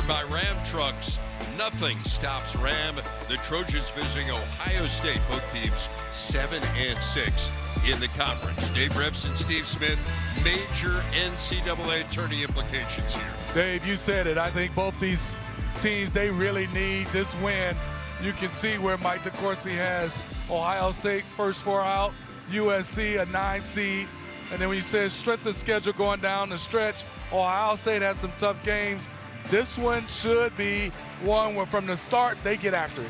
powered by Ram trucks. Nothing stops Ram. The Trojans visiting Ohio State. Both teams 7-6 in the conference. Dave Revson, Steve Smith. Major NCAA tourney implications here. Dave, you said it. I think both these teams, they really need this win. You can see where Mike DeCourcy has Ohio State first four out, USC a 9 seed. And then when you say strength of schedule going down the stretch, Ohio State has some tough games. This one should be one where from the start they get after it.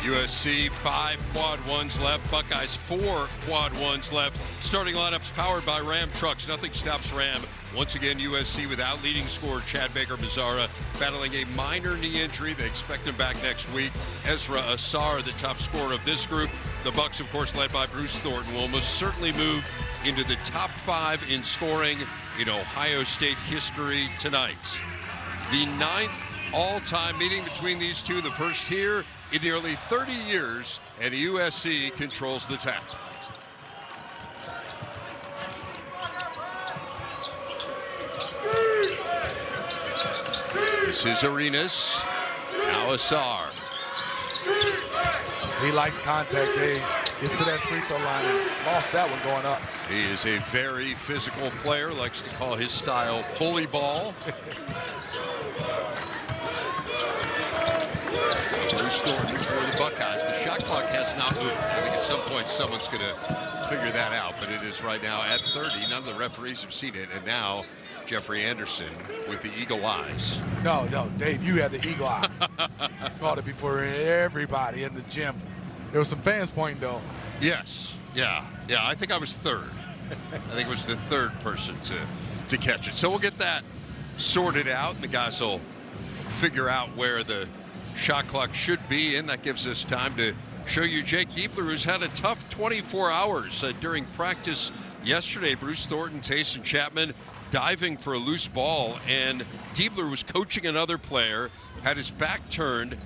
USC 5 quad ones left. Buckeyes 4 quad ones left. Starting lineups powered by Ram trucks. Nothing stops Ram. Once again, USC without leading scorer Chad Baker-Mazara battling a minor knee injury. They expect him back next week. Ezra Asar, the top scorer of this group. The Bucks, of course, led by Bruce Thornton, will most certainly move into the top 5 in scoring in Ohio State history tonight. The 9th all-time meeting between these two, the first here in nearly 30 years, and USC controls the tap. This is Arenas. Now Asar. He likes contact, Dave. Gets to that free throw line and lost that one going up. He is a very physical player, likes to call his style bully ball. Bruce Thornton for the Buckeyes. The shot clock has not moved. I think at some point someone's going to figure that out, but it is right now at 30. None of the referees have seen it, and now Jeffrey Anderson with the eagle eyes. No, Dave, you had the eagle eye. Called it before everybody in the gym. There were some fans pointing, though. Yes, yeah, I think I was third. I think it was the third person to catch it. So we'll get that sorted out, and the guys will figure out where the shot clock should be, and that gives us time to show you Jake Diebler, who's had a tough 24 hours during practice yesterday. Bruce Thornton, Tayson Chapman diving for a loose ball, and Diebler was coaching another player, had his back turned,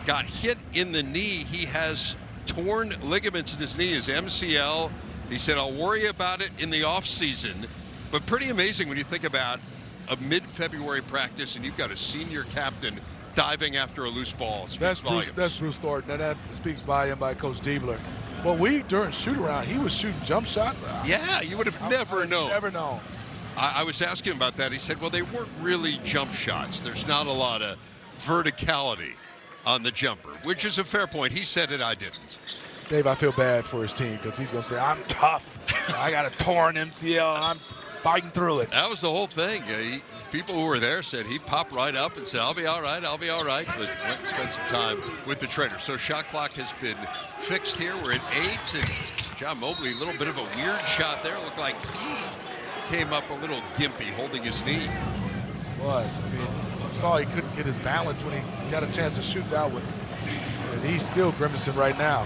got hit in the knee. He has torn ligaments in his knee, his MCL. He said, I'll worry about it in the offseason. But pretty amazing when you think about a mid-February practice and you've got a senior captain diving after a loose ball. That's Bruce Thornton, and that speaks volume by Coach Diebler. Well, during shoot-around, he was shooting jump shots. Yeah, you would have never known. Never known. I was asking him about that. He said, well, they weren't really jump shots. There's not a lot of verticality on the jumper, which is a fair point. He said it, I didn't. Dave, I feel bad for his team because he's going to say, I'm tough. I got a torn MCL, and I'm fighting through it. That was the whole thing. People who were there said he'd pop right up and say, I'll be all right, but went and spent some time with the trainer. So shot clock has been fixed here. We're at 8, and John Mobley, a little bit of a weird shot there. Looked like he came up a little gimpy, holding his knee. I mean, saw he couldn't get his balance when he got a chance to shoot that one. And he's still grimacing right now.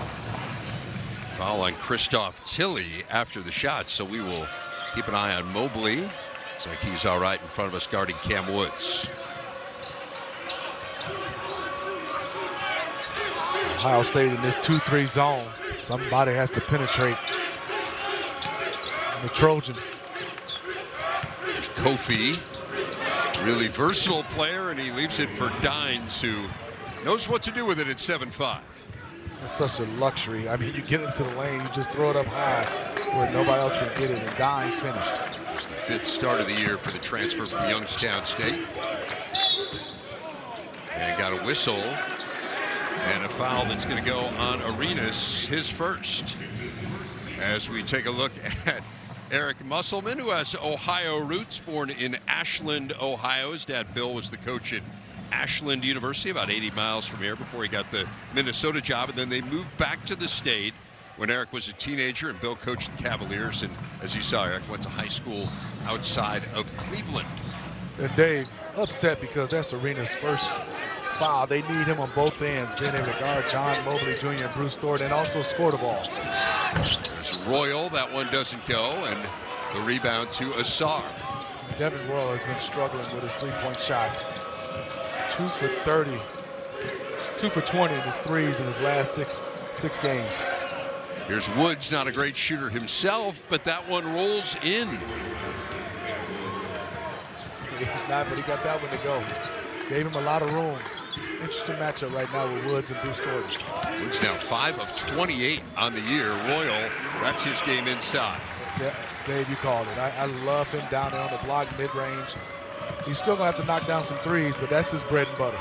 Foul on Christoph Tilley after the shot, so we will keep an eye on Mobley. Looks like he's all right in front of us guarding Cam Woods. Ohio State in this 2-3 zone. Somebody has to penetrate. And the Trojans. There's Kofi, really versatile player, and he leaves it for Dines, who knows what to do with it at 7'5". It's such a luxury. I mean, you get into the lane, you just throw it up high where nobody else can get it, and Dines finished. It's the 5th start of the year for the transfer from Youngstown State. And got a whistle and a foul that's going to go on Arenas, his first. As we take a look at Eric Musselman, who has Ohio roots, born in Ashland, Ohio. His dad, Bill, was the coach at Ashland University, about 80 miles from here, before he got the Minnesota job. And then they moved back to the state when Eric was a teenager, and Bill coached the Cavaliers. And as you saw, Eric went to high school outside of Cleveland. And Dave, upset because that's Arenas' first foul. They need him on both ends, being able to guard John Mobley Jr. and Bruce Thornton, and also score the ball. There's Royal. That one doesn't go, and the rebound to Asar. Devin Royal has been struggling with his three-point shot. 2 for 30, 2 for 20 in his threes in his last six games. Here's Woods, not a great shooter himself, but that one rolls in. He's not, but he got that one to go. Gave him a lot of room. Interesting matchup right now with Woods and Bruce Thornton. Woods now 5 of 28 on the year. Royal, that's his game inside. Dave, you called it. I love him down there on the block, mid-range. He's still going to have to knock down some threes, but that's his bread and butter.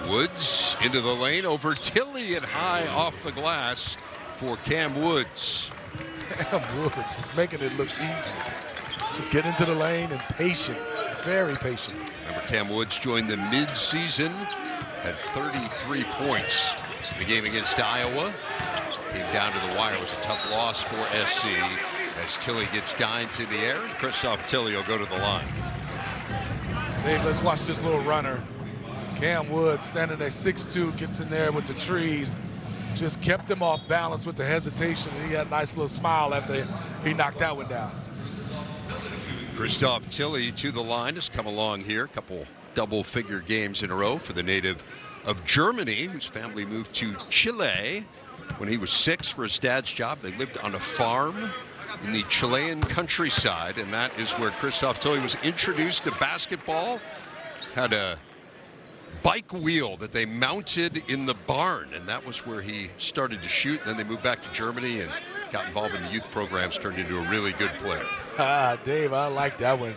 Woods into the lane over Tilley and high off the glass for Cam Woods. Cam Woods is making it look easy. Just get into the lane and patient, very patient. Remember, Cam Woods joined the mid-season, had 33 points in the game against Iowa. Came down to the wire. It was a tough loss for SC as Tilley gets guys in the air. Christoph Tilley will go to the line. Dave, let's watch this little runner. Cam Woods standing at 6'2", gets in there with the trees. Just kept him off balance with the hesitation. He had a nice little smile after he knocked that one down. Christoph Tilley to the line has come along here. A couple double-figure games in a row for the native of Germany, whose family moved to Chile when he was 6 for his dad's job. They lived on a farm in the Chilean countryside, and that is where Christoph Tilley was introduced to basketball. Had a bike wheel that they mounted in the barn, and that was where he started to shoot. And then they moved back to Germany and got involved in the youth programs, turned into a really good player. Dave, I like that one.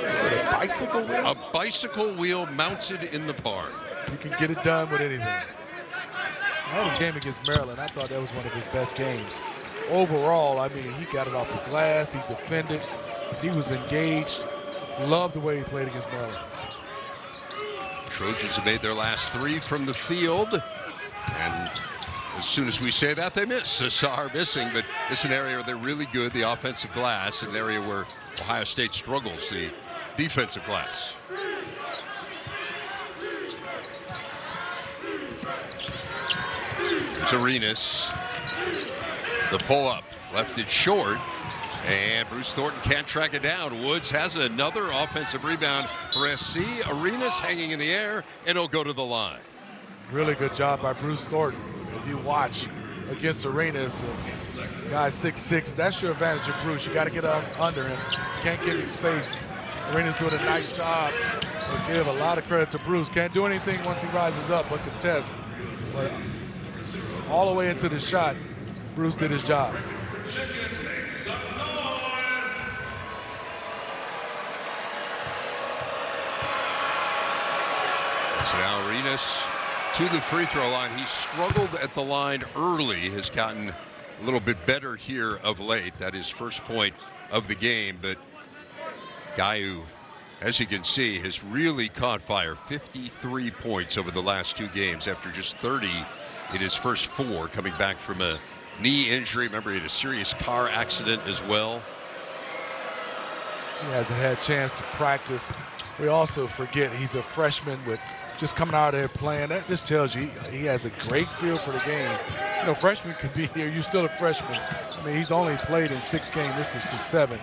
You said a bicycle wheel? A bicycle wheel mounted in the barn. You can get it done with anything. I had his game against Maryland. I thought that was one of his best games. Overall, I mean, he got it off the glass. He defended. He was engaged. Loved the way he played against Maryland. Trojans have made their last 3 from the field. And as soon as we say that, they miss. Cesar missing, but it's an area where they're really good, the offensive glass, an area where Ohio State struggles, the defensive glass. There's Arenas. The pull-up left it short, and Bruce Thornton can't track it down. Woods has another offensive rebound for SC. Arenas hanging in the air, and it'll go to the line. Really good job by Bruce Thornton. If you watch against Arenas, guy 6'6", that's your advantage of Bruce. You got to get under him. Can't give him space. Arenas doing a nice job. We'll give a lot of credit to Bruce. Can't do anything once he rises up but contest. But all the way into the shot, Bruce did his job. So now Arenas to the free throw line. He struggled at the line early, has gotten a little bit better here of late. That is first point of the game, but guy who, as you can see, has really caught fire. 53 points over the last 2 games after just 30 in his first 4, coming back from a knee injury. Remember, he had a serious car accident as well. He hasn't had a chance to practice. We also forget he's a freshman with just coming out there playing. That just tells you he has a great feel for the game. You know, freshmen could be here. You're still a freshman. I mean, he's only played in 6 games. This is his 7th.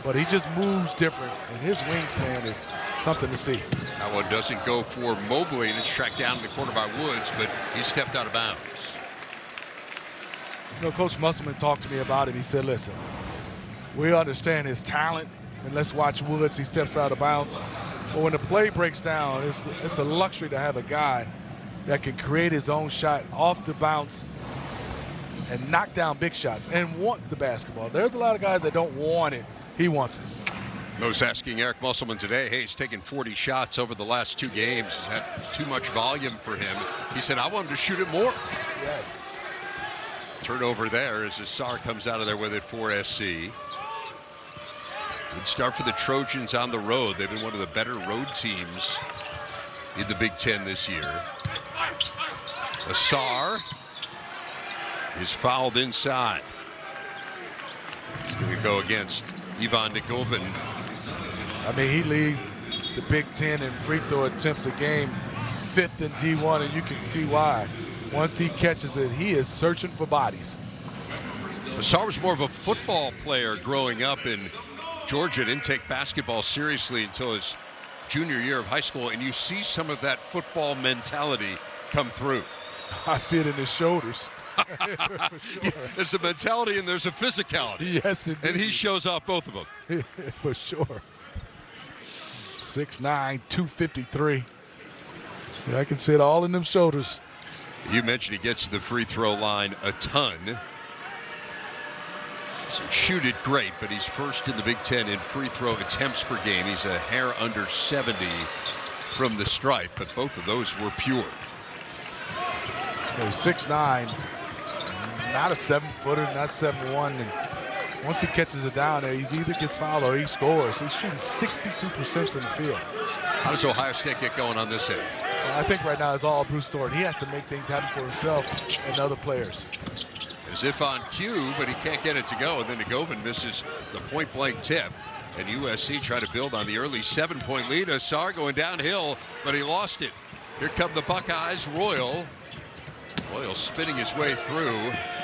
But he just moves different, and his wingspan is something to see. That one doesn't go for Mobley, and it's tracked down in the corner by Woods, but he stepped out of bounds. You know, Coach Musselman talked to me about it. He said, listen, we understand his talent, and let's watch Woods. He steps out of bounds. But when the play breaks down, it's a luxury to have a guy that can create his own shot off the bounce and knock down big shots and want the basketball. There's a lot of guys that don't want it. He wants it. I was asking Eric Musselman today, hey, he's taken 40 shots over the last 2 games. He's had too much volume for him. He said, I want him to shoot it more. Yes. Turnover there as Cesar comes out of there with it for SC. Good start for the Trojans on the road. They've been one of the better road teams in the Big Ten this year. Cesar is fouled inside. He's going to go against Ivan Nigovin. I mean, he leads the Big Ten in free throw attempts a game, 5th in D1, and you can see why. Once he catches it, he is searching for bodies. Cesar was more of a football player growing up in Georgia. Didn't take basketball seriously until his junior year of high school, and you see some of that football mentality come through. I see it in his shoulders. Sure. There's a mentality and there's a physicality. Yes, indeed. And he shows off both of them. For sure. 6'9", 253. Yeah, I can see it all in them shoulders. You mentioned he gets to the free throw line a ton. Doesn't shoot it great, but he's first in the Big Ten in free throw attempts per game. He's a hair under 70 from the stripe, but both of those were pure. He's 6'9", not a 7-footer, not 7'1", and once he catches it down there, he either gets fouled or he scores. He's shooting 62% from the field. How does Ohio State get going on this end? I think right now it's all Bruce Thornton. He has to make things happen for himself and other players. As if on cue, but he can't get it to go, and then Govan misses the point-blank tip. And USC tried to build on the early 7-point lead. Asar going downhill, but he lost it. Here come the Buckeyes. Royal spinning his way through.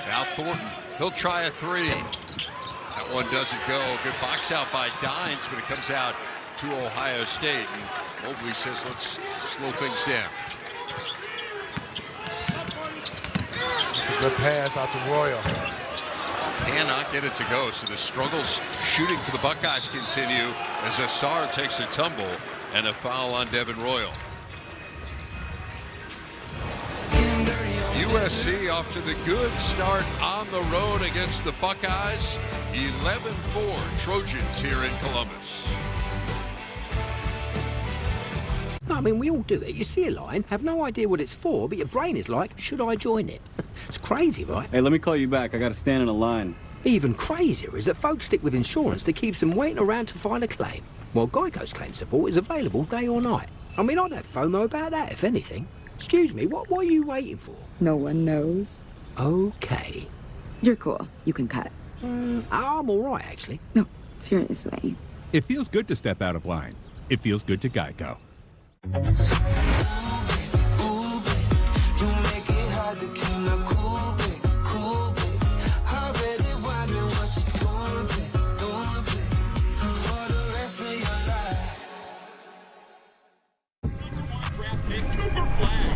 Now Thornton, he'll try a three. That one doesn't go. Good box out by Dines, but it comes out to Ohio State. And Mobley says, let's slow things down. It's a good pass out to Royal. Cannot get it to go, so the struggles shooting for the Buckeyes continue as Asar takes a tumble and a foul on Devin Royal. USC off to the good start on the road against the Buckeyes. 11-4 Trojans here in Columbus. No, I mean, we all do it. You see a line, have no idea what it's for, but your brain is like, should I join it? It's crazy, right? Hey, let me call you back. I gotta stand in a line. Even crazier is that folks stick with insurance that keeps them waiting around to file a claim, while Geico's claim support is available day or night. I mean, I'd have FOMO about that, if anything. Excuse me, what are you waiting for? No one knows. Okay. You're cool. You can cut. I'm all right, actually. No, seriously. It feels good to step out of line. It feels good to Geico.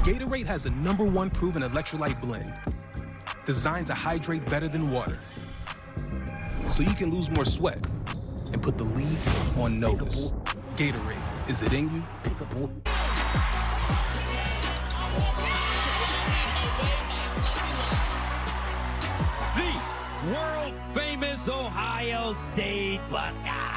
Gatorade has the #1 proven electrolyte blend, designed to hydrate better than water, so you can lose more sweat and put the league on notice. Gatorade, is it in you? The world-famous Ohio State Buckeyes.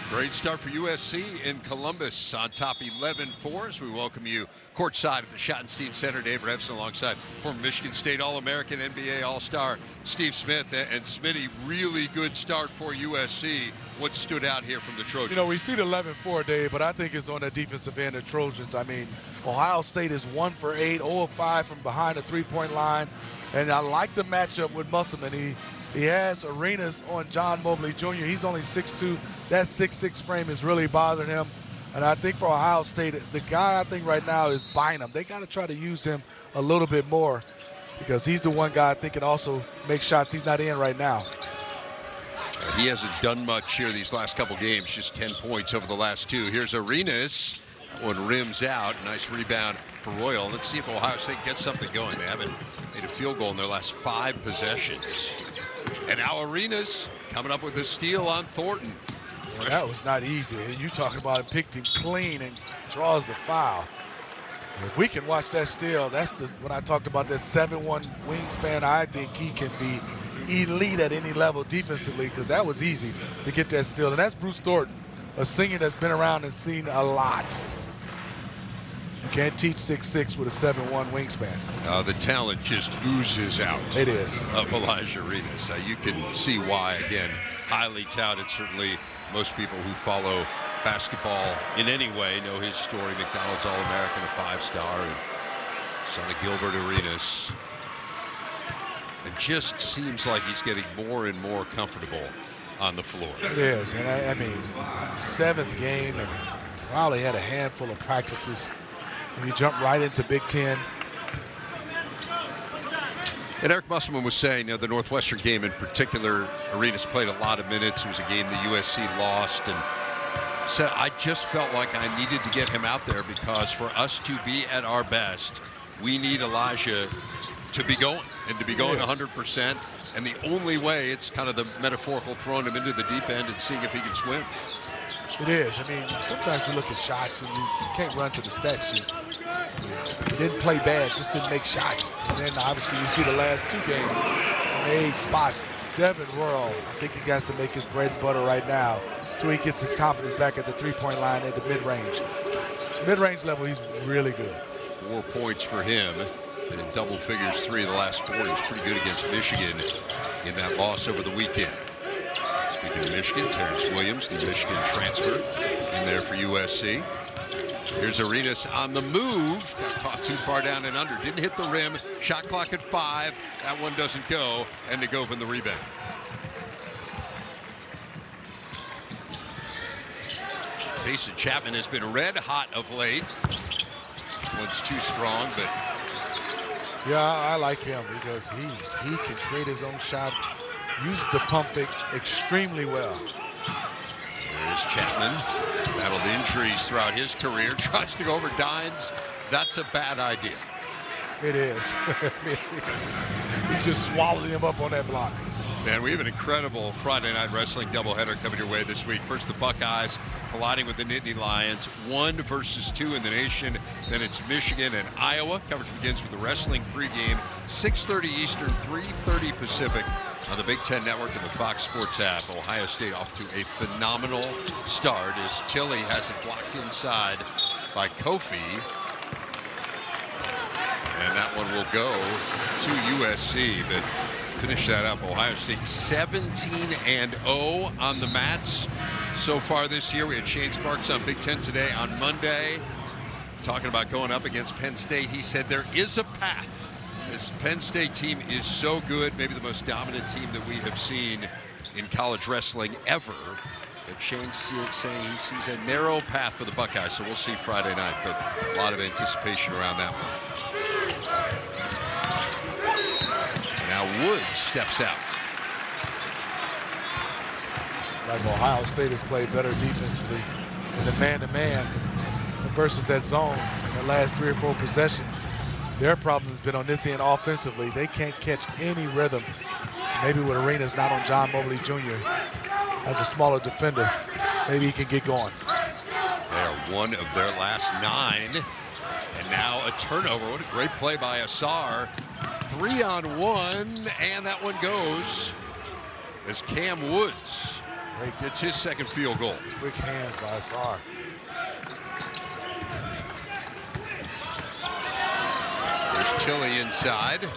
Great start for USC in Columbus on top 11-4 as we welcome you courtside at the Schottenstein Center. Dave Revson alongside former Michigan State All-American, NBA All-Star Steve Smith. And Smitty, really good start for USC. What stood out here from the Trojans? You know, we see the 11-4, Dave, but I think it's on the defensive end of Trojans. I mean, Ohio State is 1 for 8, 0 of 5 from behind the three-point line. And I like the matchup with Musselman. He has Arenas on John Mobley Jr. He's only 6'2". That 6'6" frame is really bothering him. And I think for Ohio State, the guy I think right now is Bynum. They got to try to use him a little bit more because he's the one guy I think can also make shots he's not in right now. He hasn't done much here these last couple games, just 10 points over the last 2. Here's Arenas. That one rims out. Nice rebound for Royal. Let's see if Ohio State gets something going. They haven't made a field goal in their last 5 possessions. And now Arenas coming up with a steal on Thornton. Well, that was not easy. You talking about him picked him clean and draws the foul. If we can watch that steal, that's when I talked about that 7'1" wingspan. I think he can be elite at any level defensively because that was easy to get that steal. And that's Bruce Thornton, a senior that's been around and seen a lot. You can't teach 6'6" with a 7'1" wingspan. The talent just oozes out. It is. Of Elijah Arenas. You can see why, again, highly touted. Certainly most people who follow basketball in any way know his story. McDonald's All-American, a 5-star, and son of Gilbert Arenas. It just seems like he's getting more and more comfortable on the floor. It is, and I mean, 7th game, and probably had a handful of practices. And you jump right into Big Ten. And Eric Musselman was saying, the Northwestern game in particular, Arenas played a lot of minutes. It was a game that USC lost, and said, I just felt like I needed to get him out there because for us to be at our best, we need Elijah to be going and to be going Yes. 100%. And the only way, it's kind of the metaphorical throwing him into the deep end and seeing if he can swim. It is. I mean, sometimes you look at shots and you can't run to the stat sheet. He didn't play bad, just didn't make shots. And then obviously you see the last 2 games, made spots. Devin Worrell, I think he has to make his bread and butter right now until he gets his confidence back at the 3-point line at the mid-range. Mid-range level, he's really good. 4 points for him. And in double figures 3 of the last 4. He was pretty good against Michigan in that loss over the weekend. Speaking of Michigan, Terrence Williams, the Michigan transfer, in there for USC. Here's Arenas on the move. Got caught too far down and under. Didn't hit the rim. Shot clock at 5. That one doesn't go. And to go from the rebound. Jason Chapman has been red hot of late. One's too strong, but Yeah, I like him because he can create his own shot, uses the pump fake extremely well. there's Chapman. Battled injuries throughout his career. Tries to go over Dines. That's a bad idea. It is. He just swallowed him up on that block. Man, we have an incredible Friday Night Wrestling doubleheader coming your way this week. First, the Buckeyes colliding with the Nittany Lions, 1 versus 2 in the nation. Then it's Michigan and Iowa. Coverage begins with the wrestling pregame, 6:30 Eastern, 3:30 Pacific on the Big Ten Network and the Fox Sports app. Ohio State off to a phenomenal start as Tilly has it blocked inside by Kofi. And that one will go to USC, but finish that up. Ohio State 17-0 on the mats so far this year. We had Shane Sparks on Big Ten today on Monday talking about going up against Penn State. He said there is a path. This Penn State team is so good, maybe the most dominant team that we have seen in college wrestling ever. But Shane's saying he sees a narrow path for the Buckeyes, so we'll see Friday night, but a lot of anticipation around that one. Now Woods steps out. Like Ohio State has played better defensively in the man-to-man versus that zone in the last 3 or 4 possessions. Their problem has been on this end offensively. They can't catch any rhythm. Maybe with Arenas not on John Mobley Jr. as a smaller defender, maybe he can get going. They are 1 of their last 9. And now a turnover. What a great play by Assar. 3-on-1, and that one goes as Cam Woods gets his second field goal. Quick hands by Assar. There's Tilly inside.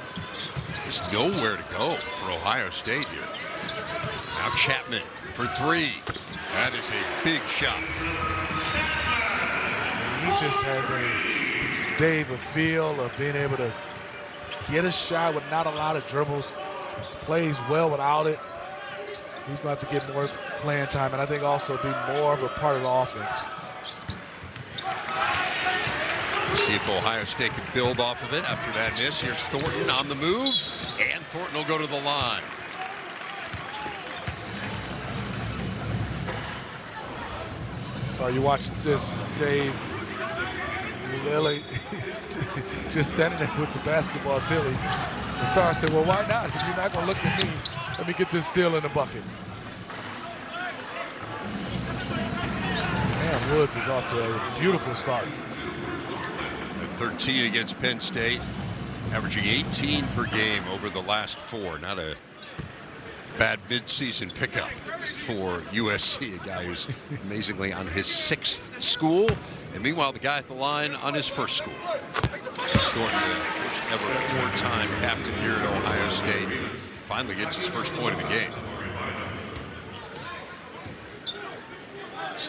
There's nowhere to go for Ohio State here. Now Chapman for 3. That is a big shot. And he just has a Dave a feel of being able to get a shot with not a lot of dribbles, plays well without it. He's going to have to get more playing time and I think also be more of a part of the offense. See if Ohio State can build off of it after that miss. Here's Thornton on the move, and Thornton will go to the line. So you watching this, Dave Lilly just standing there with the basketball, Tilly. Assar said, well, why not? If you're not going to look at me, let me get this steal in the bucket. Man, Woods is off to a beautiful start. 13 against Penn State, averaging 18 per game over the last 4. Not a bad midseason pickup for USC, a guy who's amazingly on his 6th school. And meanwhile, the guy at the line on his 1st school. Thornton, the first ever 4-time captain here at Ohio State, finally gets his first point of the game.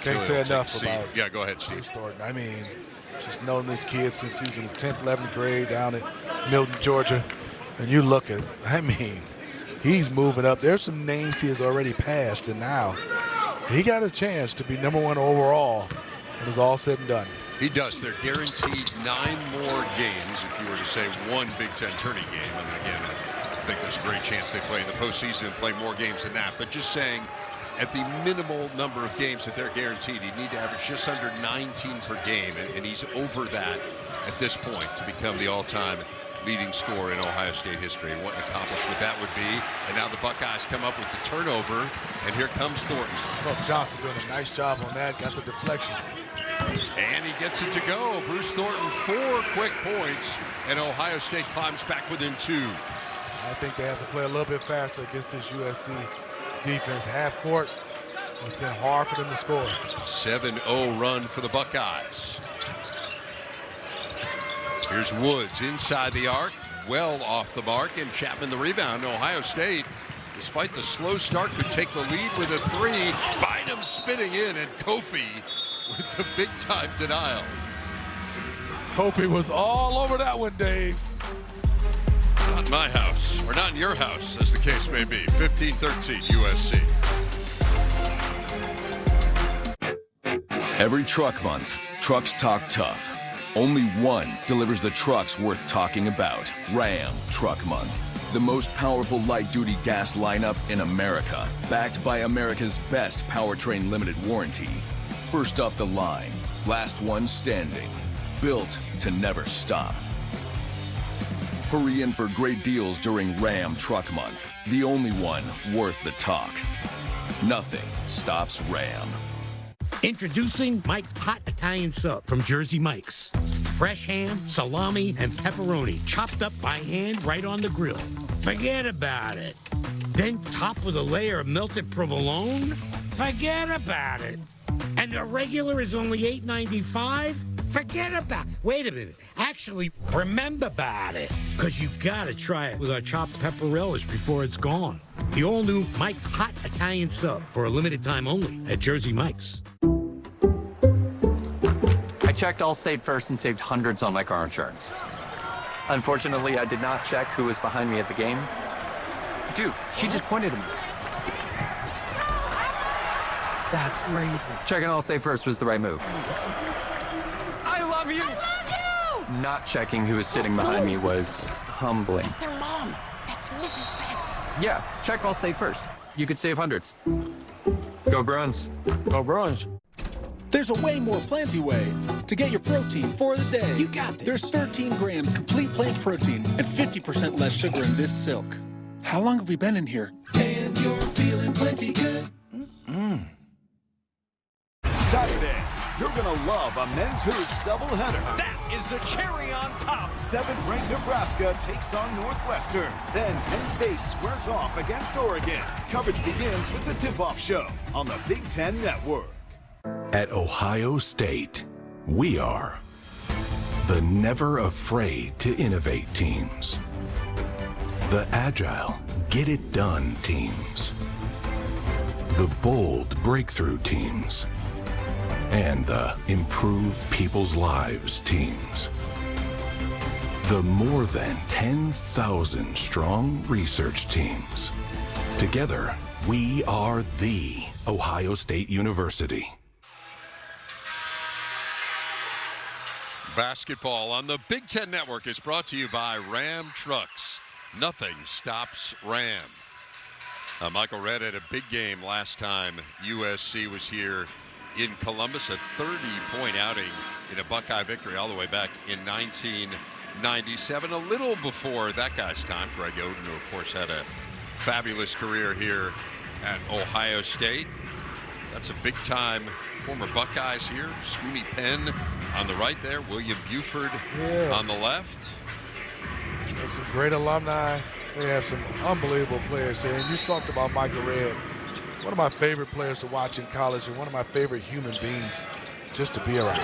Can't say enough about Yeah, go ahead, Steve. Thornton. I mean, just knowing this kid since he was in the 10th, 11th grade down at Milton, Georgia. And you look at, I mean, he's moving up. There's some names he has already passed, and now he got a chance to be #1 overall when it's all said and done. He does. They're guaranteed 9 more games if you were to say 1 Big Ten tourney game. I mean, again, I think there's a great chance they play in the postseason and play more games than that. But just saying, at the minimal number of games that they're guaranteed. He'd need to average just under 19 per game, and he's over that at this point to become the all-time leading scorer in Ohio State history. And what an accomplishment that would be. And now the Buckeyes come up with the turnover, and here comes Thornton. Coach Johnson doing a nice job on that, got the deflection. And he gets it to go. Bruce Thornton, 4 quick points, and Ohio State climbs back within 2. I think they have to play a little bit faster against this USC defense. Half court, it's been hard for them to score. 7-0 run for the Buckeyes. Here's Woods inside the arc, well off the mark, and Chapman the rebound. Ohio State, despite the slow start, could take the lead with a 3. Bynum spinning in, and Kofi with the big-time denial. Kofi was all over that one, Dave. Not in my house, or not in your house, as the case may be. 15-13 USC. Every truck month, trucks talk tough. Only one delivers the trucks worth talking about. Ram Truck Month. The most powerful light-duty gas lineup in America. Backed by America's best powertrain limited warranty. First off the line, last one standing. Built to never stop. Hurry in for great deals during Ram Truck Month. The only one worth the talk. Nothing stops Ram. Introducing Mike's Hot Italian Sub from Jersey Mike's. Fresh ham, salami, and pepperoni chopped up by hand right on the grill. Forget about it. Then topped with a layer of melted provolone? Forget about it. And the regular is only $8.95? Forget about it. Wait a minute. Actually, remember about it. Because you gotta try it with our chopped pepper relish before it's gone. The all-new Mike's Hot Italian Sub for a limited time only at Jersey Mike's. I checked Allstate first and saved hundreds on my car insurance. Unfortunately, I did not check who was behind me at the game. Dude, she just pointed at me. That's crazy. Checking Allstate first was the right move. I love you! I love you! Not checking who was sitting behind me was humbling. That's her mom. That's Mrs. Betts. Yeah, check Allstate first. You could save hundreds. Go Bruins. Go Bruins. There's a way more planty way to get your protein for the day. You got this. There's 13 grams complete plant protein and 50% less sugar in this silk. How long have we been in here? And you're feeling plenty good. Saturday, you're gonna love a men's hoops doubleheader. That is the cherry on top. 7th-ranked Nebraska takes on Northwestern. Then Penn State squares off against Oregon. Coverage begins with the tip-off show on the Big Ten Network. At Ohio State, we are the never afraid to innovate teams, the agile get it done teams, the bold breakthrough teams, and the improve people's lives teams. The more than 10,000 strong research teams. Together, we are the Ohio State University. Basketball on the Big Ten Network is brought to you by Ram Trucks. Nothing stops Ram. Michael Redd had a big game last time USC was here in Columbus, a 30-point outing in a Buckeye victory all the way back in 1997. A little before that guy's time, Greg Oden, who of course had a fabulous career here at Ohio State. That's a big-time former Buckeyes here. Scoonie Penn on the right there, William Buford on the left. There's some great alumni. They have some unbelievable players here. And you talked about Michael Redd, one of my favorite players to watch in college and one of my favorite human beings just to be around.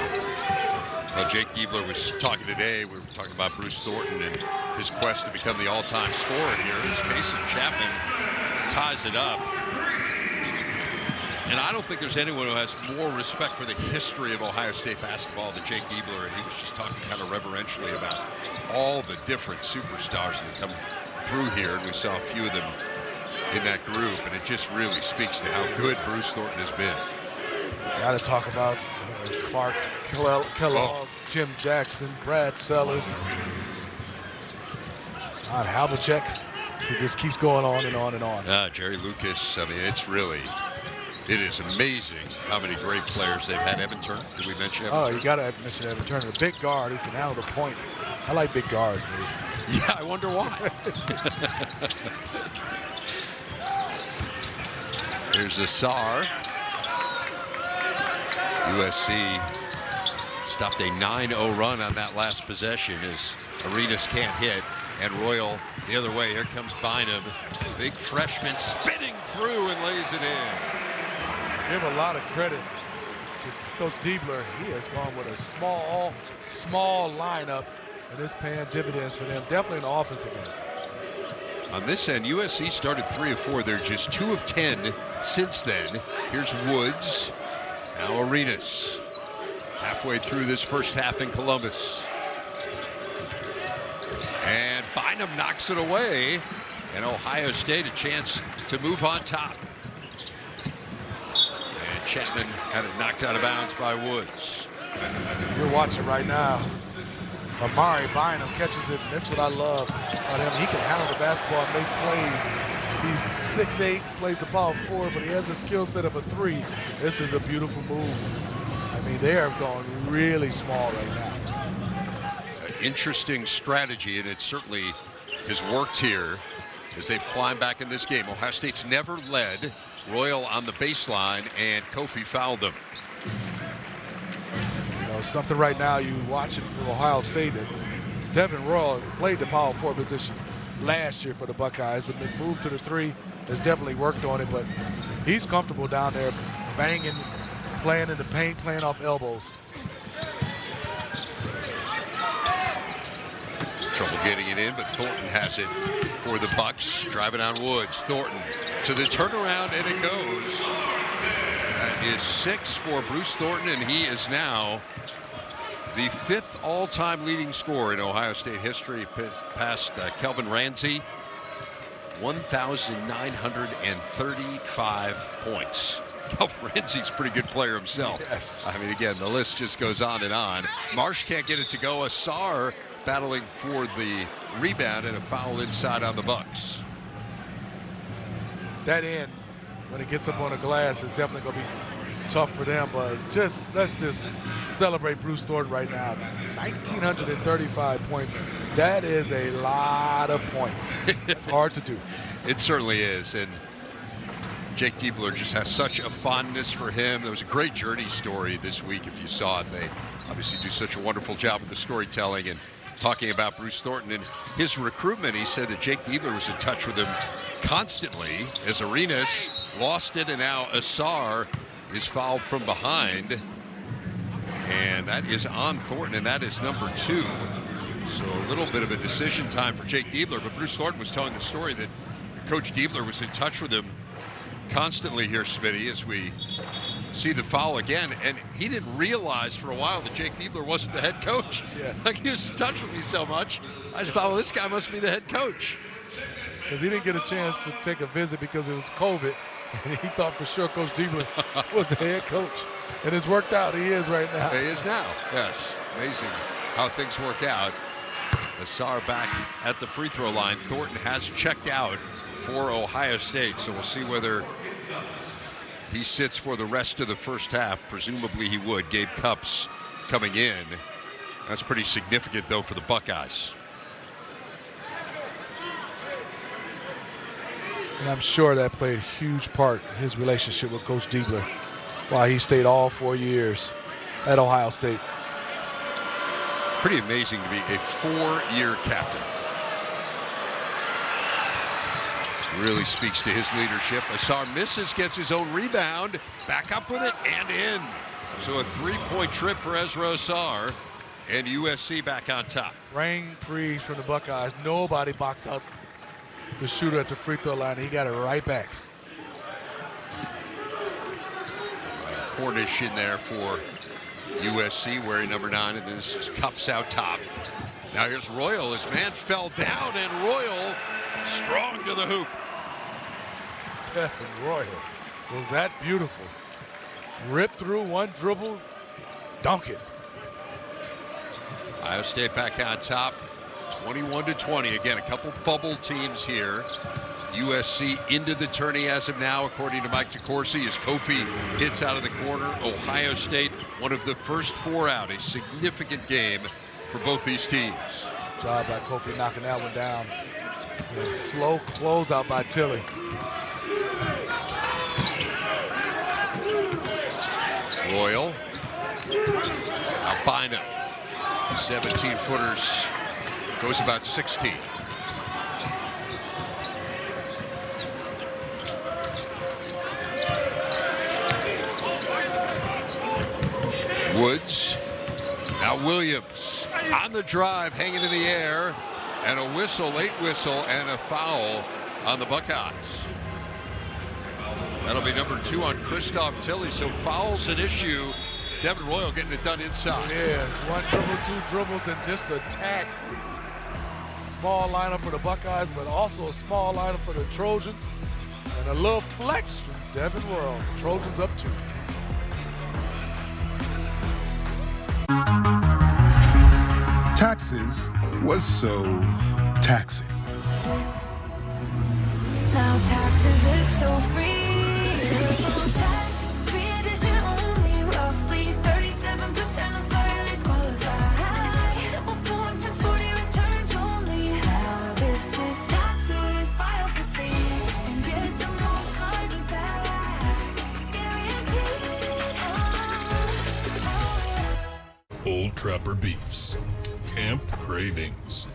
Well, Jake Giebler was talking today. We were talking about Bruce Thornton and his quest to become the all-time scorer here as Jason Chapman ties it up. And I don't think there's anyone who has more respect for the history of Ohio State basketball than Jake Giebler, and he was just talking kind of reverentially about all the different superstars that have come through here, and we saw a few of them in that group, and it just really speaks to how good Bruce Thornton has been. Got to talk about Clark Kellogg, Jim Jackson, Brad Sellers, Todd Havlicek, who just keeps going on and on and on. Jerry Lucas, I mean, it's really It is amazing how many great players they've had. Evan Turner, did we mention Evan Oh, Turner? you got to mention Evan Turner. A big guard who can handle the point. I like big guards, dude. Yeah, I wonder why. Here's Asar. USC stopped a 9-0 run on that last possession as Arenas can't hit. And Royal the other way. Here comes Bynum. Big freshman spinning through and lays it in. Give a lot of credit to Coach Diebler. He has gone with a small lineup, and it's paying dividends for them, definitely in the offensive end. On this end, USC started 3 of 4. They're just 2 of 10 since then. Here's Woods. Now Arenas. Halfway through this first half in Columbus. And Bynum knocks it away. And Ohio State a chance to move on top. And Chapman had it knocked out of bounds by Woods. You're watching right now. Amari Bynum catches it. That's what I love about him. He can handle the basketball and make plays. He's 6'8", plays the power forward, but he has the skill set of a 3. This is a beautiful move. I mean, they are going really small right now. Interesting strategy, and it certainly has worked here as they've climbed back in this game. Ohio State's never led. Royal on the baseline, and Kofi fouled them. You know, something right now you watching for Ohio State, that Devin Royal played the power forward position last year for the Buckeyes, and the move to the 3 has definitely worked on it, but he's comfortable down there banging, playing in the paint, playing off elbows. Trouble getting it in, but Thornton has it for the Bucks. Driving on Woods. Thornton to the turnaround, and it goes. That is 6 for Bruce Thornton, and he is now the 5th all-time leading scorer in Ohio State history, past Kelvin Ramsey. 1,935 points. Kelvin Ramsey's a pretty good player himself. Yes. I mean, again, the list just goes on and on. Marsh can't get it to go. Asar battling for the rebound, and a foul inside on the Bucks. That end, when it gets up on the glass, is definitely going to be tough for them, but let's just celebrate Bruce Thornton right now. 1,935 points. That is a lot of points. It's hard to do. It certainly is, and Jake Diebler just has such a fondness for him. There was a great Journey story this week, if you saw it. They obviously do such a wonderful job with the storytelling and talking about Bruce Thornton and his recruitment. He said that Jake Diebler was in touch with him constantly as Arenas lost it, and now Asar is fouled from behind, and that is on Thornton, and that is number 2. So a little bit of a decision time for Jake Diebler, but Bruce Thornton was telling the story that Coach Diebler was in touch with him constantly here, Smitty, as we see the foul again, and he didn't realize for a while that Jake Diebler wasn't the head coach. Yes. Like, he was in touch with me so much, I just thought, well, this guy must be the head coach. Because he didn't get a chance to take a visit because it was COVID, and he thought for sure Coach Diebler was the head coach. And it's worked out. He is right now. He is now, yes. Amazing how things work out. Asar back at the free throw line. Thornton has checked out for Ohio State, so we'll see whether he sits for the rest of the first half. Presumably he would. Gabe Cupps coming in. That's pretty significant, though, for the Buckeyes. And I'm sure that played a huge part in his relationship with Coach Diebler, why he stayed all 4 years at Ohio State. Pretty amazing to be a 4-year captain. Really speaks to his leadership. Asar misses, gets his own rebound, back up with it, and in. So a 3-point trip for Ezra Asar, and USC back on top. Rain freeze from the Buckeyes. Nobody boxed out the shooter at the free throw line. He got it right back. Cornish in there for USC, wearing number 9, and this is Cupps out top. Now here's Royal. His man fell down, and Royal strong to the hoop. Devin Royal, was that beautiful. Rip through one dribble, dunk it. Ohio State back on top, 21-20. Again, a couple bubble teams here. USC into the tourney as of now, according to Mike DeCourcy, as Kofi hits out of the corner. Ohio State, one of the first 4 out, a significant game for both these teams. Job by Kofi knocking that one down. And a slow closeout by Tilly. Royal. Albina. 17-footers. Goes about 16. Woods. Now Williams on the drive, hanging in the air, and a whistle, late whistle, and a foul on the Buckeyes. That'll be number 2 on Christoph Tilly, so foul's an issue. Devin Royal getting it done inside. Yes, 1 dribble, 2 dribbles, and just attack. Small lineup for the Buckeyes, but also a small lineup for the Trojans. And a little flex from Devin Royal. The Trojans up 2. Taxes was so taxing. Now taxes is so free. Triple tax, free edition only. Roughly 37% of filers qualify. Simple form 1040 returns only. Now this is taxes, file for free and get the most money back. Guaranteed. Old Trapper Beefs. Camp Cravings.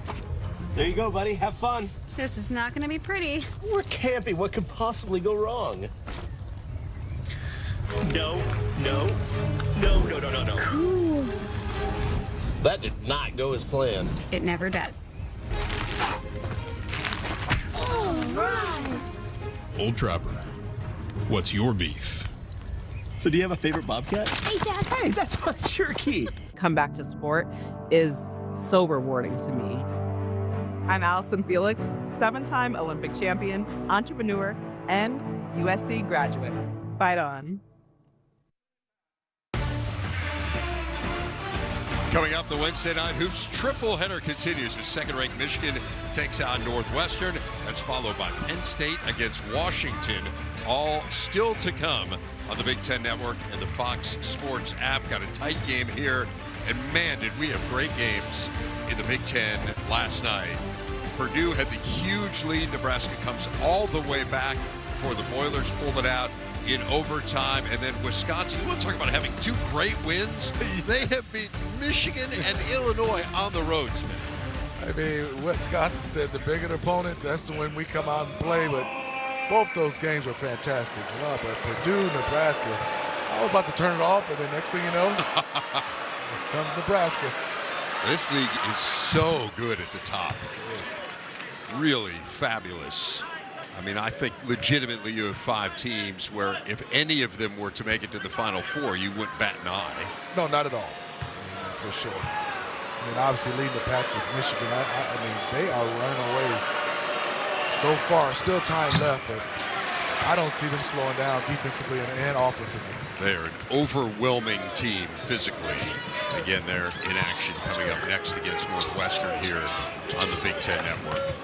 There you go, buddy. Have fun. This is not going to be pretty. We're camping. What could possibly go wrong? No. Cool. That did not go as planned. It never does. All right. Old Trapper. What's your beef? So do you have a favorite bobcat? Hey, Dad. Hey, that's my jerky. Come back to sport is so rewarding to me. I'm Allison Felix, 7-time Olympic champion, entrepreneur, and USC graduate. Fight on. Coming up, the Wednesday Night Hoops triple header continues as second-ranked Michigan takes on Northwestern. That's followed by Penn State against Washington. All still to come on the Big Ten Network and the Fox Sports app. Got a tight game here. And man, did we have great games in the Big Ten last night. Purdue had the huge lead. Nebraska comes all the way back before the Boilers pulled it out in overtime. And then Wisconsin, you want to talk about having 2 great wins? They have beat Michigan and Illinois on the roads, man. I mean, Wisconsin said the bigger opponent, that's the one we come out and play. But both those games were fantastic. But Purdue, Nebraska, I was about to turn it off, and then next thing you know, here comes Nebraska. This league is so good at the top. It is really fabulous. I mean, I think legitimately you have 5 teams where if any of them were to make it to the Final Four, you wouldn't bat an eye. No, not at all. I mean, for sure. I mean, obviously leading the pack is Michigan. I mean, they are running away so far. Still time left, but I don't see them slowing down defensively and offensively. They're an overwhelming team physically. Again, they're in action coming up next against Northwestern here on the Big Ten Network.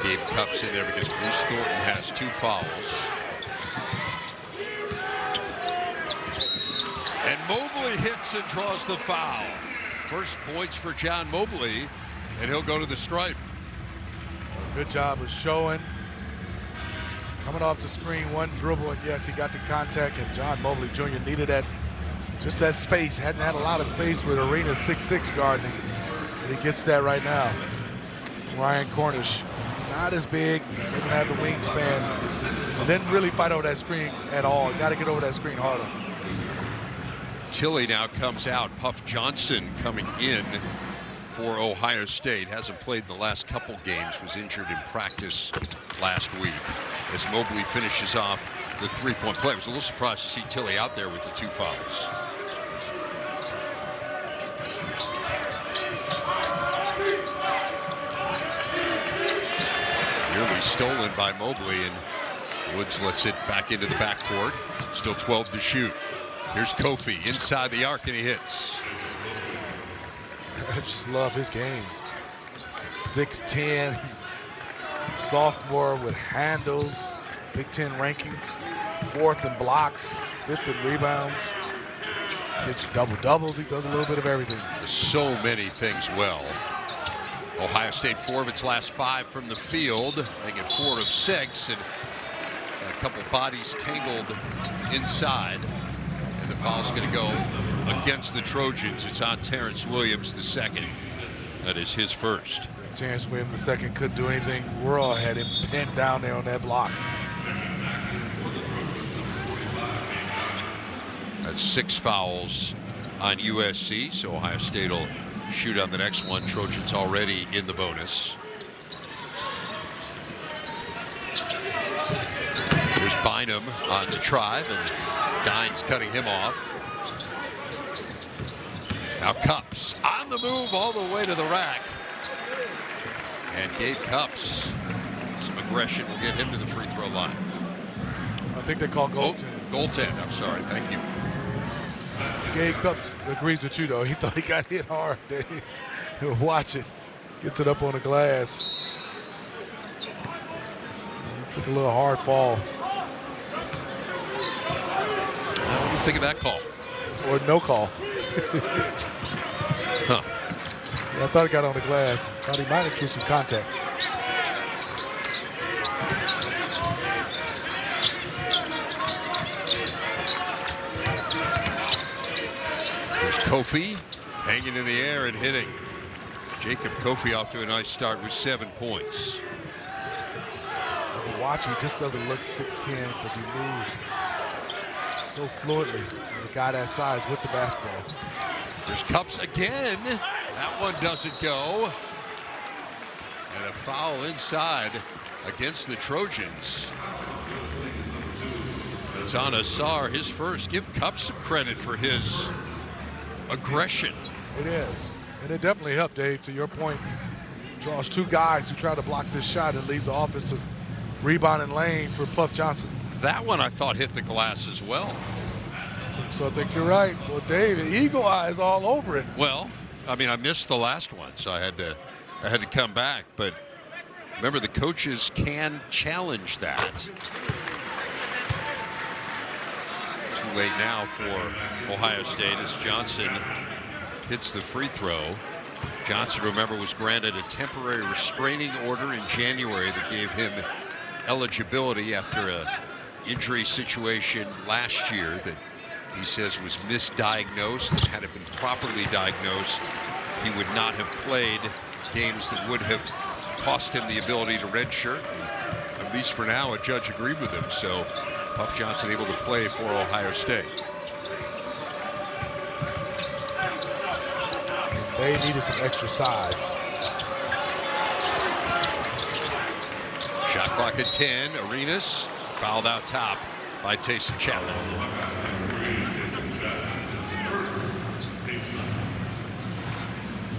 Gabe Cups in there because Bruce Thornton has 2 fouls. And Mobley hits and draws the foul. First points for John Mobley, and he'll go to the stripe. Good job of showing. Coming off the screen, 1 dribble, and yes, he got the contact, and John Mobley Jr. needed just that space. Hadn't had a lot of space with Arena's 6'6" guarding, and he gets that right now. Ryan Cornish, not as big, doesn't have the wingspan, and didn't really fight over that screen at all. Got to get over that screen harder. Tilly now comes out. Puff Johnson coming in for Ohio State. Hasn't played in the last couple games, was injured in practice last week. As Mobley finishes off the 3-point play. I was a little surprised to see Tilly out there with the 2 fouls. Nearly stolen by Mobley, and Woods lets it back into the backcourt. Still 12 to shoot. Here's Kofi inside the arc, and he hits. I just love his game. 6'10", sophomore with handles, Big Ten rankings, 4th in blocks, 5th in rebounds. Gets double-doubles. He does a little bit of everything. So many things well. Ohio State 4 of its last 5 from the field, making it 4 of 6, and a couple bodies tangled inside. And the foul's going to go against the Trojans. It's on Terrence Williams, the second. That is his first. Terrence Williams, the second, couldn't do anything. Worrell had him pinned down there on that block. That's 6 fouls on USC, so Ohio State will shoot on the next one. Trojans already in the bonus. There's Bynum on the drive, and Dines cutting him off. Now Cups on the move all the way to the rack. And Gabe Cups, some aggression will get him to the free throw line. I think they call goaltend. Goaltend, I'm sorry, thank you. Gabe Cups agrees with you, though. He thought he got hit hard. Watch it. Gets it up on the glass. He took a little hard fall. What do you think of that call? Or no call. Huh. Yeah, I thought it got on the glass. Thought he might have threw some contact. Kofi hanging in the air and hitting. Jacob Kofi off to a nice start with 7 points. Watch, he just doesn't look 6'10" because he moves so fluidly. The guy that size with the basketball. There's Cups again. That one doesn't go. And a foul inside against the Trojans. It's on Asar, his first. Give Cups some credit for his aggression. It is. And it definitely helped, Dave, to your point. Draws 2 guys who try to block this shot and leaves the offensive rebounding lane for Puff Johnson. That one I thought hit the glass as well. So I think you're right. Well, Dave, eagle eyes all over it. Well, I mean, I missed the last one, so I had to come back. But remember, the coaches can challenge that. Too late now for Ohio State as Johnson hits the free throw. Johnson, remember, was granted a temporary restraining order in January that gave him eligibility after an injury situation last year that he says was misdiagnosed. And had it been properly diagnosed, he would not have played games that would have cost him the ability to redshirt. At least for now, a judge agreed with him. So Puff Johnson able to play for Ohio State. They needed some extra size. Shot clock at 10. Arenas fouled out top by Taysom Chapman.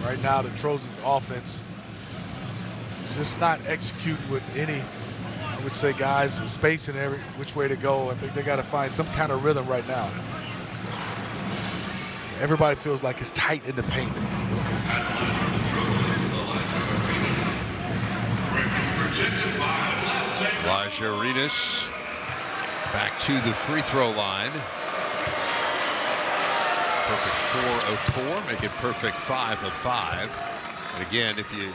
Right now, the Trojans offense is just not executing with any, I would say, guys with space in every which way to go. I think they got to find some kind of rhythm right now. Everybody feels like it's tight in the paint. Elijah Arenas back to the free throw line. Perfect 4 of 4, make it perfect 5 of 5. And again, if you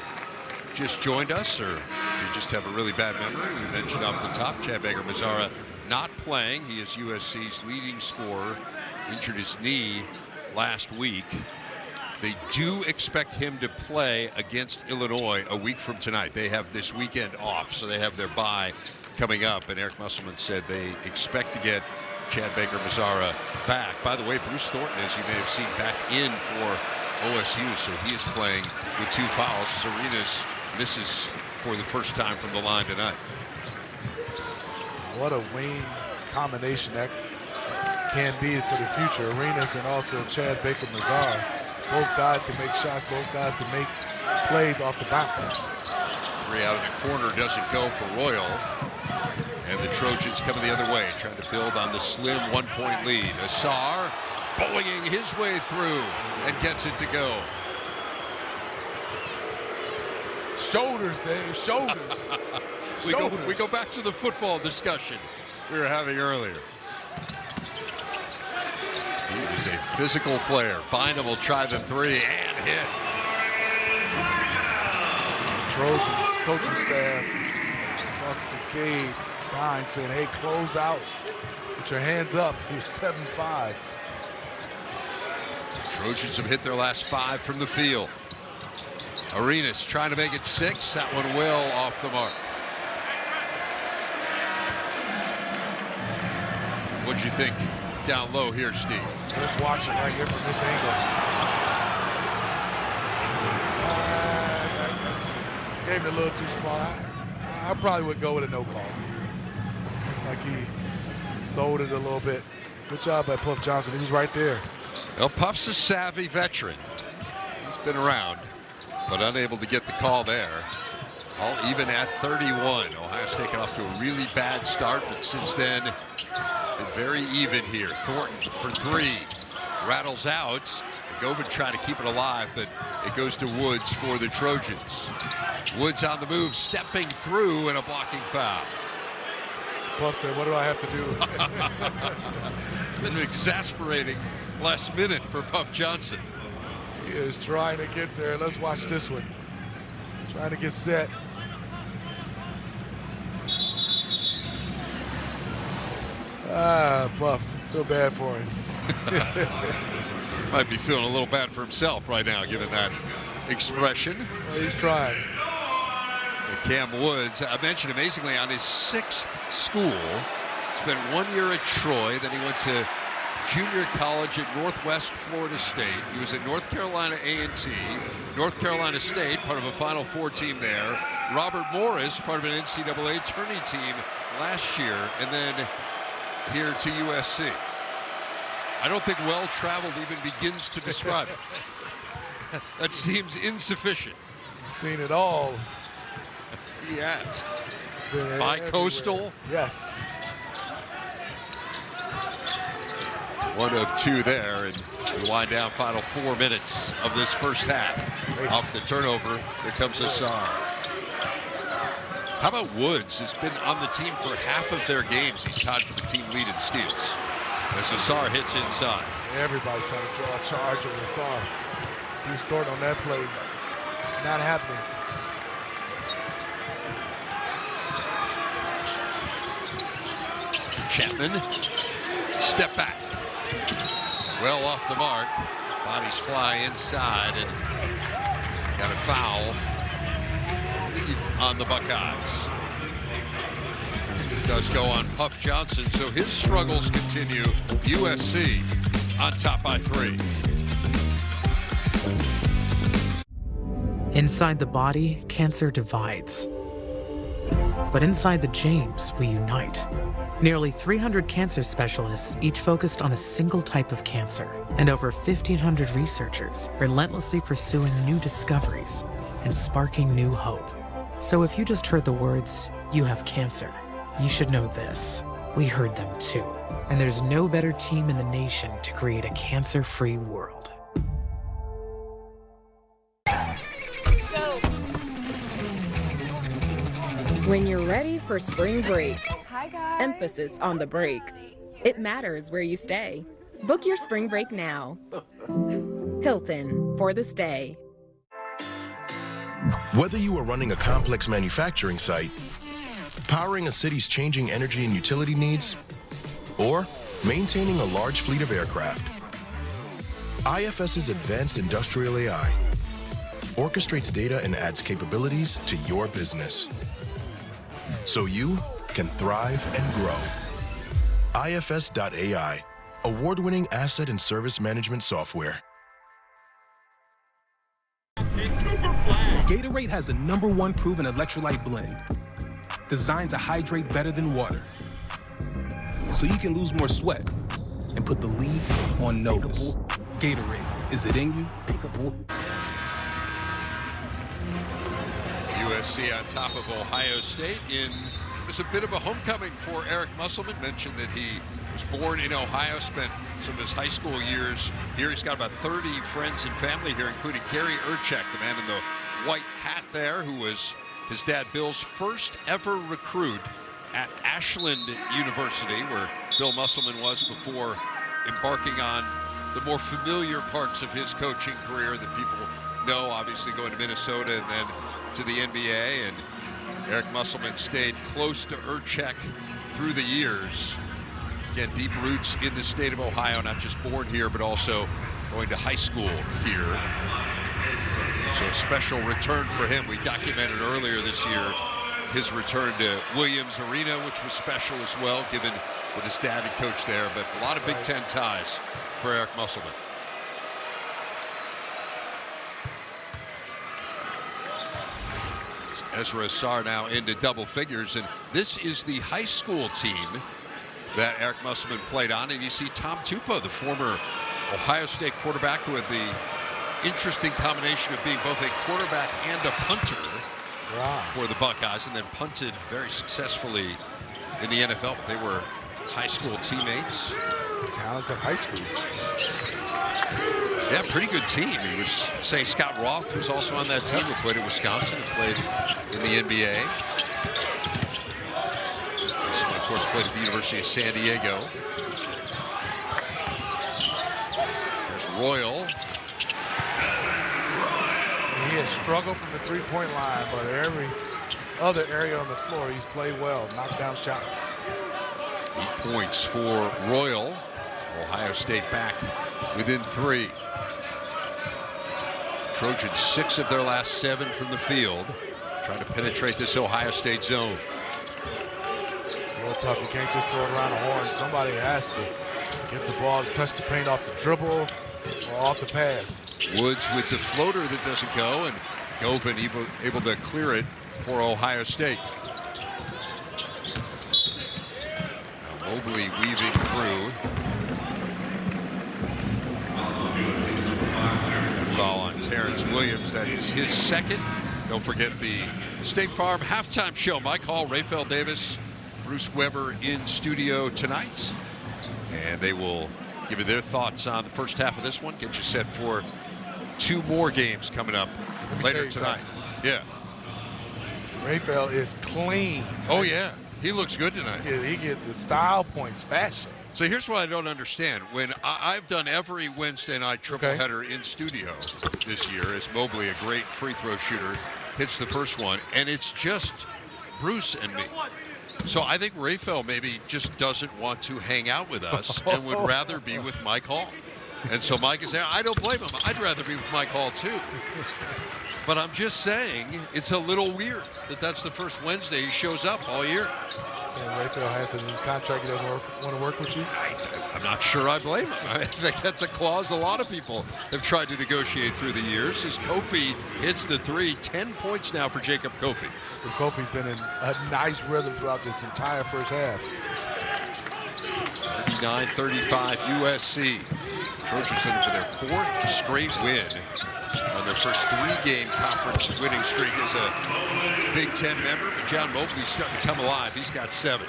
just joined us or if you just have a really bad memory, we mentioned off the top, Chad Baker-Mazara not playing. He is USC's leading scorer, injured his knee last week. They do expect him to play against Illinois a week from tonight. They have this weekend off, so they have their bye coming up. And Eric Musselman said they expect to get Chad Baker-Mazara back. By the way, Bruce Thornton, as you may have seen, back in for OSU, so he is playing with 2 fouls. Arenas misses for the first time from the line tonight. What a wing combination that can be for the future. Arenas and also Chad Baker-Mazara. Both guys can make shots. Both guys can make plays off the bounce. 3 out of the corner doesn't go for Royal. And the Trojans coming the other way, trying to build on the slim 1-point lead. Asar bullying his way through and gets it to go. Shoulders, Dave. Shoulders. We go back to the football discussion we were having earlier. He is a physical player. Bynum will try the three and hit. Trojans coaching staff talking to Gabe Hines saying, hey, close out. Put your hands up. You're 7-5. Trojans have hit their last 5 from the field. Arenas trying to make it 6. That one well off the mark. What'd you think down low here, Steve? Let's watch it right here from this angle. Gave it a little too small. I probably would go with a no call. Like he sold it a little bit. Good job by Puff Johnson. He was right there. Well, Puff's a savvy veteran. He's been around, but unable to get the call there. All even at 31. Ohio State got off to a really bad start, but since then, been very even here. Thornton for 3. Rattles out. Govin trying to keep it alive, but it goes to Woods for the Trojans. Woods on the move, stepping through, and a blocking foul. Puff said, what do I have to do? It's been an exasperating last minute for Puff Johnson. He is trying to get there. Let's watch this one. Trying to get set. Puff, feel bad for him. Might be feeling a little bad for himself right now, given that expression. Well, he's trying. Cam Woods, I mentioned amazingly on his 6th school, spent 1 year at Troy, then he went to junior college at Northwest Florida State. He was at North Carolina A&T, North Carolina State, part of a Final Four team there. Robert Morris, part of an NCAA tourney team last year, and then here to USC. I don't think well-traveled even begins to describe it. That seems insufficient. He's seen it all. He has. Bi-coastal. Yes. 1 of 2 there, and we wind down final 4 minutes of this first half. Off the turnover, here comes Asar. How about Woods? Has been on the team for half of their games. He's tied for the team lead in steals. As Asar hits inside. Everybody trying to draw a charge of Asar. He was starting on that play. Not happening. Chapman, step back. Well off the mark. Bodies fly inside and got a foul. Leave on the Buckeyes. It does go on Puff Johnson, so his struggles continue. USC on top by 3. Inside the body, cancer divides. But inside the James, we unite. Nearly 300 cancer specialists, each focused on a single type of cancer, and over 1,500 researchers relentlessly pursuing new discoveries and sparking new hope. So if you just heard the words, "You have cancer," you should know this. We heard them too. And there's no better team in the nation to create a cancer-free world. When you're ready for spring break, emphasis on the break. It matters where you stay. Book your spring break now. Hilton, for the stay. Whether you are running a complex manufacturing site, powering a city's changing energy and utility needs, or maintaining a large fleet of aircraft, IFS's advanced industrial AI orchestrates data and adds capabilities to your business, so you can thrive and grow. IFS.ai, award-winning asset and service management software. Gatorade has the #1 proven electrolyte blend, designed to hydrate better than water, so you can lose more sweat and put the league on notice. Gatorade, is it in you? USC on top of Ohio State. It was a bit of a homecoming for Eric Musselman. Mentioned that he was born in Ohio, spent some of his high school years here. He's got about 30 friends and family here, including Gary Urchek, the man in the white hat there, who was his dad Bill's first ever recruit at Ashland University, where Bill Musselman was before embarking on the more familiar parts of his coaching career that people know, obviously going to Minnesota and then to the NBA. And Eric Musselman stayed close to Urchek through the years. Again, deep roots in the state of Ohio, not just born here, but also going to high school here. So a special return for him. We documented earlier this year his return to Williams Arena, which was special as well, given that his dad had coached there. But a lot of Big Ten ties for Eric Musselman. Ezra Sarr now into double figures, and this is the high school team that Eric Musselman played on. And you see Tom Tupa, the former Ohio State quarterback, who had the interesting combination of being both a quarterback and a punter for the Buckeyes, and then punted very successfully in the NFL. But they were high school teammates. Talented high school. Yeah, pretty good team. He was saying Scott Roth was also on that team, who played at Wisconsin and played in the NBA. Musselman, of course, played at the University of San Diego. There's Royal. He has struggled from the three-point line, but every other area on the floor, he's played well, knocked down shots. 8 points for Royal. Ohio State back within 3. Trojans 6 of their last 7 from the field, trying to penetrate this Ohio State zone. Real tough. You can't just throw it around the horn. Somebody has to get the ball to touch the paint off the dribble or off the pass. Woods with the floater that doesn't go, and Govan able to clear it for Ohio State. Now Mobley weaving through. Foul on Terrence Williams. That is his second. Don't forget the State Farm halftime show. Mike Hall, Raphael Davis, Bruce Weber in studio tonight. And they will give you their thoughts on the first half of this one. Get you set for 2 more games coming up later tonight. Yeah. Raphael is clean. Oh, yeah. He looks good tonight. He gets the style points, fashion. So here's what I don't understand. When I've done every Wednesday night triple header in studio this year, as Mobley, a great free throw shooter, hits the first one, and it's just Bruce and me. So I think Raphael maybe just doesn't want to hang out with us and would rather be with Mike Hall. And so Mike is there. I don't blame him. I'd rather be with Mike Hall too. But I'm just saying it's a little weird that that's the first Wednesday he shows up all year. So Raphael has a new contract. He doesn't want to work with you? I'm not sure I blame him. I think that's a clause a lot of people have tried to negotiate through the years. As Kofi hits the 3, 10 points now for Jacob Kofi. And Kofi's been in a nice rhythm throughout this entire first half. 39-35 USC. Trojans looking for their 4th straight win on their first 3-game conference winning streak as a Big Ten member. But John Mobley's starting to come alive. He's got 7.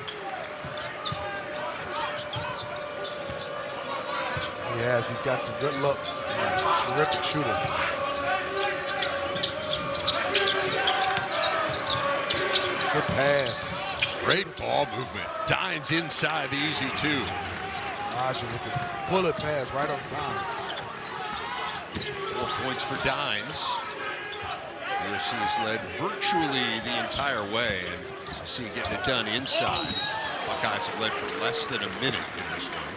He has. He's got some good looks. He's a terrific shooter. Good pass. Great ball movement. Dines inside the easy 2. Raja with the bullet pass right on time. 4 points for Dines. USC has led virtually the entire way, and you see getting it done inside. Buckeyes have led for less than a minute in this one.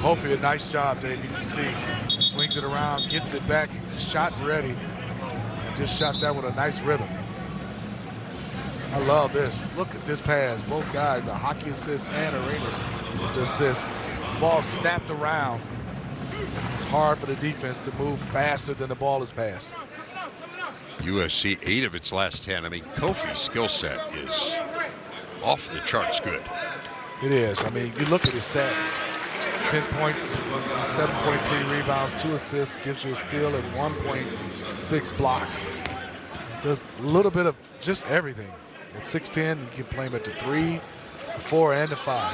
Kofi, a nice job, Dave. You can see, swings it around, gets it back, shot ready. Just shot that with a nice rhythm. I love this. Look at this pass. Both guys, a hockey assist and Arenas with the assist. Ball snapped around. It's hard for the defense to move faster than the ball is passed. USC 8 of its last 10. I mean, Kofi's skill set is off the charts good. It is. I mean, you look at his stats. 10 points, 7.3 rebounds, 2 assists, gives you a steal and 1.6 blocks. Does a little bit of just everything. At 6'10", you can play him at the 3, the 4, and the 5.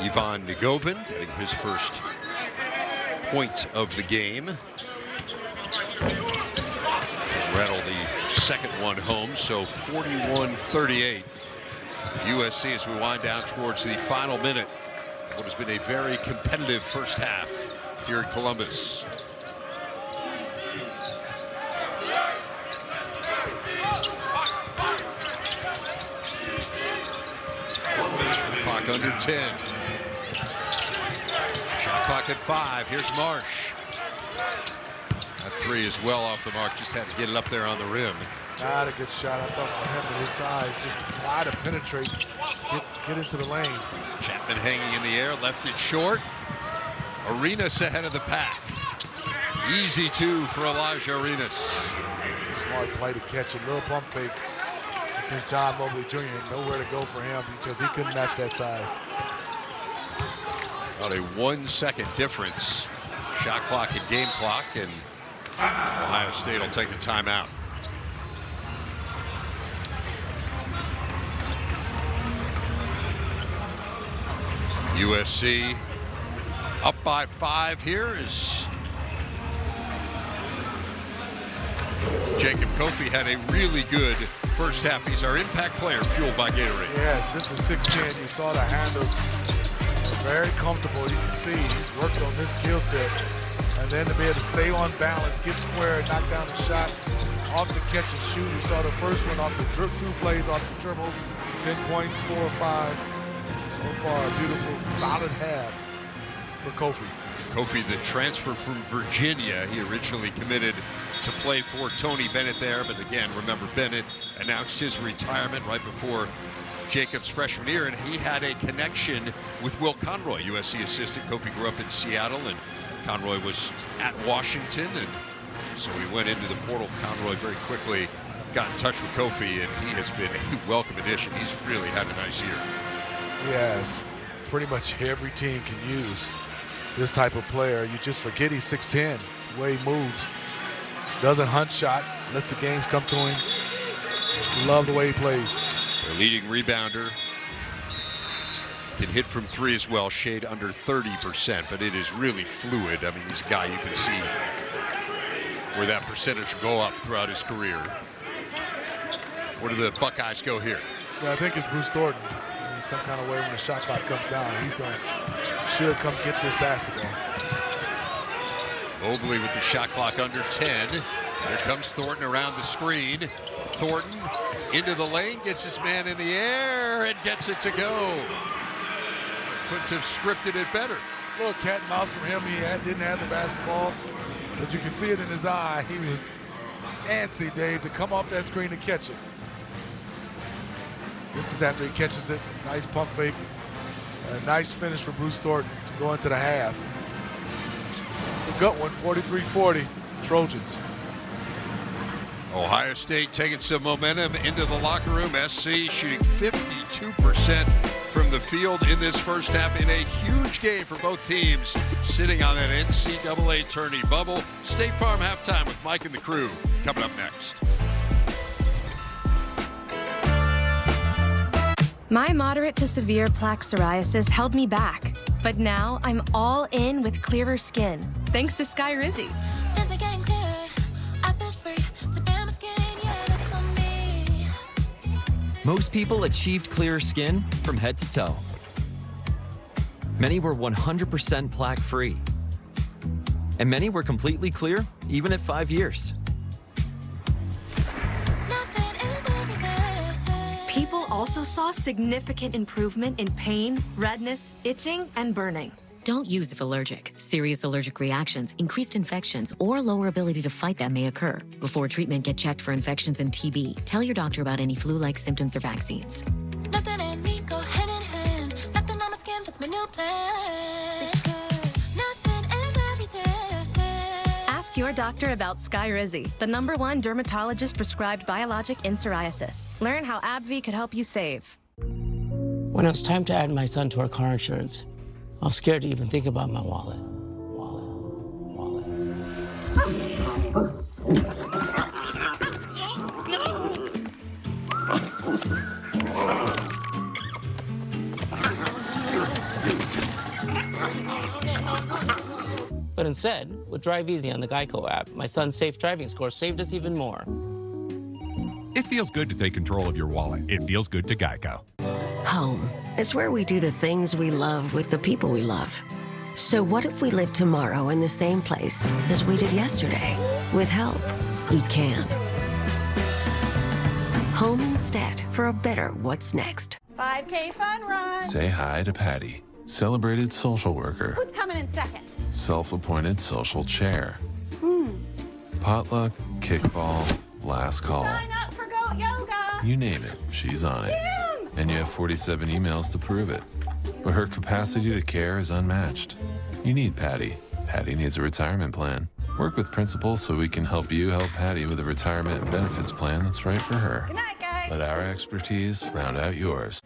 Ivan Nigovin getting his first point of the game. Rattle the second one home, so 41-38. USC as we wind down towards the final minute. What has been a very competitive first half here in Columbus. Clock under 10. Shot clock at 5. Here's Marsh. That three is well off the mark. Just had to get it up there on the rim. Not a good shot, I thought, for him at his size. Just try to penetrate, get into the lane. Chapman hanging in the air, left it short. Arenas ahead of the pack. Easy two for Elijah Arenas. Smart play to catch a little pump fake. Against John Mobley Jr. Nowhere to go for him because he couldn't match that size. About a 1 second difference. Shot clock and game clock, and Ohio State will take the timeout. USC up by 5 here as Jacob Kofi had a really good first half. He's our impact player, fueled by Gatorade. Yes, this is 6'10". You saw the handles. Very comfortable. You can see he's worked on this skill set. And then to be able to stay on balance, get square, knock down the shot off the catch and shoot. You saw the first one off the dribble, 2 plays off the dribble, 10 points, 4 or 5. So far, a beautiful, solid half for Kofi. Kofi, the transfer from Virginia, he originally committed to play for Tony Bennett there, but again, remember Bennett announced his retirement right before Jacob's freshman year, and he had a connection with Will Conroy, USC assistant. Kofi grew up in Seattle, and Conroy was at Washington, and so he went into the portal. Conroy very quickly got in touch with Kofi, and he has been a welcome addition. He's really had a nice year. He has. Pretty much every team can use this type of player. You just forget he's 6'10", the way he moves. Doesn't hunt shots, lets the games come to him. Love the way he plays. Their leading rebounder. Can hit from 3 as well, shade under 30%, but it is really fluid. I mean, he's a guy you can see where that percentage will go up throughout his career. Where do the Buckeyes go here? Yeah, I think it's Bruce Thornton. In some kind of way, when the shot clock comes down, he's should come get this basketball. Mobley with the shot clock under 10. Here comes Thornton around the screen. Thornton into the lane, gets his man in the air and gets it to go. Couldn't have scripted it better. A little cat and mouse from him. He didn't have the basketball, but you can see it in his eye. He was antsy, Dave, to come off that screen to catch it. This is after he catches it. Nice pump fake. A nice finish for Bruce Thornton to go into the half. It's a good one, 43-40, Trojans. Ohio State taking some momentum into the locker room. SC shooting 52% from the field in this first half in a huge game for both teams, sitting on that NCAA tourney bubble. State Farm halftime with Mike and the crew coming up next. My moderate to severe plaque psoriasis held me back, but now I'm all in with clearer skin, thanks to Skyrizi. Most people achieved clearer skin from head to toe. Many were 100% plaque-free. And many were completely clear, even at 5 years. People also saw significant improvement in pain, redness, itching, and burning. Don't use if allergic. Serious allergic reactions, increased infections, or lower ability to fight them may occur. Before treatment, get checked for infections and TB. Tell your doctor about any flu-like symptoms or vaccines. Nothing and me go hand in hand. Nothing on my skin, that's my new plan. Nothing is everything. Ask your doctor about Skyrizi, the #1 dermatologist-prescribed biologic in psoriasis. Learn how AbbVie could help you save. When it was time to add my son to our car insurance, I was scared to even think about my wallet. But instead, with Drive Easy on the Geico app, my son's safe driving score saved us even more. It feels good to take control of your wallet. It feels good to Geico. Home. It's where we do the things we love with the people we love. So what if we live tomorrow in the same place as we did yesterday? With help, we can. Home instead for a better what's next. 5K fun run. Say hi to Patty, celebrated social worker. Who's coming in second? Self-appointed social chair. Potluck, kickball, last call. Sign up for Goat Yoga. You name it, she's on it. Jim! And you have 47 emails to prove it. But her capacity to care is unmatched. You need Patty. Patty needs a retirement plan. Work with Principal so we can help you help Patty with a retirement and benefits plan that's right for her. Good night, guys. Let our expertise round out yours.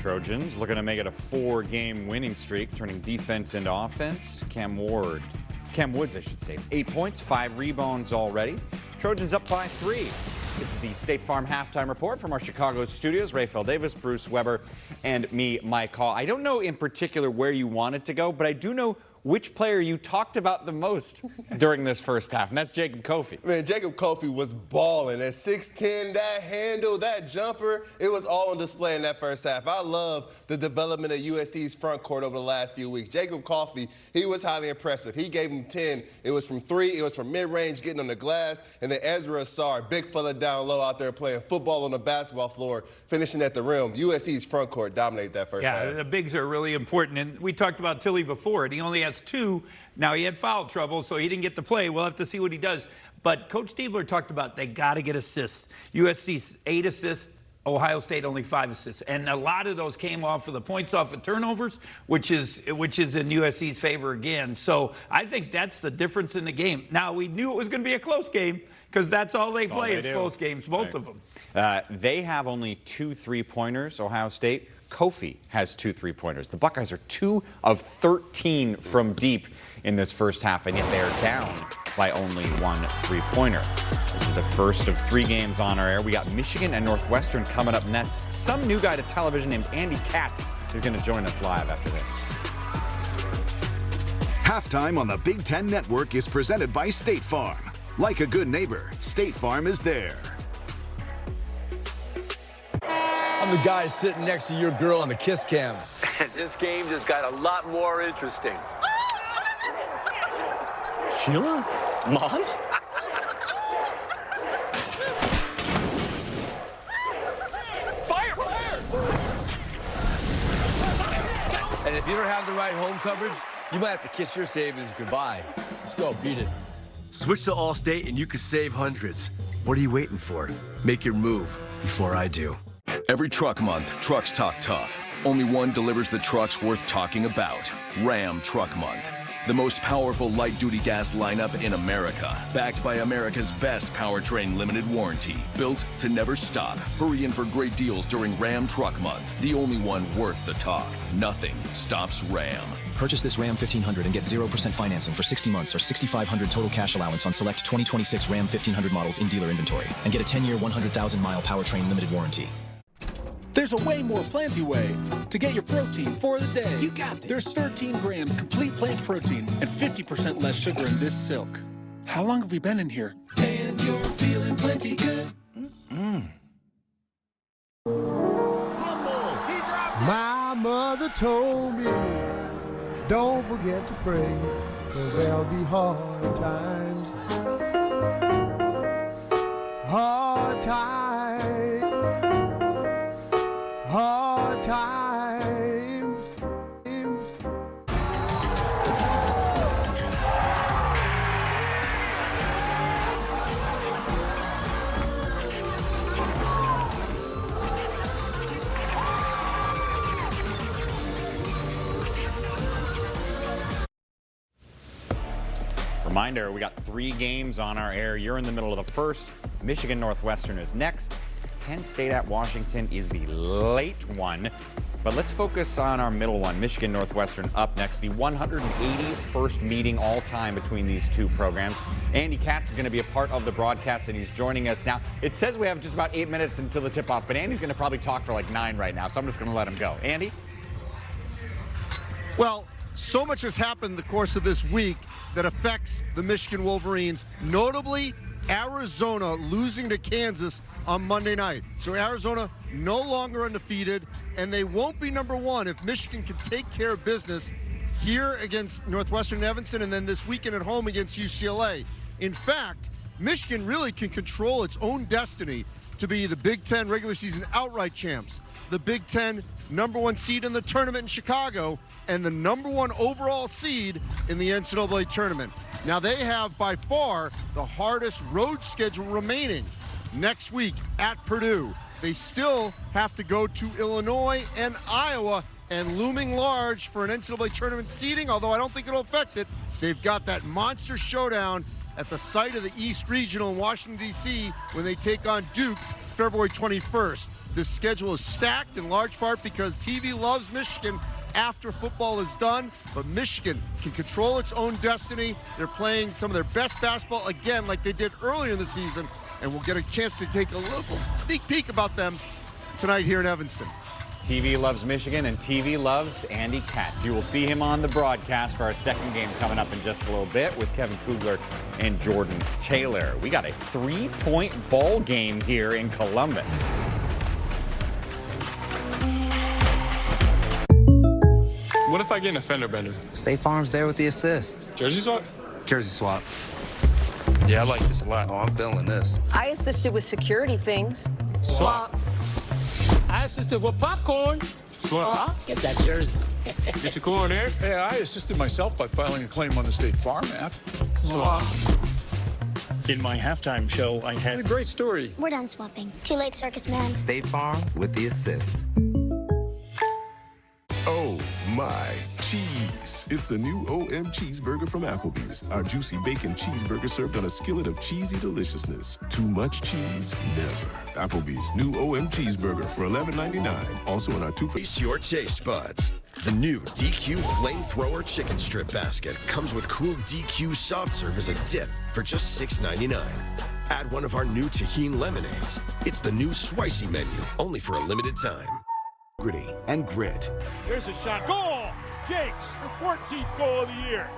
Trojans looking to make it a 4-game winning streak, turning defense into offense. Cam Woods, I should say, 8 points, 5 rebounds already. Trojans up by 3. This is the State Farm halftime report from our Chicago studios. Rafael Davis, Bruce Weber, and me, Mike Hall. I don't know in particular where you wanted to go, but I do know which player you talked about the most during this first half, and that's Jacob Kofi. Man, Jacob Kofi was balling. At 6'10", that handle, that jumper, it was all on display in that first half. I love the development of USC's front court over the last few weeks. Jacob Kofi, he was highly impressive. He gave him 10. It was from 3, it was from mid-range, getting on the glass, and then Ezra Asar, big fella down low out there playing football on the basketball floor, finishing at the rim. USC's front court dominated that first half. Yeah, the bigs are really important, and we talked about Tilly before, and he only has 2. Now, he had foul trouble, so he didn't get to play. We'll have to see what he does. But Coach Stiebler talked about they got to get assists. USC's 8 assists, Ohio State only 5 assists. And a lot of those came off of the points off of turnovers, which is in USC's favor again. So I think that's the difference in the game. Now, we knew it was going to be a close game because that's all they play is close games, both of them. They have only 2 3-pointers, Ohio State. Kofi has 2 3-pointers. The Buckeyes are 2 of 13 from deep in this first half, and yet they are down by only 1 3-pointer. This is the first of 3 games on our air. We got Michigan and Northwestern coming up next. Some new guy to television named Andy Katz is going to join us live after this. Halftime on the Big Ten Network is presented by State Farm. Like a good neighbor, State Farm is there. I'm the guy sitting next to your girl on the kiss cam. And this game just got a lot more interesting. Sheila? Mom? Fire! Fire! And if you don't have the right home coverage, you might have to kiss your savings goodbye. Let's go, beat it. Switch to Allstate and you can save hundreds. What are you waiting for? Make your move before I do. Every truck month, trucks talk tough. Only one delivers the trucks worth talking about. Ram Truck Month. The most powerful light-duty gas lineup in America. Backed by America's best powertrain limited warranty. Built to never stop. Hurry in for great deals during Ram Truck Month. The only one worth the talk. Nothing stops Ram. Purchase this Ram 1500 and get 0% financing for 60 months or $6,500 total cash allowance on select 2026 Ram 1500 models in dealer inventory. And get a 10-year, 100,000-mile powertrain limited warranty. There's a way more planty way to get your protein for the day. You got this. There's 13 grams complete plant protein and 50% less sugar in this silk. How long have we been in here? And you're feeling plenty good. My mother told me, don't forget to pray, 'cause there'll be hard times. Hard times. Hard times. Reminder, we got 3 games on our air. You're in the middle of the first. Michigan Northwestern is next. Penn State at Washington is the late one. But let's focus on our middle one, Michigan Northwestern up next, the 181st meeting all time between these two programs. Andy Katz is going to be a part of the broadcast, and he's joining us now. It says we have just about 8 minutes until the tip-off, but Andy's going to probably talk for like 9 right now, so I'm just going to let him go. Andy? Well, so much has happened in the course of this week that affects the Michigan Wolverines, notably Arizona losing to Kansas on Monday night. So Arizona no longer undefeated, and they won't be number one if Michigan can take care of business here against Northwestern and Evanston, and then this weekend at home against UCLA. In fact, Michigan really can control its own destiny to be the Big Ten regular season outright champs, the Big Ten #1 seed in the tournament in Chicago, and the #1 overall seed in the NCAA tournament. Now they have by far the hardest road schedule remaining next week at Purdue. They still have to go to Illinois and Iowa, and looming large for an NCAA tournament seeding, although I don't think it'll affect it, they've got that monster showdown at the site of the East Regional in Washington, D.C. when they take on Duke February 21st. This schedule is stacked in large part because TV loves Michigan after football is done, but Michigan can control its own destiny. They're playing some of their best basketball again like they did earlier in the season, and we'll get a chance to take a little sneak peek about them tonight here in Evanston. TV loves Michigan, and TV loves Andy Katz. You will see him on the broadcast for our second game coming up in just a little bit with Kevin Kugler and Jordan Taylor. We got a 3-point ball game here in Columbus. What if I get an offender bender? State Farm's there with the assist. Jersey swap? Jersey swap. Yeah, I like this a lot. Oh, I'm feeling this. I assisted with security things. Swap. I assisted with popcorn. Swap. Get that jersey. Get your corn there. Hey, I assisted myself by filing a claim on the State Farm app. Swap. In my halftime show, I had... It's a great story. We're done swapping. Too late, circus man. State Farm with the assist. Oh my cheese. It's the new OM Cheeseburger from Applebee's. Our juicy bacon cheeseburger served on a skillet of cheesy deliciousness. Too much cheese? Never. Applebee's new OM Cheeseburger for $11.99. Also in our 2 for... Face your taste buds. The new DQ Flamethrower Chicken Strip Basket comes with cool DQ soft serve as a dip for just $6.99. Add one of our new Tajin lemonades. It's the new Spicy menu, only for a limited time. Gritty and grit. Here's a shot. Goal! Jakes, your 14th goal of the year.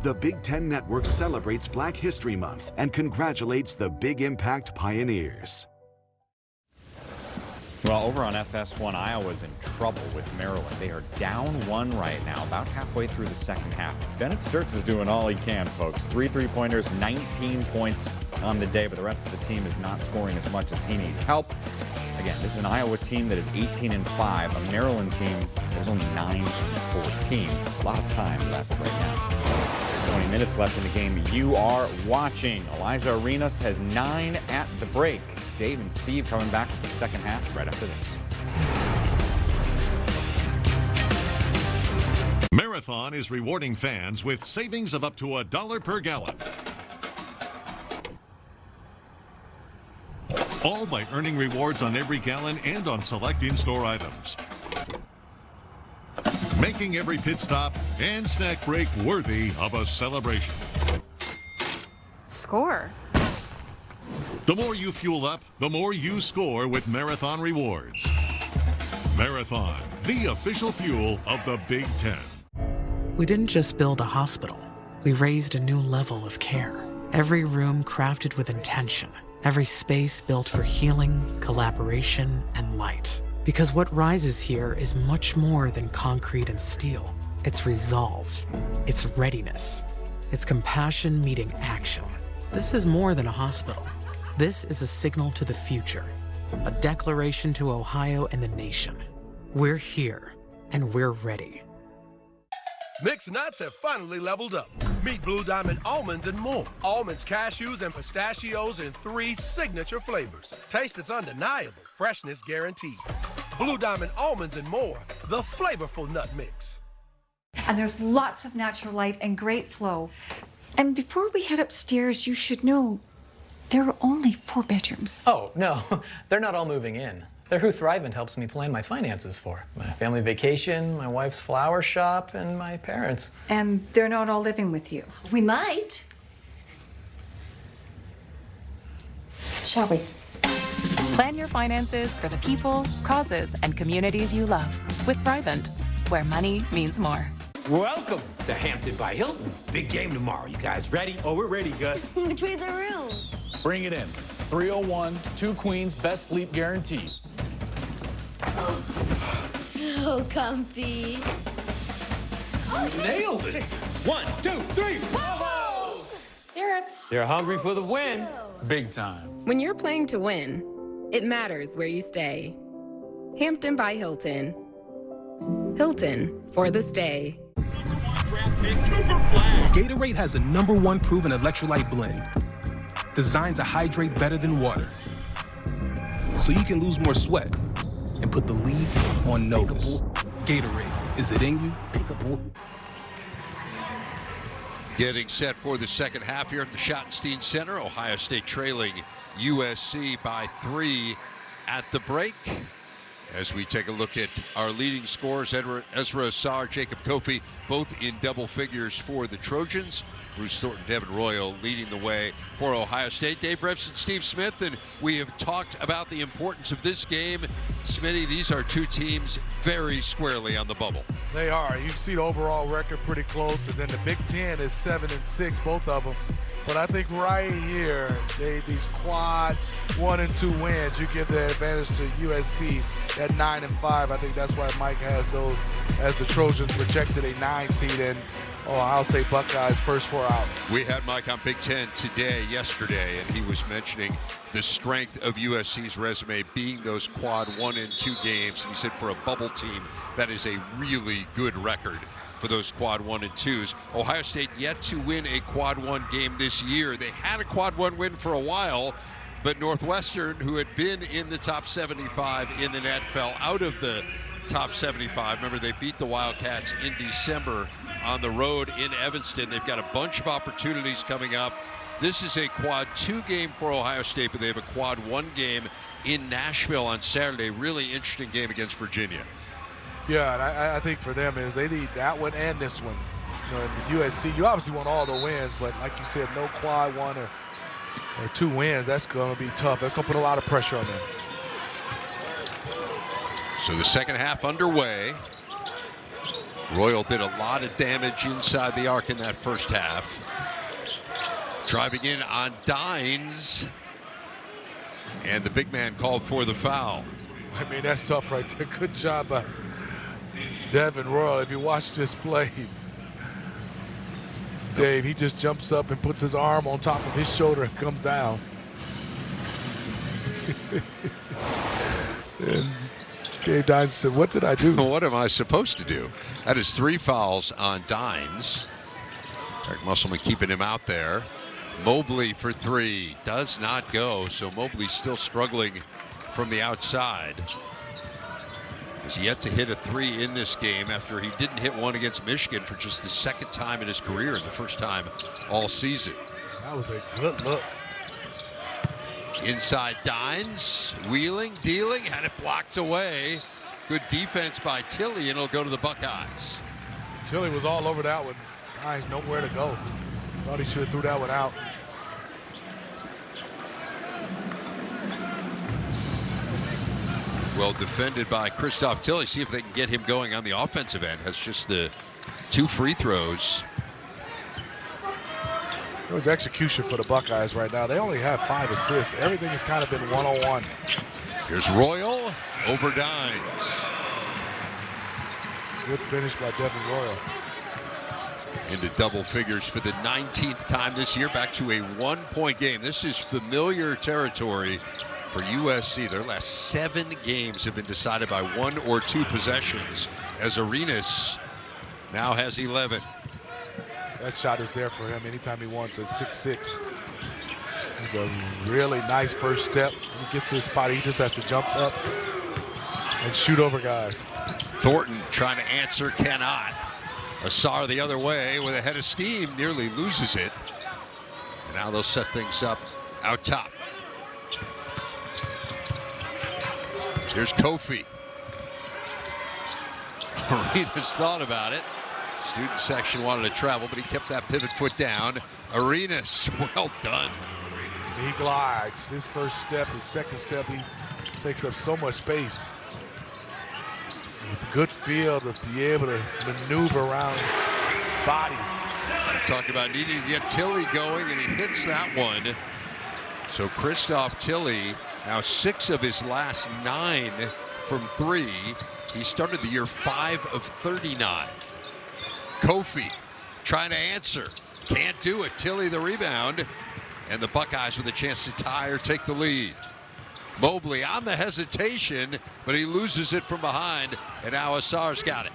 The Big Ten Network celebrates Black History Month and congratulates the Big Impact pioneers. Well, over on FS1, Iowa's in trouble with Maryland. They are down 1 right now, about halfway through the second half. Bennett Sturtz is doing all he can, folks. 3 3-pointers, 19 points on the day, but the rest of the team is not scoring as much as he needs help. Again, this is an Iowa team that is 18-5, a Maryland team that is only 9-14. A lot of time left right now. 20 minutes left in the game. You are watching. Elijah Arenas has 9 at the break. Dave and Steve coming back with the second half right after this. Marathon is rewarding fans with savings of up to $1 per gallon. All by earning rewards on every gallon and on select in-store items. Making every pit stop and snack break worthy of a celebration. Score. The more you fuel up, the more you score with Marathon Rewards. Marathon, the official fuel of the Big Ten. We didn't just build a hospital. We raised a new level of care. Every room crafted with intention. Every space built for healing, collaboration, and light. Because what rises here is much more than concrete and steel. It's resolve. It's readiness. It's compassion meeting action. This is more than a hospital. This is a signal to the future. A declaration to Ohio and the nation. We're here, and we're ready. Mixed nuts have finally leveled up. Meet Blue Diamond almonds and more. Almonds, cashews, and pistachios in 3 signature flavors. Taste that's undeniable. Freshness guaranteed. Blue Diamond almonds and more. The flavorful nut mix. And there's lots of natural light and great flow. And before we head upstairs, you should know There are only 4 bedrooms. Oh, no, they're not all moving in. They're who Thrivent helps me plan my finances for. My family vacation, my wife's flower shop, and my parents. And they're not all living with you. We might. Shall we? Plan your finances for the people, causes, and communities you love with Thrivent, where money means more. Welcome to Hampton by Hilton. Big game tomorrow. You guys ready? Oh, we're ready, Gus. Which way's our room? Bring it in. 301, 2 queens, best sleep guaranteed. So comfy. Nailed it. 1, 2, 3. Syrup. You're hungry for the win. Big time. When you're playing to win, it matters where you stay. Hampton by Hilton. Hilton for the stay. Gatorade has the #1 proven electrolyte blend, designed to hydrate better than water, so you can lose more sweat and put the league on notice. Gatorade, is it in you? Getting set for the second half here at the Schottenstein Center. Ohio State trailing USC by 3 at the break. As we take a look at our leading scorers, Ezra Assar, Jacob Kofi, both in double figures for the Trojans. Bruce Thornton, Devin Royal leading the way for Ohio State. Dave Revson, Steve Smith, and we have talked about the importance of this game. Smitty, these are two teams very squarely on the bubble. They are. You see the overall record pretty close, and then the Big Ten is 7-6, both of them. But I think right here, these quad 1 and 2 wins, you give the advantage to USC at 9-5. I think that's why Mike has those as the Trojans projected a 9 seed and Ohio State Buckeyes first 4 out. We had Mike on Big Ten yesterday, and he was mentioning the strength of USC's resume being those quad 1 and 2 games. And he said for a bubble team, that is a really good record for those quad 1 and 2s. Ohio State yet to win a quad 1 game this year. They had a quad 1 win for a while, but Northwestern, who had been in the top 75 in the net, fell out of the top 75. Remember, they beat the Wildcats in December on the road in Evanston. They've got a bunch of opportunities coming up. This is a quad 2 game for Ohio State, but they have a quad 1 game in Nashville on Saturday. Really interesting game against Virginia. Yeah, and I think for them is they need that one and this one. You know, in the USC, you obviously want all the wins, but like you said, no quad 1 or 2 wins. That's going to be tough. That's going to put a lot of pressure on them. So the second half underway. Royal did a lot of damage inside the arc in that first half. Driving in on Dines. And the big man called for the foul. I mean, that's tough right there. Good job by Devin Royal. If you watch this play, Dave, he just jumps up and puts his arm on top of his shoulder and comes down. And Dave Dines said, what did I do? What am I supposed to do? That is 3 fouls on Dines. Eric Musselman keeping him out there. Mobley for 3 does not go, so Mobley's still struggling from the outside. He's yet to hit a 3 in this game after he didn't hit one against Michigan for just the second time in his career and the first time all season. That was a good look. Inside Dines, wheeling, dealing, had it blocked away. Good defense by Tilley, and it'll go to the Buckeyes. Tilley was all over that one. Dines nowhere to go. Thought he should have threw that one out. Well defended by Christoph Tilley. See if they can get him going on the offensive end. Has just the 2 free throws. There was execution for the Buckeyes right now. They only have 5 assists. Everything has kind of been one-on-one. Here's Royal over Dines. Good finish by Devin Royal. Into double figures for the 19th time this year. Back to a 1-point game. This is familiar territory for USC. Their last 7 games have been decided by 1 or 2 possessions, as Arenas now has 11. That shot is there for him anytime he wants. A 6'6". It's a really nice first step. When he gets to his spot, he just has to jump up and shoot over guys. Thornton trying to answer, cannot. Assar the other way with a head of steam, nearly loses it. And now they'll set things up out top. Here's Kofi. Arenas thought about it. Student section wanted to travel, but he kept that pivot foot down. Arenas, well done. He glides. His first step, his second step, he takes up so much space. With a good feel to be able to maneuver around bodies. Talking about needing to get Tilly going, and he hits that one. So Christoph Tilly, now 6 of his last 9 from 3. He started the year 5 of 39. Kofi trying to answer. Can't do it. Tilly the rebound. And the Buckeyes with a chance to tie or take the lead. Mobley on the hesitation, but he loses it from behind, and now Asar's got it.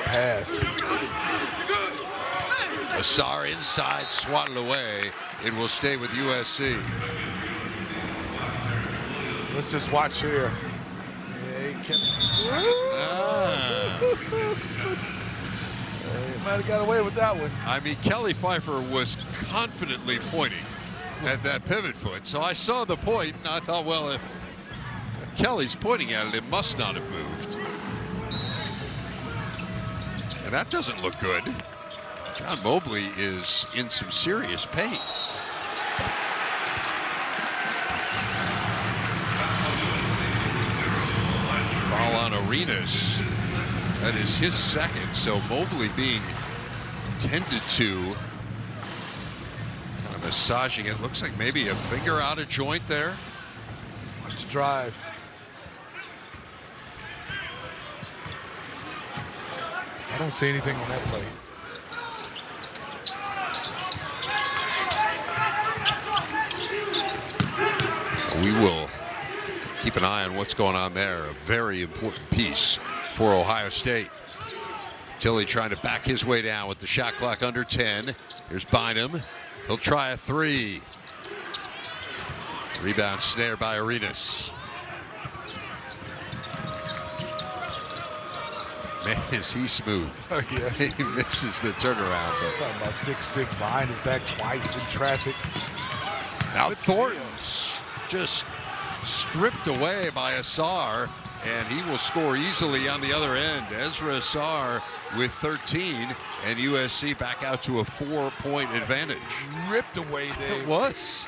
Pass. Asar inside, swatted away. It will stay with USC. Let's just watch here. Yeah, he kept... He might have got away with that one. I mean, Kelly Pfeiffer was confidently pointing at that pivot foot. So I saw the point, and I thought, well, if Kelly's pointing at it, it must not have moved. And that doesn't look good. John Mobley is in some serious pain. Foul on Arenas. That is his second, so Mobley being tended to. Kind of massaging it. Looks like maybe a finger out of joint there. Watch the drive. I don't see anything on that play. We will keep an eye on what's going on there. A very important piece for Ohio State. Tilly trying to back his way down with the shot clock under 10. Here's Bynum. He'll try a 3. Rebound snare by Arenas. Man, is he smooth. Oh, yes. He misses the turnaround. But talking about 6'6", behind his back twice in traffic. Now Thornton's just stripped away by Asar, and he will score easily on the other end. Ezra Asar with 13, and USC back out to a 4-point advantage. Ripped away there. It was.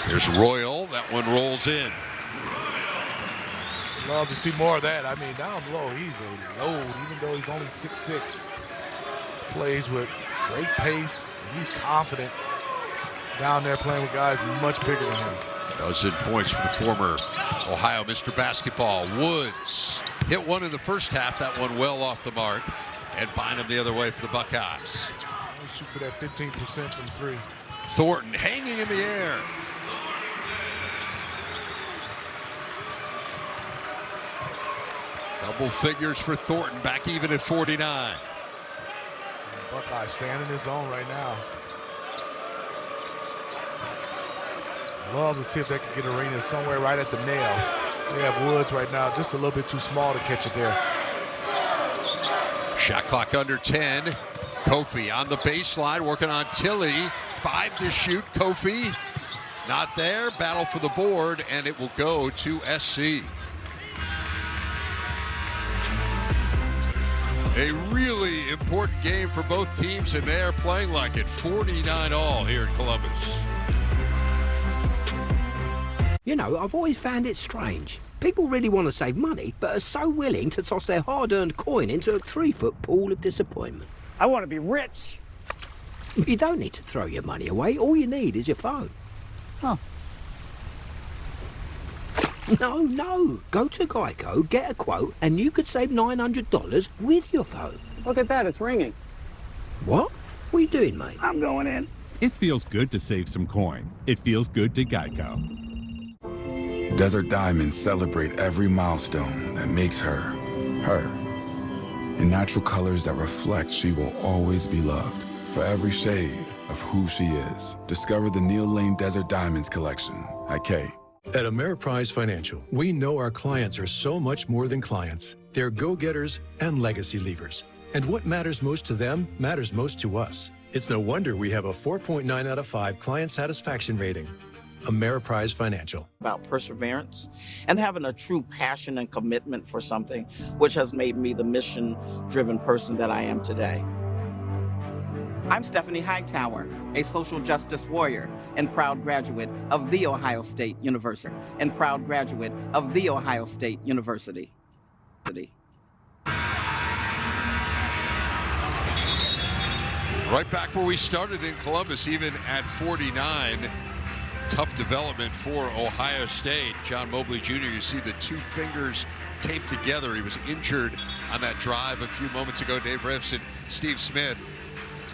Here's Royal. That one rolls in. Love to see more of that. I mean, down low, he's a load, even though he's only 6'6". Plays with great pace. And he's confident down there playing with guys much bigger than him. Dozen points for the former Ohio Mr. Basketball. Woods hit one in the first half. That one well off the mark. And Bynum the other way for the Buckeyes. He shoots it at 15% from 3. Thornton hanging in the air. Double figures for Thornton, back even at 49. Buckeye staying in his zone right now. Love to see if they can get Arenas somewhere right at the nail. They have Woods right now, just a little bit too small to catch it there. Shot clock under 10. Kofi on the baseline, working on Tilly. 5 to shoot. Kofi not there. Battle for the board, and it will go to SC. A really important game for both teams, and they are playing like it. 49-all here in Columbus. You know, I've always found it strange. People really want to save money, but are so willing to toss their hard-earned coin into a 3-foot pool of disappointment. I want to be rich. You don't need to throw your money away. All you need is your phone. Huh. No. Go to Geico, get a quote, and you could save $900 with your phone. Look at that, it's ringing. What? What are you doing, mate? I'm going in. It feels good to save some coin. It feels good to Geico. Desert Diamonds celebrate every milestone that makes her, her. in natural colors that reflect she will always be loved. For every shade of who she is. Discover the Neil Lane Desert Diamonds collection at Kay. At Ameriprise Financial, we know our clients are so much more than clients. They're go-getters and legacy leavers. And what matters most to them matters most to us. It's no wonder we have a 4.9 out of 5 client satisfaction rating. Ameriprise Financial. About perseverance and having a true passion and commitment for something, which has made me the mission-driven person that I am today. I'm Stephanie Hightower, a social justice warrior and proud graduate of The Ohio State University. Right back where we started in Columbus, even at 49. Tough development for Ohio State. John Mobley Jr., you see the two fingers taped together. He was injured on that drive a few moments ago. Dave Revson, Steve Smith.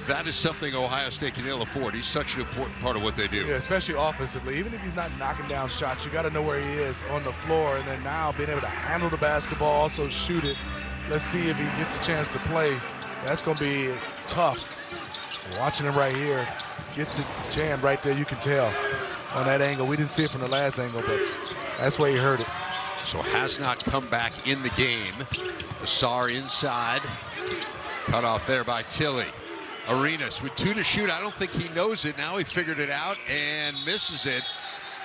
That is something Ohio State can ill afford. He's such an important part of what they do. Yeah, especially offensively. Even if he's not knocking down shots, you got to know where he is on the floor. And then now being able to handle the basketball, also shoot it. Let's see if he gets a chance to play. That's going to be tough. Watching him right here, gets it jammed right there. You can tell on that angle. We didn't see it from the last angle, but that's where he heard it. So has not come back in the game. Asar inside. Cut off there by Tilly. Arenas with 2 to shoot. I don't think he knows it. Now he figured it out and misses it.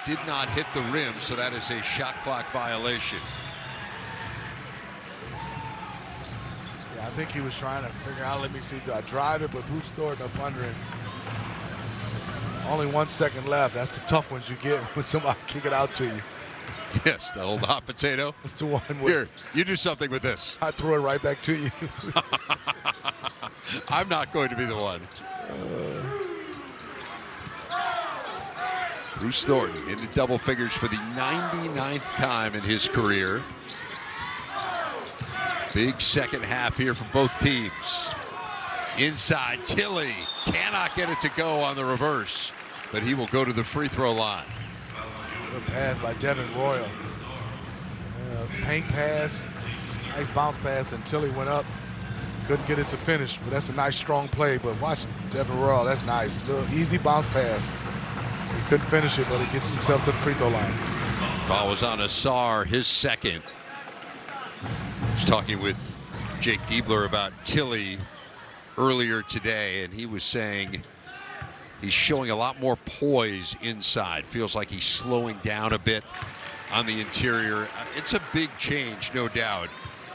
Did not hit the rim, so that is a shot clock violation. Yeah, I think he was trying to figure out, let me see, do I drive it, but Bruce Thornton up under it. Only 1 second left. That's the tough ones you get when somebody kick it out to you. Yes, that old hot potato. That's the one. Here, you do something with this. I throw it right back to you. I'm not going to be the one. Bruce Thornton into double figures for the 99th time in his career. Big second half here from both teams. Inside, Tilly cannot get it to go on the reverse, but he will go to the free throw line. Good pass by Devin Royal. Paint pass, nice bounce pass, and Tilly went up. Couldn't get it to finish, but that's a nice strong play. But watch Devin Royal, that's nice. Little easy bounce pass. He couldn't finish it, but he gets himself to the free throw line. Ball was on Asar, his second. I was talking with Jake Diebler about Tilly earlier today, and he was saying he's showing a lot more poise inside. Feels like he's slowing down a bit on the interior. It's a big change, no doubt,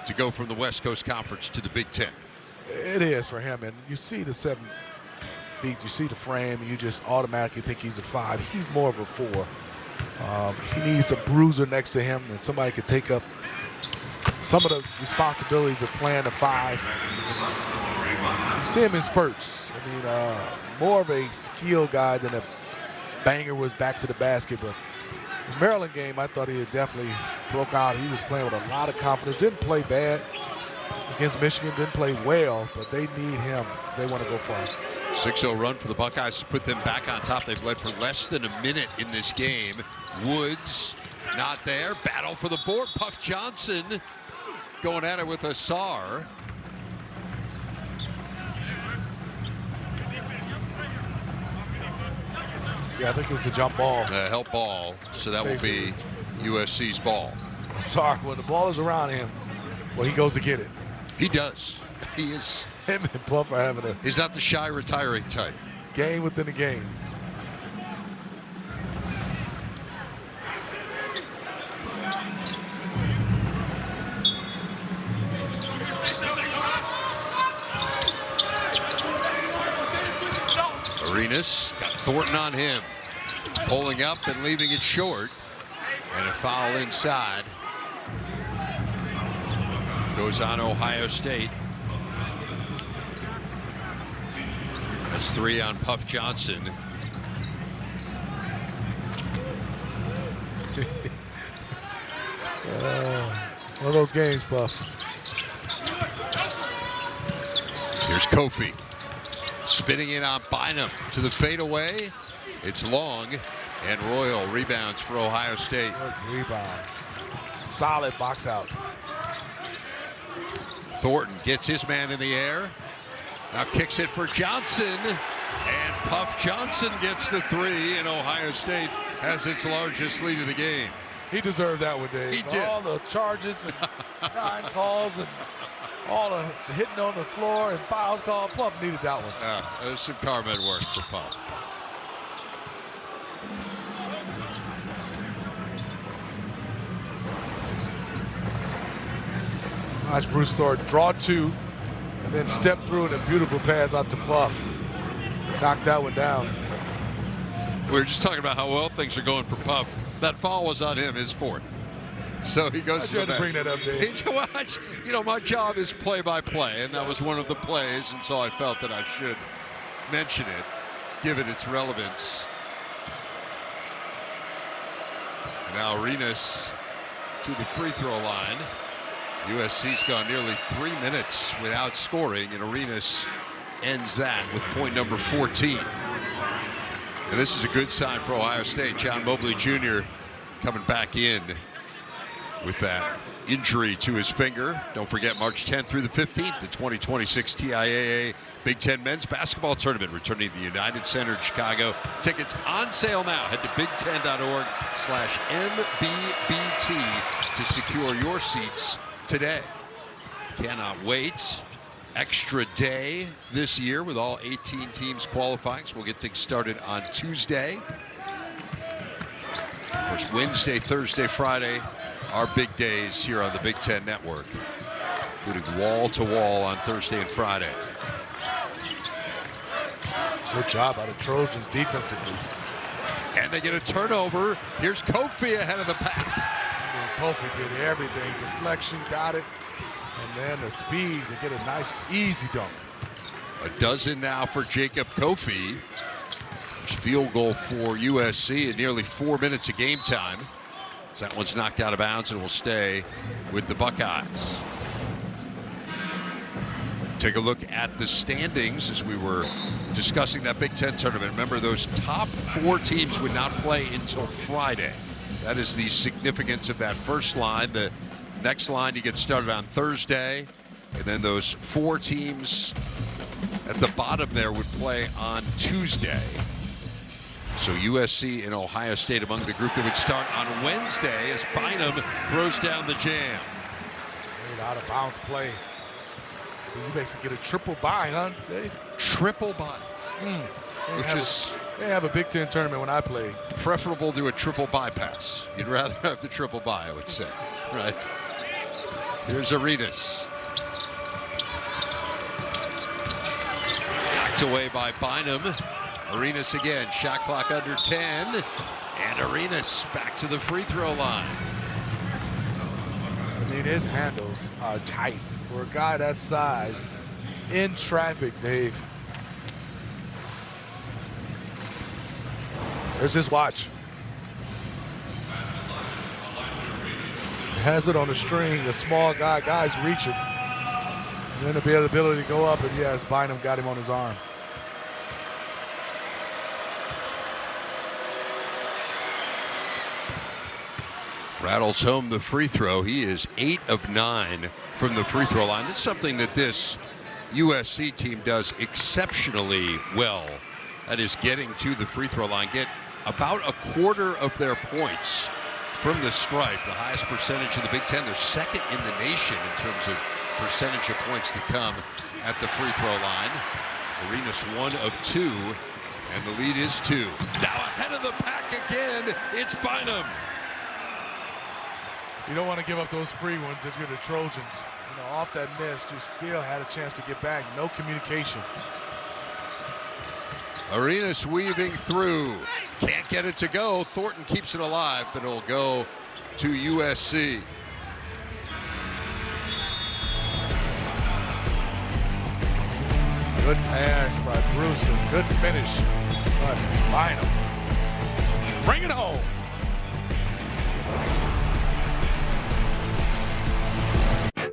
to go from the West Coast Conference to the Big Ten. It is for him, and you see the 7 feet, you see the frame, and you just automatically think he's a 5. He's more of a 4. He needs a bruiser next to him, and somebody could take up some of the responsibilities of playing the 5. You see him in spurts. I mean, more of a skill guy than a banger was back to the basket, but the Maryland game, I thought he had definitely broke out. He was playing with a lot of confidence. Didn't play bad against Michigan. Didn't play well, but they need him if they want to go far. 6-0 run for the Buckeyes to put them back on top. They've led for less than a minute in this game. Woods not there. Battle for the board. Puff Johnson going at it with Asar. Yeah, I think it was a jump ball. Help ball, so that will be USC's ball. Sorry, when the ball is around him, well, he goes to get it. He does. He is. Him and Puff are having a. He's not the shy retiring type. Game within a game. Arenas got Thornton on him. Pulling up and leaving it short. And a foul inside. Goes on Ohio State. That's 3 on Puff Johnson. One of those games, Puff. Here's Kofi. Spinning in on Bynum to the fadeaway. It's long, and Royal rebounds for Ohio State. Good rebound. Solid box out. Thornton gets his man in the air. Now kicks it for Johnson. And Puff Johnson gets the three, and Ohio State has its largest lead of the game. He deserved that one, Dave. He did. All the charges and 9 calls and all the hitting on the floor and fouls called. Puff needed that one. There's some Carmen work for Puff. Watch Bruce Thornton draw 2 and then step through in a beautiful pass out to Puff. Knocked that one down. We were just talking about how well things are going for Puff. That foul was on him, his fourth. So he goes to the bench. bring that up, Dave. My job is play-by-play, and that was one of the plays, and so I felt that I should mention it, give it its relevance. And now Arenas to the free throw line. USC's gone nearly 3 minutes without scoring, and Arenas ends that with point number 14. And this is a good sign for Ohio State. John Mobley Jr. coming back in with that injury to his finger. Don't forget, March 10th through the 15th, the 2026 TIAA Big Ten Men's Basketball Tournament returning to the United Center in Chicago. Tickets on sale now. Head to big10.org/MBBT to secure your seats today. Cannot wait. Extra day this year with all 18 teams qualifying. So we'll get things started on Tuesday. Of course, Wednesday, Thursday, Friday, our big days here on the Big Ten Network, including wall-to-wall on Thursday and Friday. Good job out of Trojans defensively. And they get a turnover. Here's Kofi ahead of the pack. Kofi did everything. Deflection, got it. And then the speed to get a nice, easy dunk. A dozen now for Jacob Kofi. There's field goal for USC in nearly 4 minutes of game time. So that one's knocked out of bounds and will stay with the Buckeyes. Take a look at the standings as we were discussing that Big Ten tournament. Remember, those top 4 teams would not play until Friday. That is the significance of that first line. The next line, you get started on Thursday, and then those 4 teams at the bottom there would play on Tuesday. So USC and Ohio State among the group that would start on Wednesday as Bynum throws down the jam. Great out of bounds play. You basically get a triple bye, huh, Dave? Triple bye. They have a Big Ten tournament when I play. Preferable to a triple bypass. You'd rather have the triple bye, I would say. Right. Here's Arenas. Knocked away by Bynum. Arenas again. Shot clock under 10. And Arenas back to the free throw line. I mean, his handles are tight for a guy that size in traffic, Dave. There's his watch. Has it on a string, a small guy's reaching. And then the ability to go up, and yes, Bynum got him on his arm. Rattles home the free throw. He is 8 of 9 from the free throw line. That's something that this USC team does exceptionally well. That is getting to the free throw line. Get about a quarter of their points from the stripe. The highest percentage in the Big Ten. They're second in the nation in terms of percentage of points that come at the free throw line. Arenas 1 of 2, and the lead is 2. Now ahead of the pack again, it's Bynum. You don't want to give up those free ones if you're the Trojans. You know, off that miss, you still had a chance to get back. No communication. Arenas weaving through. Can't get it to go. Thornton keeps it alive, but it'll go to USC. Good pass by Bruce, and good finish by Bynum. Bring it home.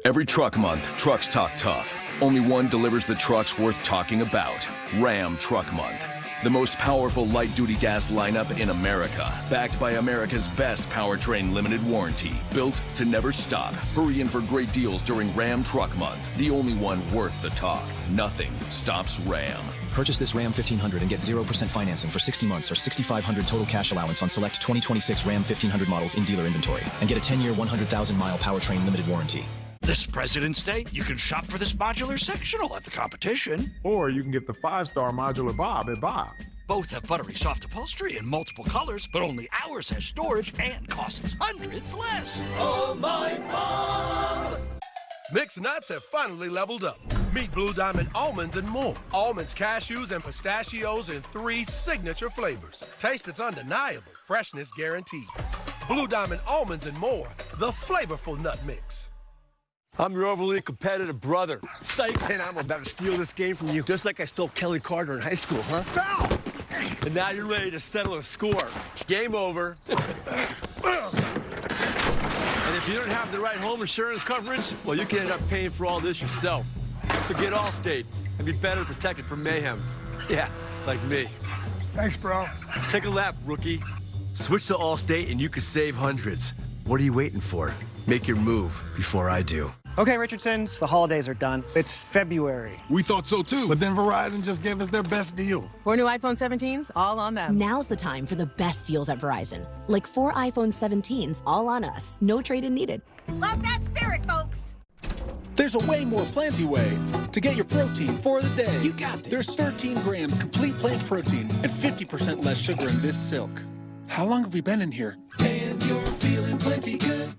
Every truck month, trucks talk tough. Only one delivers the trucks worth talking about. Ram Truck Month. The most powerful light-duty gas lineup in America. Backed by America's best powertrain limited warranty. Built to never stop. Hurry in for great deals during Ram Truck Month. The only one worth the talk. Nothing stops Ram. Purchase this Ram 1500 and get 0% financing for 60 months or $6,500 total cash allowance on select 2026 Ram 1500 models in dealer inventory. And get a 10-year, 100,000-mile powertrain limited warranty. This President's Day, you can shop for this modular sectional at the competition. Or you can get the 5-star modular Bob at Bob's. Both have buttery soft upholstery in multiple colors, but only ours has storage and costs hundreds less. Oh, my Bob! Mixed nuts have finally leveled up. Meet Blue Diamond almonds and more. Almonds, cashews, and pistachios in 3 signature flavors. Taste that's undeniable. Freshness guaranteed. Blue Diamond almonds and more. The flavorful nut mix. I'm your overly competitive brother. Psych, man, I'm about to steal this game from you, just like I stole Kelly Carter in high school, huh? Foul! And now you're ready to settle a score. Game over. And if you don't have the right home insurance coverage, well, you can end up paying for all this yourself. So get Allstate and be better protected from mayhem. Yeah, like me. Thanks, bro. Take a lap, rookie. Switch to Allstate and you could save hundreds. What are you waiting for? Make your move before I do. Okay, Richardson's, the holidays are done. It's February. We thought so too, but then Verizon just gave us their best deal. 4 new iPhone 17s, all on them. Now's the time for the best deals at Verizon. Like 4 iPhone 17s, all on us. No trade-in needed. Love that spirit, folks. There's a way more planty way to get your protein for the day. You got this. There's 13 grams complete plant protein and 50% less sugar in this silk. How long have we been in here? And you're feeling plenty good.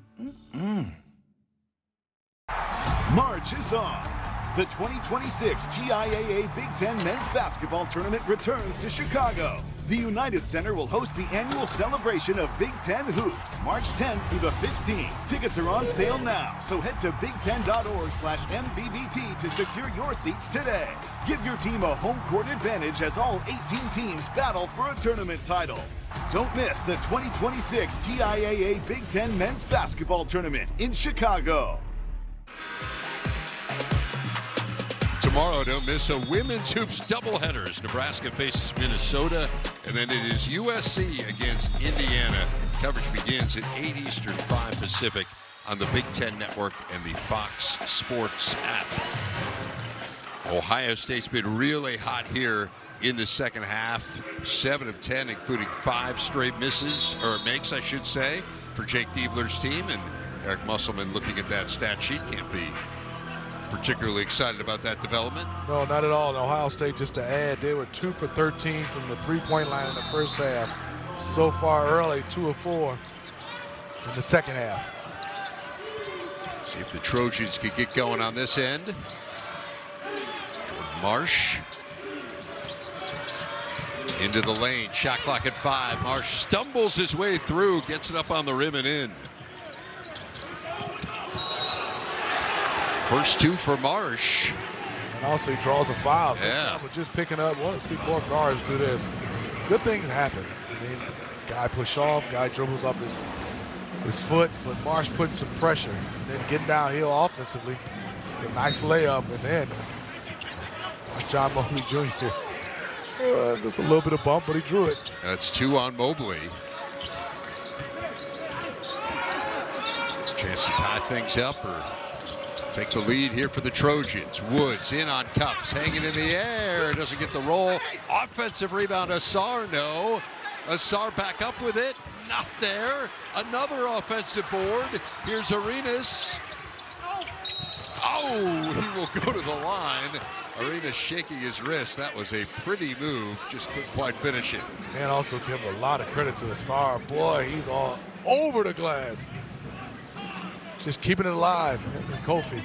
March is on. The 2026 TIAA Big Ten Men's Basketball Tournament returns to Chicago. The United Center will host the annual celebration of Big Ten Hoops, March 10th through the 15th. Tickets are on sale now, so head to big10.org/MVBT to secure your seats today. Give your team a home court advantage as all 18 teams battle for a tournament title. Don't miss the 2026 TIAA Big Ten Men's Basketball Tournament in Chicago. Tomorrow, don't miss a women's hoops doubleheader as Nebraska faces Minnesota, and then it is USC against Indiana. Coverage begins at 8 Eastern, 5 Pacific on the Big Ten Network and the Fox Sports app. Ohio State's been really hot here in the second half. 7 of 10, including 5 straight misses, or makes, I should say, for Jake Diebler's team. And Eric Musselman, looking at that stat sheet, can't be particularly excited about that development. No, not at all. And Ohio State, just to add, they were 2 for 13 from the three-point line in the first half. So far early, 2 of 4 in the second half. See if the Trojans can get going on this end. Jordan Marsh into the lane, shot clock at 5. Marsh stumbles his way through, gets it up on the rim and in. First 2 for Marsh. And also he draws a foul. Yeah. But just picking up, want to see 4 guards do this. Good things happen. I mean, guy push off, guy dribbles up his foot, but Marsh putting some pressure. And then getting downhill offensively. A nice layup, and then John Mobley Jr. Just a little bit of bump, but he drew it. That's 2 on Mobley. Chance to tie things up or take the lead here for the Trojans. Woods in on Cups, hanging in the air, doesn't get the roll. Offensive rebound, Assar, no. Assar back up with it, not there. Another offensive board. Here's Arenas. Oh, he will go to the line. Arenas shaking his wrist. That was a pretty move, just couldn't quite finish it. And also give a lot of credit to Assar. Boy, he's all over the glass. Just keeping it alive. And Kofi.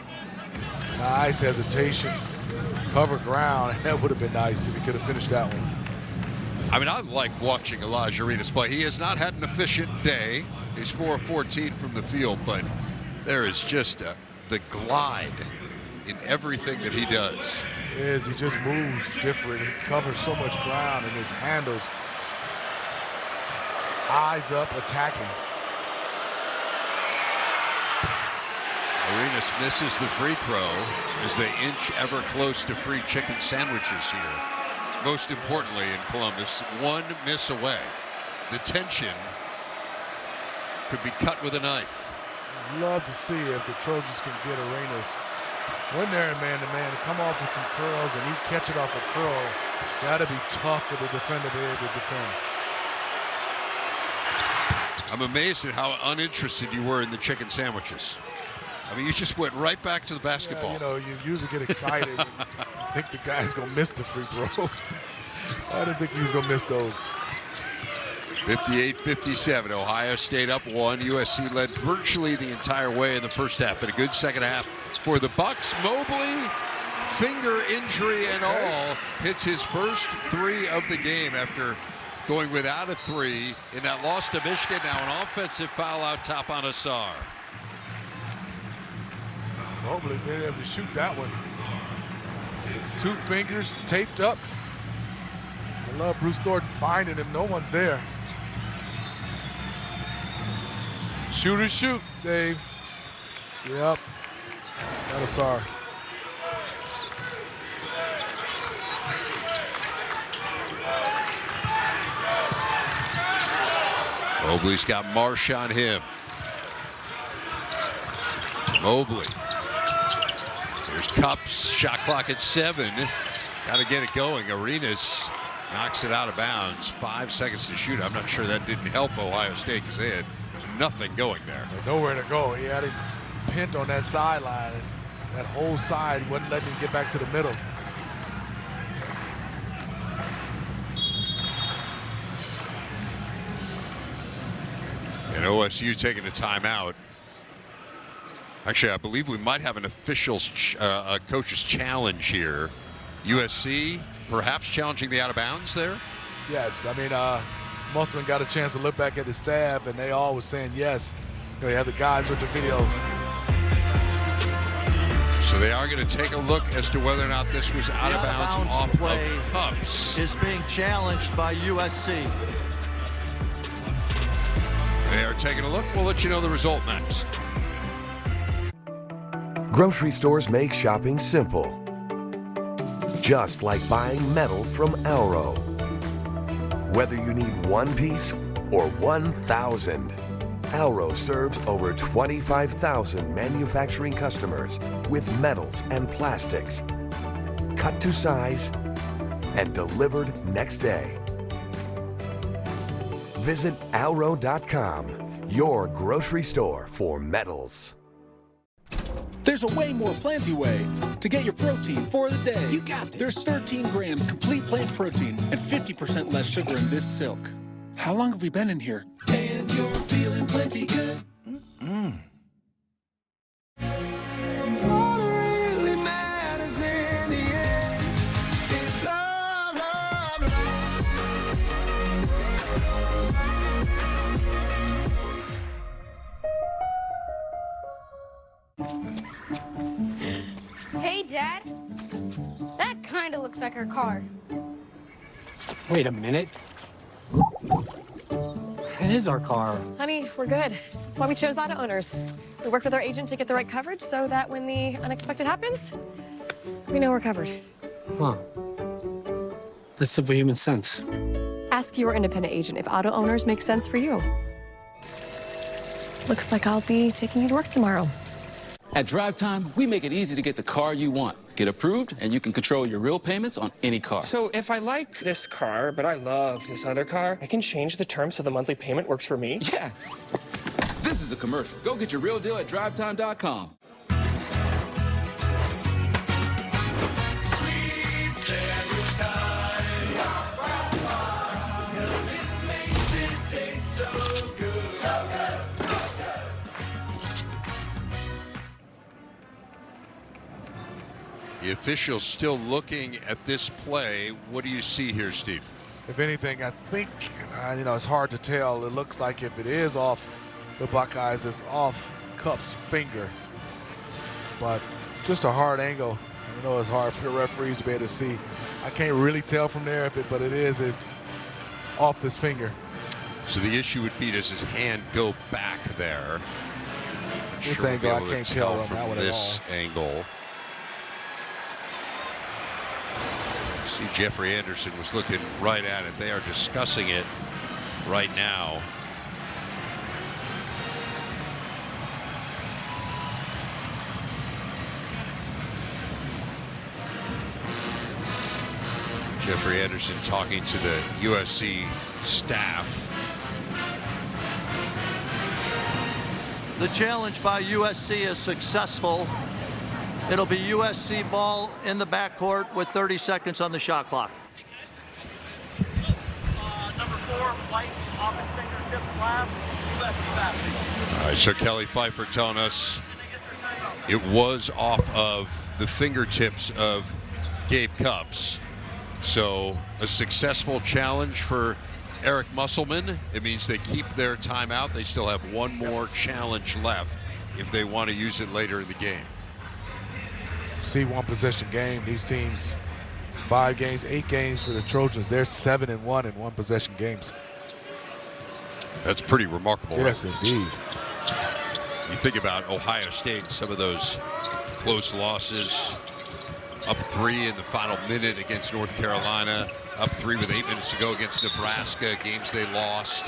Nice hesitation. Cover ground. That would have been nice if he could have finished that one. I mean, I like watching Elijah Arenas play. He has not had an efficient day. He's 4 of 14 from the field, but there is just the glide in everything that he does. It is. He just moves different. He covers so much ground and his handles. Eyes up, attacking. Arenas misses the free throw as they inch ever close to free chicken sandwiches here. most importantly in Columbus, one miss away. The tension could be cut with a knife. Love to see if the Trojans can get Arenas when they're in man-to-man to come off with some curls and he catch it off a curl. That'd be tough for the defender to be able to defend. I'm amazed at how uninterested you were in the chicken sandwiches. I mean, you just went right back to the basketball. Yeah, you usually get excited when you think the guy's going to miss the free throw. I didn't think he was going to miss those. 58-57, Ohio State up 1. USC led virtually the entire way in the first half, but a good second half for the Bucks. Mobley, finger injury and all, hits his first 3 of the game after going without a 3 in that loss to Michigan. Now an offensive foul out top on Asar. Mobley been able to shoot that one. 2 fingers taped up. I love Bruce Thornton finding him. No one's there. Shooters shoot, Dave. Yep. That is sorry. Mobley's got Marsh on him. Mobley. There's Cups. Shot clock at 7. Got to get it going. Arenas knocks it out of bounds. 5 seconds to shoot. I'm not sure that didn't help Ohio State because they had nothing going there. Nowhere to go. He had him pinned on that sideline. That whole side wouldn't let him get back to the middle. And OSU taking a timeout. Actually, I believe we might have an official coach's challenge here. USC perhaps challenging the out of bounds there? Yes, I mean, Musselman got a chance to look back at the staff, and they all were saying yes. You have the guys with the videos. So they are going to take a look as to whether or not this was out of bounds off of Cups. Is being challenged by USC. They are taking a look. We'll let you know the result next. Grocery stores make shopping simple. Just like buying metal from Alro. Whether you need 1 piece or 1,000, Alro serves over 25,000 manufacturing customers with metals and plastics, cut to size and delivered next day. Visit Alro.com, your grocery store for metals. There's a way more planty way to get your protein for the day. You got this. There's 13 grams complete plant protein and 50% less sugar in this silk. How long have we been in here? And you're feeling plenty good. What really matters in the end is love, love, love. Hey, Dad. That kind of looks like our car. Wait a minute. It is our car. Honey, we're good. That's why we chose auto owners. We worked with our agent to get the right coverage so that when the unexpected happens, we know we're covered. Huh. That's simple human sense. Ask your independent agent if auto owners make sense for you. Looks like I'll be taking you to work tomorrow. At Drive Time, we make it easy to get the car you want. Get approved, and you can control your real payments on any car. So if I like this car, but I love this other car, I can change the terms so the monthly payment works for me? Yeah. This is a commercial. Go get your real deal at drivetime.com. Sweet sandwich time. It makes it taste so good. So good. The officials still looking at this play. What do you see here, Steve? If anything, I think, it's hard to tell. It looks like if it is off the Buckeyes, it's off Cup's finger. But just a hard angle. It's hard for the referees to be able to see. I can't really tell from there, but it's off his finger. So the issue would be, does his hand go back there? This angle, I can't tell from that one at all. This angle. See, Jeffrey Anderson was looking right at it. They are discussing it right now. Jeffrey Anderson talking to the USC staff. The challenge by USC is successful. It'll be USC ball in the backcourt with 30 seconds on the shot clock. Number 4, white, off his fingertips left, USC basket. All right, so Kelly Pfeiffer telling us it was off of the fingertips of Gabe Cupps. So a successful challenge for Eric Musselman. It means they keep their timeout. They still have one more challenge left if they want to use it later in the game. See, one possession game. These teams, 5 games, 8 games for the Trojans. They're 7-1 in one possession games. That's pretty remarkable. Yes, record. indeed. You think about Ohio State, some of those close losses. Up 3 in the final minute against North Carolina. Up 3 with 8 minutes to go against Nebraska. Games they lost.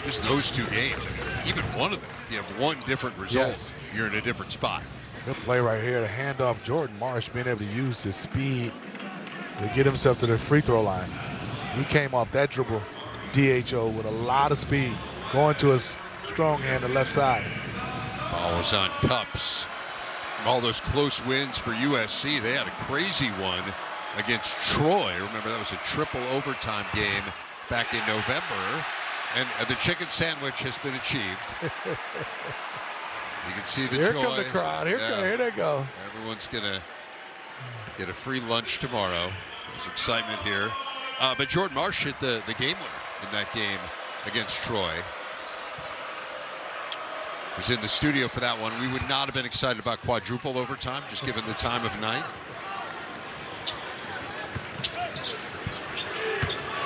Just those 2 games. Even one of them, if you have one different result, yes, you're in a different spot. Good play right here. The handoff. Jordan Marsh being able to use his speed to get himself to the free throw line. He came off that dribble, DHO, with a lot of speed, going to his strong hand, the left side. Ball was on Cupps. All those close wins for USC. They had a crazy one against Troy. Remember, that was a triple overtime game back in November. And the chicken sandwich has been achieved. You can see the Here joy. Come the crowd. Here they go. Everyone's going to get a free lunch tomorrow. There's excitement here. But Jordan Marsh hit the game winner in that game against Troy. Was in the studio for that one. We would not have been excited about quadruple overtime, just given the time of night.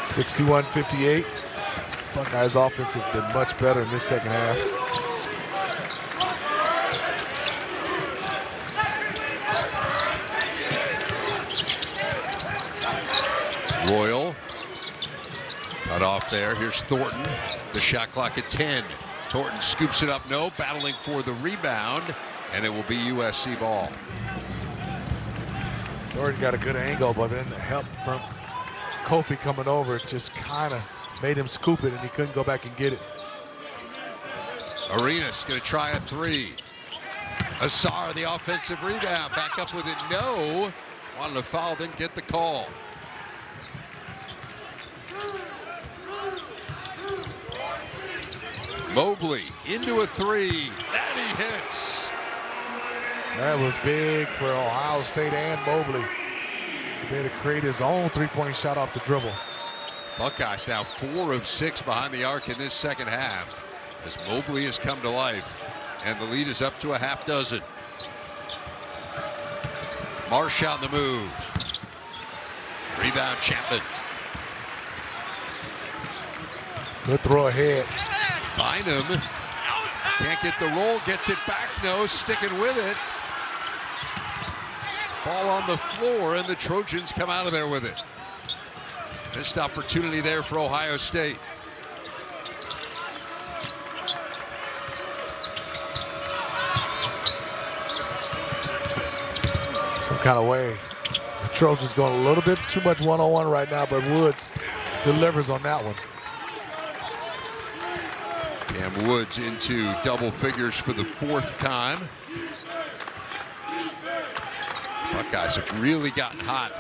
61-58. Buckeyes offense has been much better in this second half. Royal cut off there. Here's Thornton. The shot clock at 10. Thornton scoops it up, no, battling for the rebound, and it will be USC ball. Thornton got a good angle, but then the help from Kofi coming over just kind of made him scoop it, and he couldn't go back and get it. Arenas going to try a 3. Asar, the offensive rebound, back up with it, no. Wanted a foul, didn't get the call. Mobley into a 3, and he hits. That was big for Ohio State and Mobley. He had to create his own three-point shot off the dribble. Buckeyes now 4 of 6 behind the arc in this second half as Mobley has come to life, and the lead is up to a half dozen. Marsh on the move. Rebound Chapman. Good throw ahead. Bynum can't get the roll, gets it back, no, sticking with it. Ball on the floor, and the Trojans come out of there with it. Missed opportunity there for Ohio State. Some kind of way. The Trojans going a little bit too much one-on-one right now, but Woods delivers on that one. Cam Woods into double figures for the 4th time. Buckeyes have really gotten hot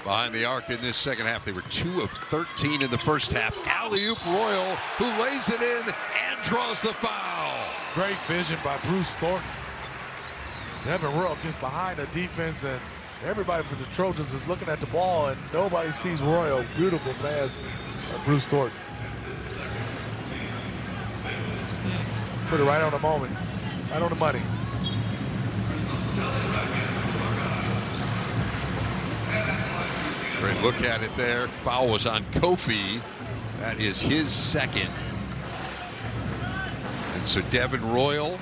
behind the arc in this second half. They were 2 of 13 in the first half. Alley-oop Royal, who lays it in and draws the foul. Great vision by Bruce Thornton. Devin Royal gets behind the defense, and everybody for the Trojans is looking at the ball, and nobody sees Royal. Beautiful pass by Bruce Thornton. Put it right on the moment, right on the money. Great look at it there. Foul was on Kofi. That is his 2nd. And so Devin Royal.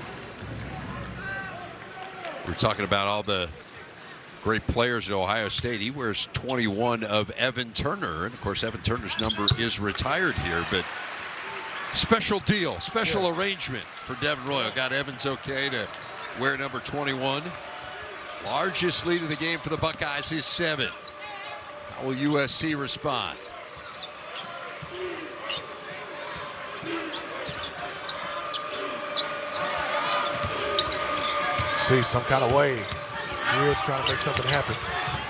We're talking about all the great players at Ohio State. He wears 21 of Evan Turner. And, of course, Evan Turner's number is retired here. But special deal, special arrangement for Devin Royal. Got Evans okay to wear number 21. Largest lead of the game for the Buckeyes is 7. How will USC respond? See some kind of way. He is trying to make something happen.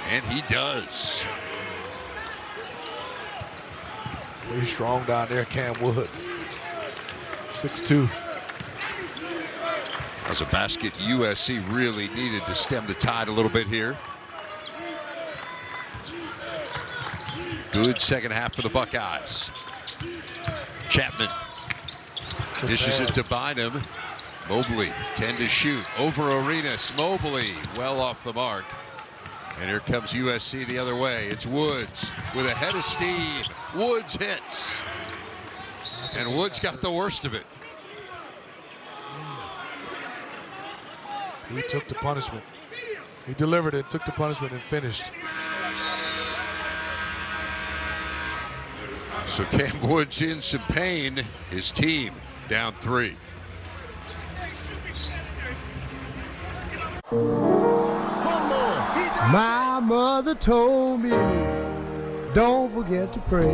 And he does. Pretty strong down there, Cam Woods. 6'2". As a basket, USC really needed to stem the tide a little bit here. Good second half for the Buckeyes. Chapman dishes it to Bynum. Mobley, 10 to shoot. Over Arenas. Mobley, well off the mark. And here comes USC the other way. It's Woods with a head of steam. Woods hits. And Woods got the worst of it. He took the punishment. He delivered it, took the punishment, and finished. So Cam Woods in some pain. His team down 3. My mother told me, don't forget to pray,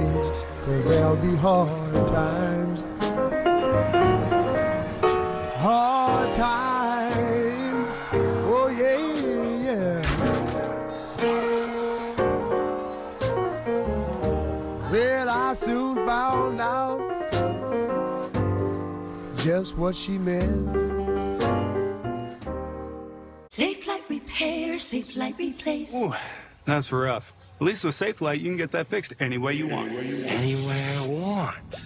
'cause there'll be hard times. Hard times, oh yeah. Well, I soon found out just what she meant. Safe Light Repair, Safe Light Replace. Ooh, that's rough. At least with Safe Light, you can get that fixed any way you want. Anywhere I want.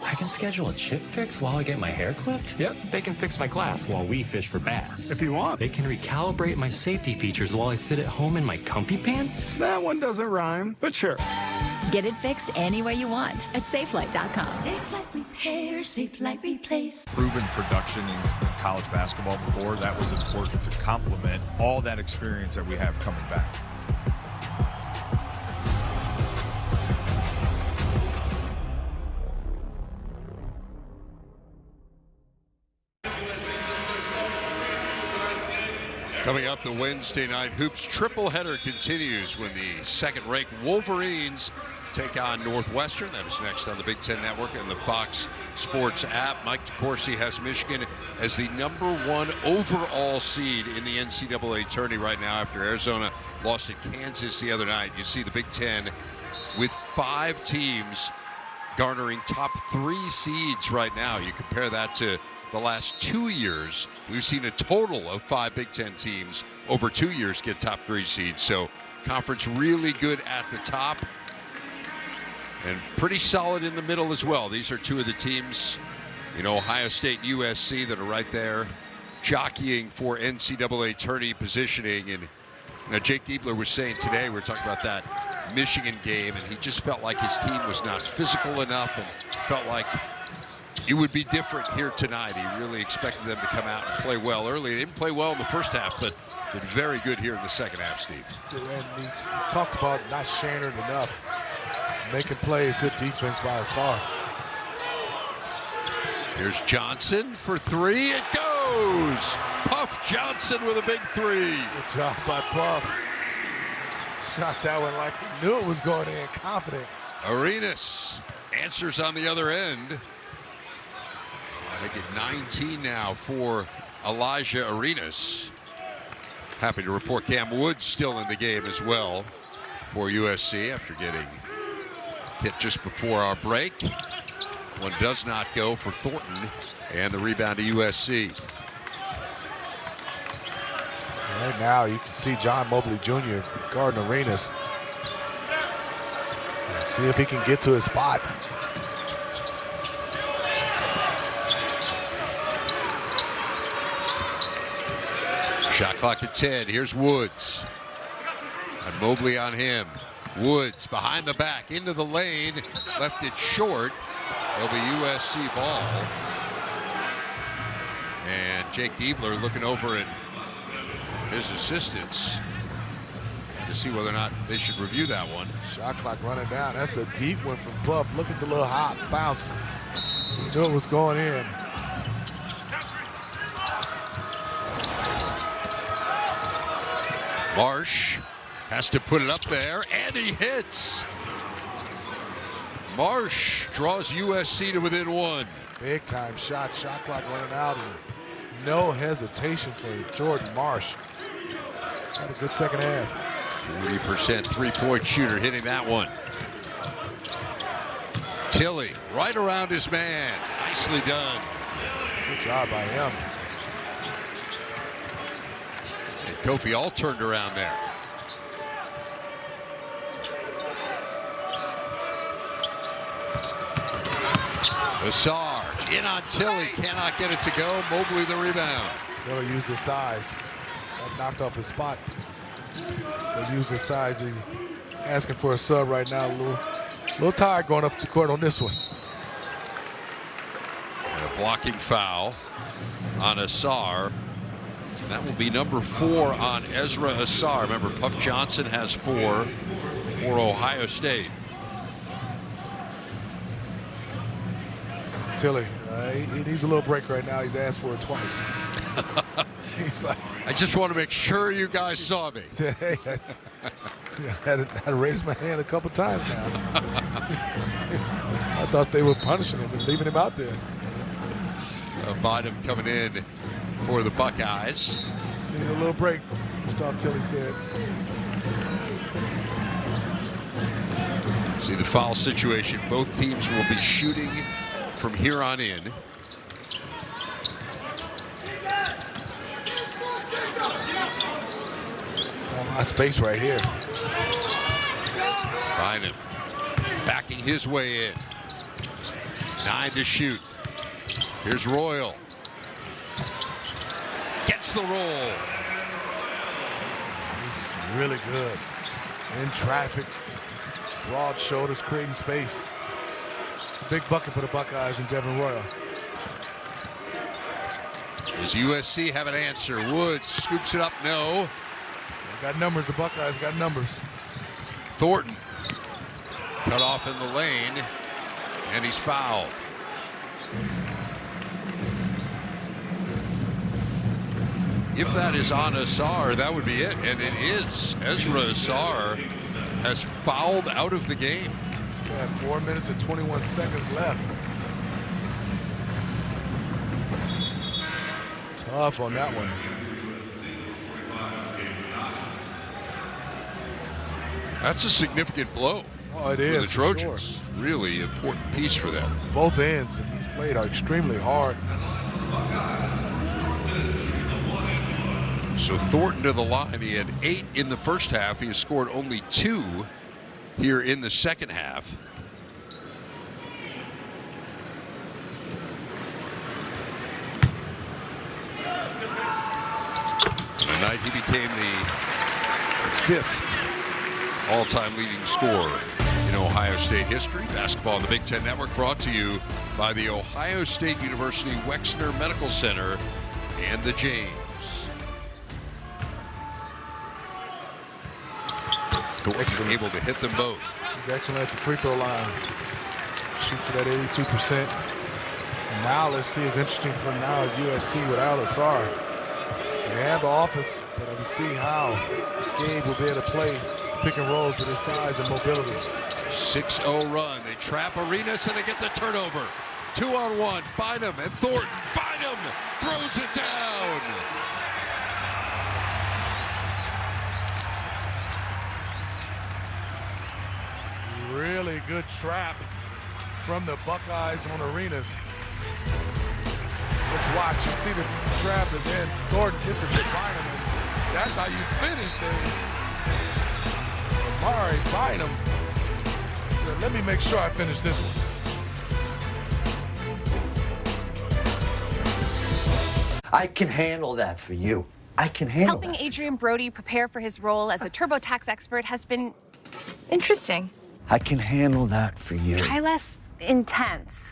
I can schedule a chip fix while I get my hair clipped? Yep. They can fix my glass while we fish for bass. If you want. They can recalibrate my safety features while I sit at home in my comfy pants? That one doesn't rhyme, but sure. Get it fixed any way you want at SafeLight.com. Safe Light Repair, Safe Light Replace. Proven production in college basketball before, that was important to complement all that experience that we have coming back. Coming up, the Wednesday night hoops triple header continues when the second-ranked Wolverines take on Northwestern. That is next on the Big Ten Network and the Fox Sports app. Mike DeCourcy has Michigan as the #1 overall seed in the NCAA tourney right now after Arizona lost to Kansas the other night. You see the Big Ten with 5 teams garnering top 3 seeds right now. You compare that to the last 2 years, we've seen a total of 5 Big Ten teams over 2 years get top 3 seeds. So conference really good at the top and pretty solid in the middle as well. These are 2 of the teams, you know, Ohio State and USC, that are right there jockeying for NCAA tourney positioning. And Jake Diebler was saying today, we were talking about that Michigan game, and he just felt like his team was not physical enough and felt like it would be different here tonight. He really expected them to come out and play well early. They didn't play well in the first half, but been very good here in the second half, Steve. And he talked about not sharing it enough. Making plays, good defense by Assar. Here's Johnson for 3. It goes! Puff Johnson with a big 3. Good job by Puff. Shot that one like he knew it was going in, confident. Arenas answers on the other end. Make it 19 now for Elijah Arenas. Happy to report Cam Woods still in the game as well for USC after getting hit just before our break. One does not go for Thornton, and the rebound to USC. Right now you can see John Mobley Jr. guarding Arenas. See if he can get to his spot. Shot clock at 10. Here's Woods. And Mobley on him. Woods behind the back into the lane. Left it short. It'll be USC ball. And Jake Diebler looking over at his assistants to see whether or not they should review that one. Shot clock running down. That's a deep one from Buff. Look at the little hop bounce. You knew it was going in. Marsh has to put it up there, and he hits. Marsh draws USC to within one. Big time shot. Shot clock running out. And no hesitation for Jordan Marsh. Had a good second half. 40% three-point shooter hitting that one. Tilly right around his man. Nicely done. Good job by him. And Kofi all turned around there. Assar in on Tilly, cannot get it to go. Mobley the rebound. They'll use his size. That knocked off his spot. They'll use his size. He asking for a sub right now. A little tired going up the court on this one. And a blocking foul on Assar. That will be number 4 on Ezra Assar. Remember, Puff Johnson has 4 for Ohio State. Tilly, he needs a little break right now. He's asked for it twice. He's like, I just want to make sure you guys saw me. Hey, I had to raise my hand a couple times now. I thought they were punishing him and leaving him out there. Bynum coming in for the Buckeyes. Need a little break, Gustav Tilly said. See the foul situation. Both teams will be shooting from here on in. My space right here. Bynum backing his way in. 9 to shoot. Here's Royal. Gets the roll. He's really good. In traffic. Broad shoulders, creating space. Big bucket for the Buckeyes and Devin Royal. Does USC have an answer? Woods scoops it up. No. They got numbers. The Buckeyes got numbers. Thornton cut off in the lane, and he's fouled. If that is on Assar, that would be it, and it is. Ezra Assar has fouled out of the game. Still have 4 minutes and 21 seconds left. Tough on that one. That's a significant blow. Oh, it is. For the Trojans. Sure. Really important piece for them. Both ends. He's played extremely hard. So Thornton to the line. He had 8 in the first half. He has scored only 2 here in the second half. Tonight he became the 5th all-time leading scorer in Ohio State history. Basketball on the Big Ten Network brought to you by the Ohio State University Wexner Medical Center and the James. Thornton able to hit them both. He's excellent at the free throw line. Shoots it at 82%. And now let's see, it's interesting for now USC without Assar. They have the offense, but we'll see how Gabe will be able to play pick and rolls with his size and mobility. 6-0 run. They trap Arenas and they get the turnover. 2-on-1. Bynum and Thornton. Bynum throws it down. Really good trap from the Buckeyes on Arenas. Let's watch. You see the trap, and then Thornton gets it to Bynum. And that's how you finish there. Amari Bynum said, let me make sure I finish this one. I can handle that for you. I can handle Helping that. Adrian Brody prepare for his role as a TurboTax expert has been interesting. I can handle that for you. Try less intense.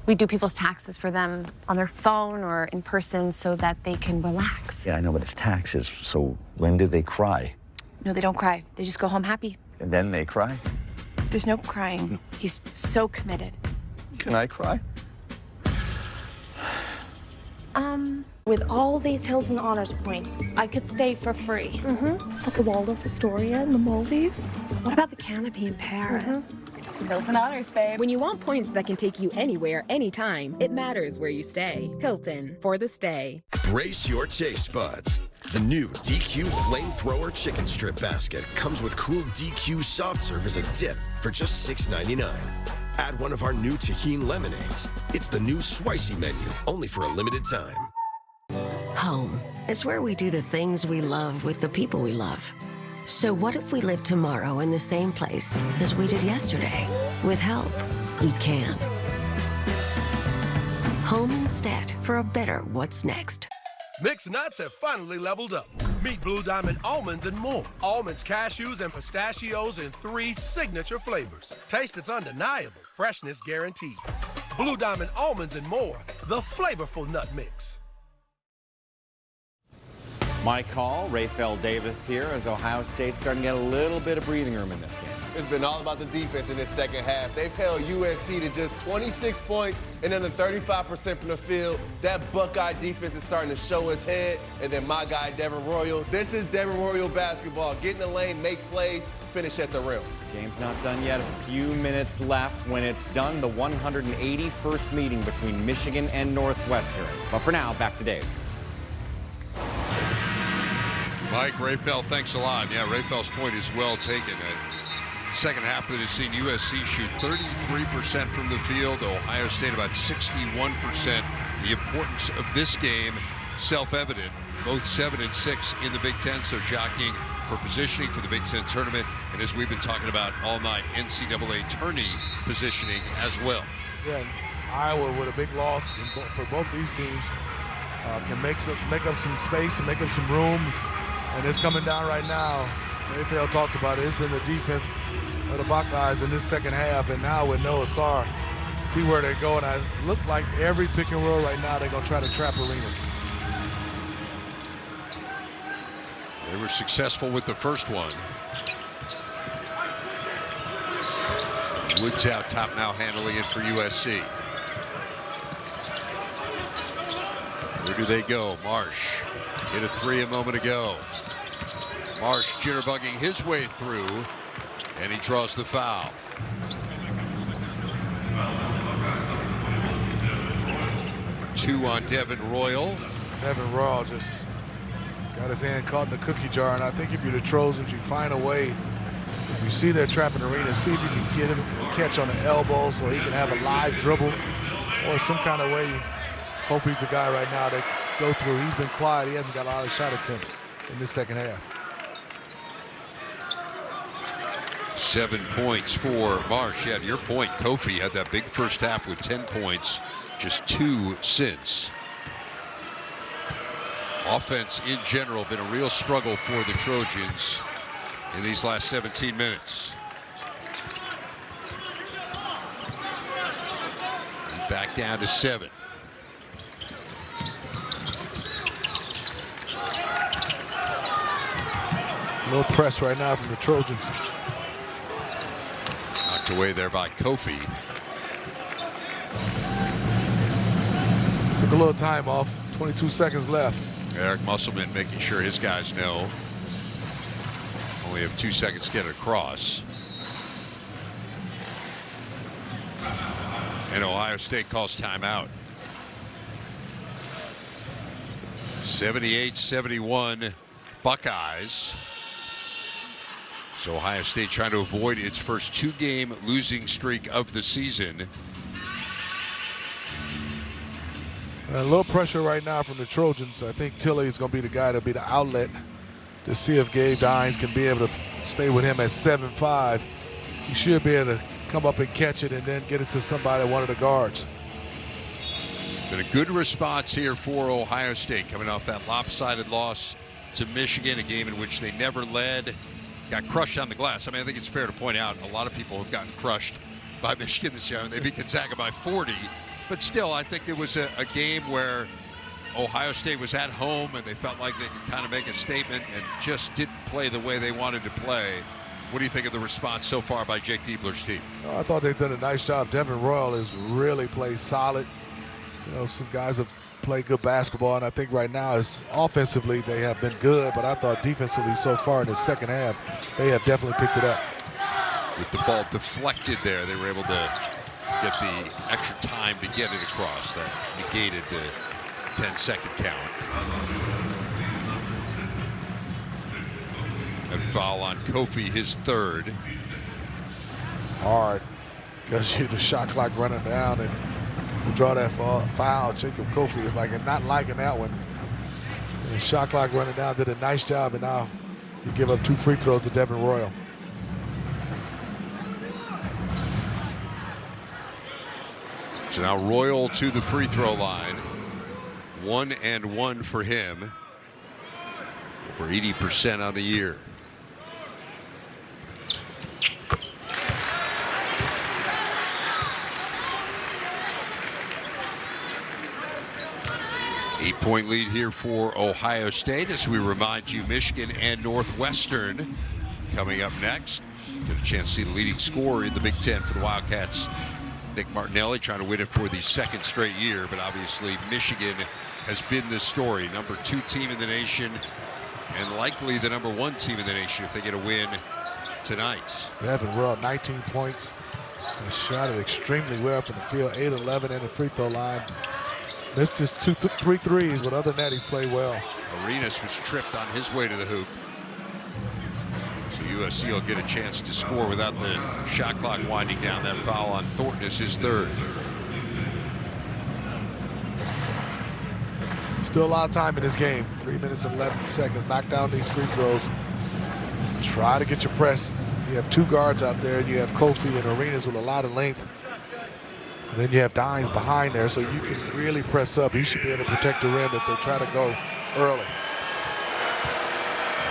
We do people's taxes for them on their phone or in person so that they can relax. Yeah, I know, but it's taxes. So when do they cry? No, they don't cry. They just go home happy. And then they cry? There's no crying. He's so committed. Can I cry? With all these Hilton Honors points, I could stay for free. At the Waldorf Astoria in the Maldives. What about the Canopy in Paris? Hilton Honors, babe. When you want points that can take you anywhere, anytime, it matters where you stay. Hilton, for the stay. Brace your taste buds. The new DQ Flamethrower Chicken Strip Basket comes with cool DQ soft serve as a dip for just $6.99. Add one of our new tahini lemonades. It's the new Swicy menu, only for a limited time. Home is where we do the things we love with the people we love. So what if we live tomorrow in the same place as we did yesterday? With help, you can. Home instead for a better what's next. Mixed nuts have finally leveled up. Meet Blue Diamond almonds and more. Almonds, cashews, and pistachios in 3 signature flavors. Taste that's undeniable. Freshness guaranteed. Blue Diamond almonds and more. The flavorful nut mix. My call, Rafael Davis here, as Ohio State's starting to get a little bit of breathing room in this game. It's been all about the defense in this second half. They've held USC to just 26 points and under 35% from the field. That Buckeye defense is starting to show its head. And then my guy, Devin Royal. This is Devin Royal basketball. Get in the lane, make plays, finish at the rim. Game's not done yet. A few minutes left. When it's done, the 181st meeting between Michigan and Northwestern. But for now, back to Dave. Mike, Rafael, thanks a lot. Yeah, Rafael's point is well taken. Second half that has seen USC shoot 33% from the field, Ohio State about 61%. The importance of this game, self-evident. Both 7 and 6 in the Big Ten, so jockeying for positioning for the Big Ten tournament. And as we've been talking about all night, NCAA tourney positioning as well. Yeah, and Iowa with a big loss for both these teams can make up some space and make up some room. And it's coming down right now. Rafael talked about it. It's been the defense of the Buckeyes in this second half. And now with Noah Sarr, see where they're going. I look like every pick and roll right now, they're going to try to trap Arenas. They were successful with the first one. Woods out top now, handling it for USC. Where do they go? Marsh hit a 3 a moment ago. Marsh jitterbugging his way through, and he draws the foul. Two on Devin Royal. Devin Royal just got his hand caught in the cookie jar, and I think if you're the Trojans, you find a way. If you see they're trapping Arena, see if you can get him a catch on the elbow so he can have a live dribble or some kind of way. Hope he's the guy right now that go through. He's been quiet. He hasn't got a lot of shot attempts in this second half. 7 points for Marsh. Yeah, to your point, Kofi had that big first half with 10 points, just 2 since. Offense in general been a real struggle for the Trojans in these last 17 minutes. And back down to 7. A little press right now from the Trojans. Knocked away there by Kofi. Took a little time off. 22 seconds left. Eric Musselman making sure his guys know. Only have 2 seconds to get it across. And Ohio State calls timeout. 78-71 Buckeyes. So Ohio State trying to avoid its first 2-game losing streak of the season. A little pressure right now from the Trojans. I think Tilley is going to be the guy to be the outlet to see if Gabe Dines can be able to stay with him at 7'5". He should be able to come up and catch it and then get it to somebody, one of the guards. Been a good response here for Ohio State coming off that lopsided loss to Michigan, a game in which they never led. Got crushed on the glass. I mean, I think it's fair to point out a lot of people have gotten crushed by Michigan this year. I mean, they beat Gonzaga by 40 But still, I think it was a game where Ohio State was at home and they felt like they could kind of make a statement and just didn't play the way they wanted to play. What do you think of the response so far by Jake Diebler's team? I thought they've done a nice job. Devin Royal has really played solid. You know, some guys have played good basketball, and I think right now is offensively they have been good, but I thought defensively so far in the second half, they have definitely picked it up. With the ball deflected there, they were able to get the extra time to get it across. That negated the 10-second count. A foul on Kofi, his third. Hard, because the shot clock running down and you draw that foul. Jacob Kofi is not liking that one. The shot clock running down, did a nice job, and now you give up 2 free throws to Devin Royal. So now Royal to the free throw line. 1 and 1 for him. Over 80% on the year. Eight-point lead here for Ohio State as we remind you Michigan and Northwestern coming up next. Get a chance to see the leading scorer in the Big Ten for the Wildcats. Nick Martinelli trying to win it for the 2nd straight year, but obviously Michigan has been the story. Number 2 team in the nation and likely the number 1 team in the nation if they get a win tonight. Devin Royal, 19 points. He shot it extremely well from the field, 8-11 in the free throw line. Missed just 3 threes, but other than that, he's played well. Arenas was tripped on his way to the hoop. So USC will get a chance to score without the shot clock winding down. That foul on Thornton is his 3rd. Still a lot of time in this game. 3 minutes and 11 seconds. Knock down these free throws. Try to get your press. You have 2 guards out there. You have Kofi and Arenas with a lot of length. And then you have Dines behind there, so you can really press up. He should be able to protect the rim if they try to go early.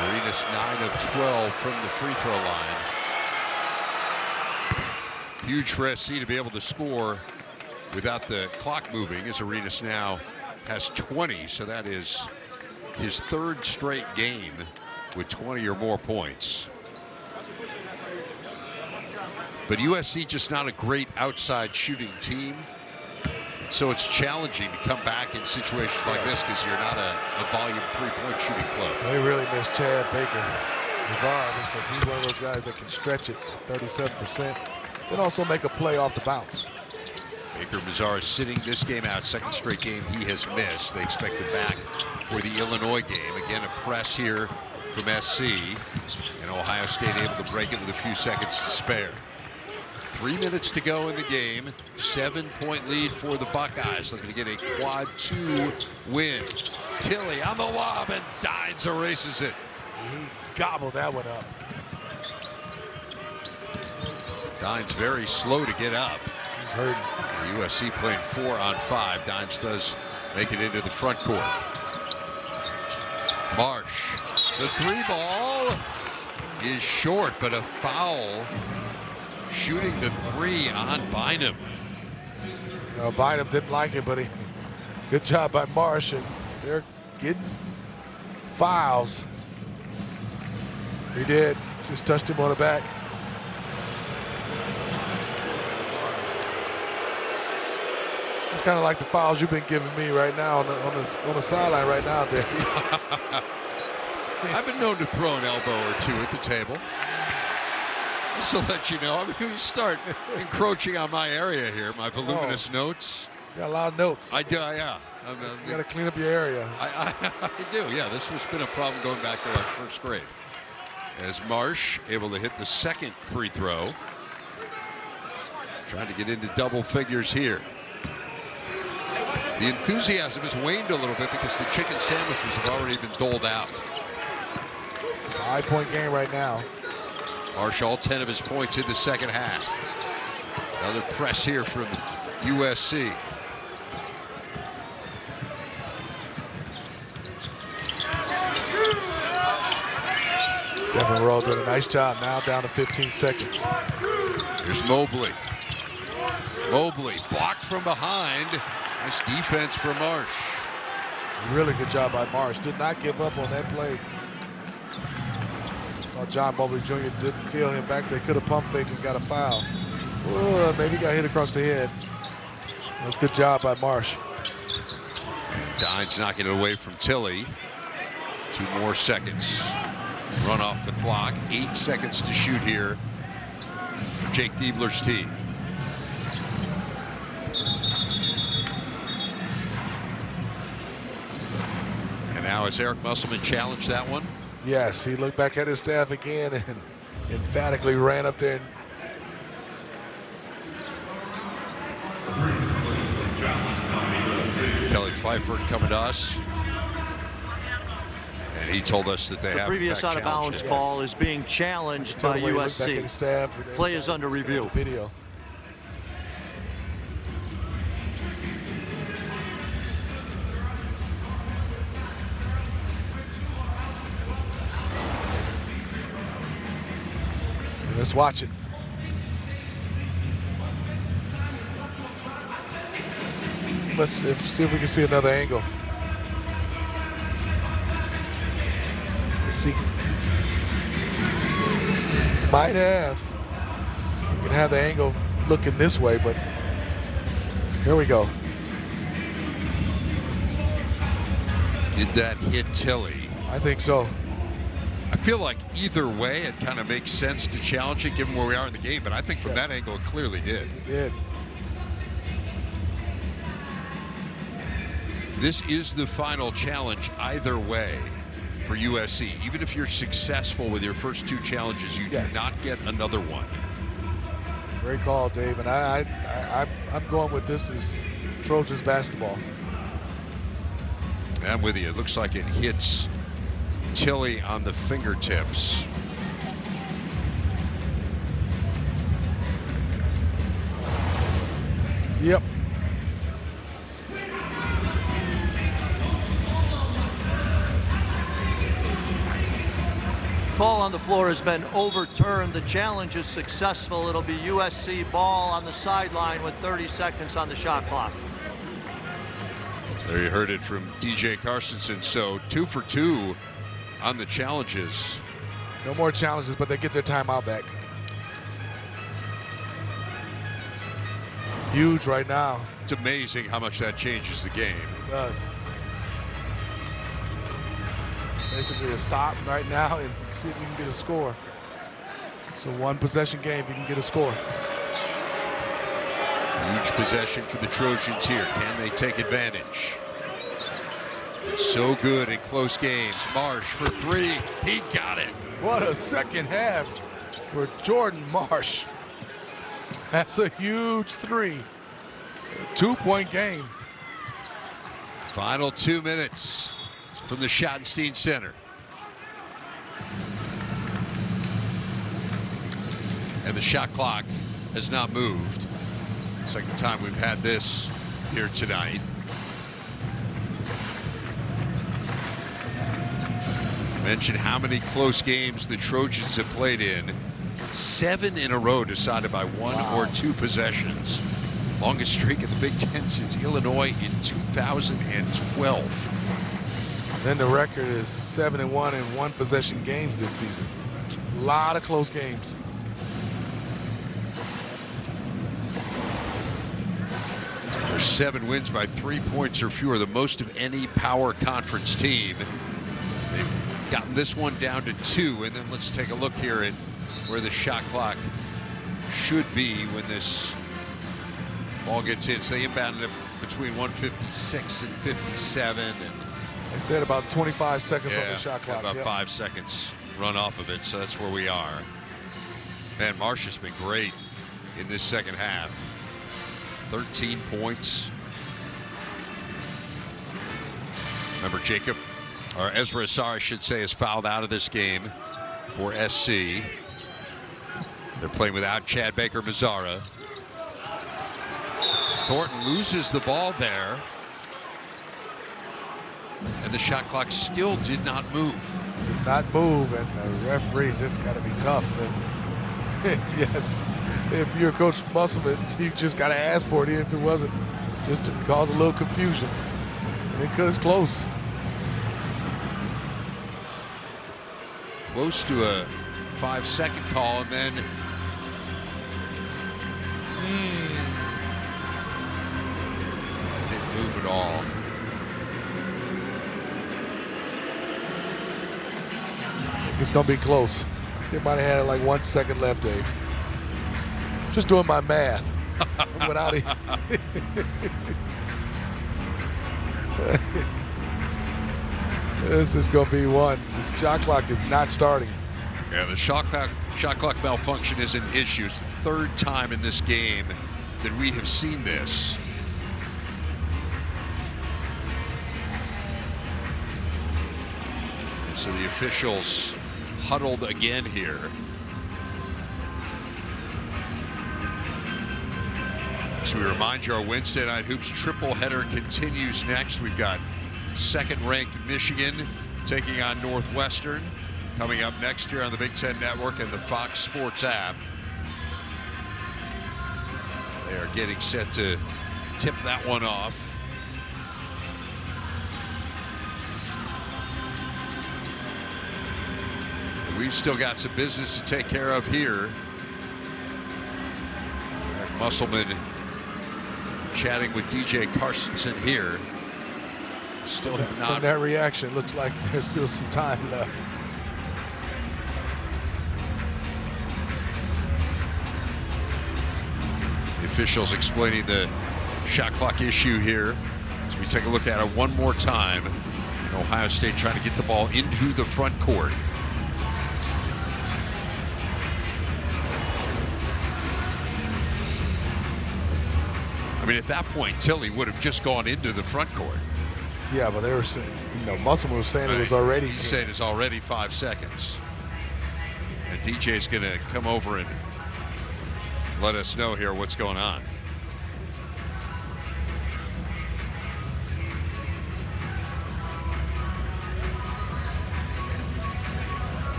Arenas 9 of 12 from the free throw line. Huge for SC to be able to score without the clock moving, as Arenas now has 20, so that is his 3rd straight game with 20 or more points. But USC just not a great outside shooting team. So it's challenging to come back in situations like this because you're not a volume 3-point shooting club. They really miss Chad Baker, Bizarre, because he's one of those guys that can stretch it 37%. Then also make a play off the bounce. Baker Mazar is sitting this game out. 2nd straight game he has missed. They expect him back for the Illinois game. Again, a press here from SC. And Ohio State able to break it with a few seconds to spare. 3 minutes to go in the game. 7-point lead for the Buckeyes. Looking to get a quad 2 win. Tilly on the lob and Dines erases it. He gobbled that one up. Dines very slow to get up. He's hurting. USC playing 4 on 5. Dines does make it into the front court. Marsh. The 3 ball is short, but a foul. Shooting the 3 on Bynum. Bynum didn't like it, but good job by Marsh, and they're getting fouls. He did, just touched him on the back. It's kind of like the fouls you've been giving me right now on the sideline right now, Dave. I've been known to throw an elbow or 2 at the table. Just to let you know, I mean, you start encroaching on my area here, my voluminous notes. You got a lot of notes. I do, yeah. You got to clean up your area. I do, yeah. This has been a problem going back to like 1st grade. As Marsh able to hit the 2nd free throw. Trying to get into double figures here. The enthusiasm has waned a little bit because the chicken sandwiches have already been doled out. It's a high-point game right now. Marsh all 10 of his points in the 2nd half. Another press here from USC. Devin Royal did a nice job, now down to 15 seconds. Here's Mobley. Mobley blocked from behind. Nice defense for Marsh. Really good job by Marsh. Did not give up on that play. Thought John Mobley Jr. didn't feel him back there. Could have pump faked and got a foul. Ooh, maybe got hit across the head. That's good job by Marsh. Dines knocking it away from Tilly. 2 more seconds. Run off the clock. 8 seconds to shoot here. Jake Diebler's team. And now has Eric Musselman challenged that one? Yes, he looked back at his staff again and emphatically ran up there. Kelly Pfeiffer coming to us. And he told us that they have the previous out of bounds call is being challenged by USC. Play is under review. Video. Let's watch it. Let's see if we can see another angle. Let's see. Might have. You can have the angle looking this way, but here we go. Did that hit Tilly? I think so. I feel like either way, it kind of makes sense to challenge it given where we are in the game, but I think from that angle, it clearly did. It did. This is the final challenge either way for USC. Even if you're successful with your first 2 challenges, you do not get another one. Great call, Dave. And I'm going with this as Trojans basketball. I'm with you. It looks like it hits Tilly on the fingertips. Yep. Call on the floor has been overturned. The challenge is successful. It'll be USC ball on the sideline with 30 seconds on the shot clock. There you heard it from DJ Carstensen. So 2 for 2 on the challenges. No more challenges, but they get their timeout back. Huge right now. It's amazing how much that changes the game. It does. Basically a stop right now and see if you can get a score. It's a 1 possession game. You can get a score. Huge possession for the Trojans here. Can they take advantage? It's so good in close games. Marsh for 3. He got it. What a second half for Jordan Marsh. That's a huge 3. A 2-point game. Final 2 minutes from the Schottenstein Center. And the shot clock has not moved. Second time we've had this here tonight. Mention how many close games the Trojans have played in. 7 in a row decided by 1 or 2 possessions. Longest streak in the Big Ten since Illinois in 2012. Then the record is 7-1 in 1 possession games this season. A lot of close games. There's 7 wins by 3 points or fewer, the most of any power conference team. They've gotten this one down to 2, and then let's take a look here at where the shot clock should be when this ball gets in. So they inbounded it between 156 and 57, and they said about 25 seconds on the shot clock. About 5 seconds run off of it, so that's where we are. Man, Marsh has been great in this second half. 13 points. Remember, Jacob, or Ezra Asar, I should say, is fouled out of this game for SC. They're playing without Chad Baker-Mazzara. Thornton loses the ball there. And the shot clock still did not move. Did not move, and the referees, this got to be tough. And Yes. If you're Coach Musselman, you just got to ask for it, even if it wasn't, just to cause a little confusion. Because it's close. Close to a 5-second call, and then didn't move at all. It's going to be close. They might have had like 1 second left, Dave. Just doing my math. Without it. This is going to be one. The shot clock is not starting. Yeah, the shot clock malfunction is an issue. It's the third time in this game that we have seen this. So the officials huddled again here. So we remind you, our Wednesday Night Hoops triple header continues next. We've got second-ranked Michigan taking on Northwestern coming up next year on the Big Ten Network and the Fox Sports app. They are getting set to tip that one off. We've still got some business to take care of here. Musselman chatting with DJ Carstensen here. Still have not. From that reaction, looks like there's still some time left. The officials explaining the shot clock issue here. As we take a look at it one more time. Ohio State trying to get the ball into the front court. I mean, at that point, Tilly would have just gone into the front court. Yeah, but they were saying, Musselman was saying it was already. He said it's already 5 seconds. And DJ's going to come over and let us know here what's going on.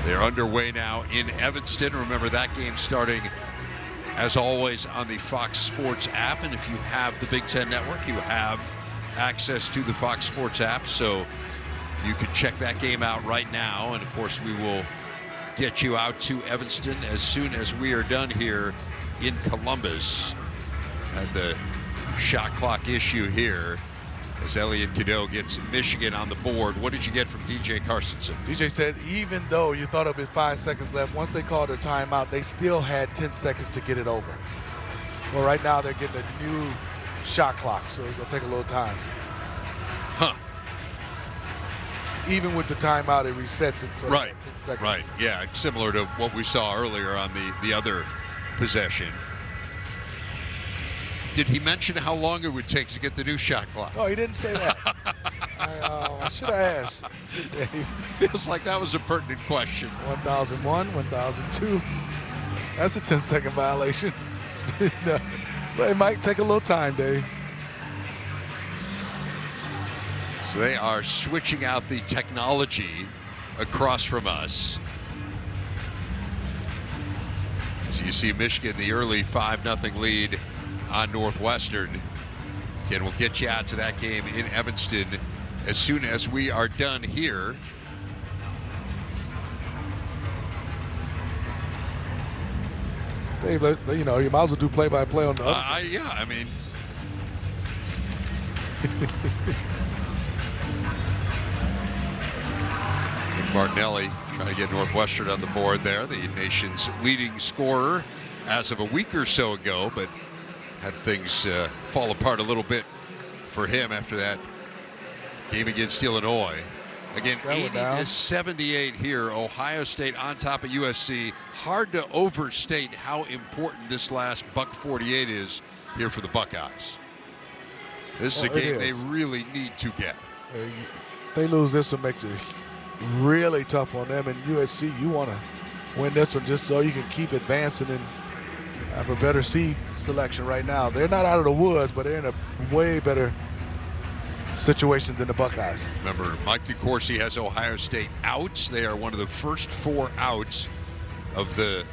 They're underway now in Evanston. Remember, that game starting, as always, on the Fox Sports app. And if you have the Big Ten Network, you have access to the Fox Sports app. So you can check that game out right now. And, of course, we will get you out to Evanston as soon as we are done here in Columbus. And the shot clock issue here as Elliot Cadeau gets Michigan on the board. What did you get from DJ Carstensen? DJ said even though you thought it was 5 seconds left, once they called a timeout, they still had 10 seconds to get it over. Well, right now they're getting a new shot clock, so it's going to take a little time. Huh. Even with the timeout, it resets it. So Right, 10 seconds. right. Yeah, similar to what we saw earlier on the other possession. Did he mention how long it would take to get the new shot clock? No, he didn't say that. I should have asked. Feels like that was a pertinent question. 1001, 1002. That's a 10-second violation. But it might take a little time, Dave. So they are switching out the technology across from us. So you see Michigan, the early 5-0 lead on Northwestern. Again, we'll get you out to that game in Evanston as soon as we are done here. Hey, you know, you might as well do play-by-play on the other. Yeah, I mean. Martinelli trying to get Northwestern on the board there, the nation's leading scorer as of a week or so ago, but had things fall apart a little bit for him after that game against Illinois. Again, 80-78 here. Ohio State on top of USC. Hard to overstate how important this last $1:48 is here for the Buckeyes. This is a game they really need to get. They lose this one, makes it really tough on them. And USC, you want to win this one just so you can keep advancing and have a better seed selection right now. They're not out of the woods, but they're in a way better situation than the Buckeyes. Remember, Mike DeCourcy has Ohio State outs. They are one of the first 4 outs of the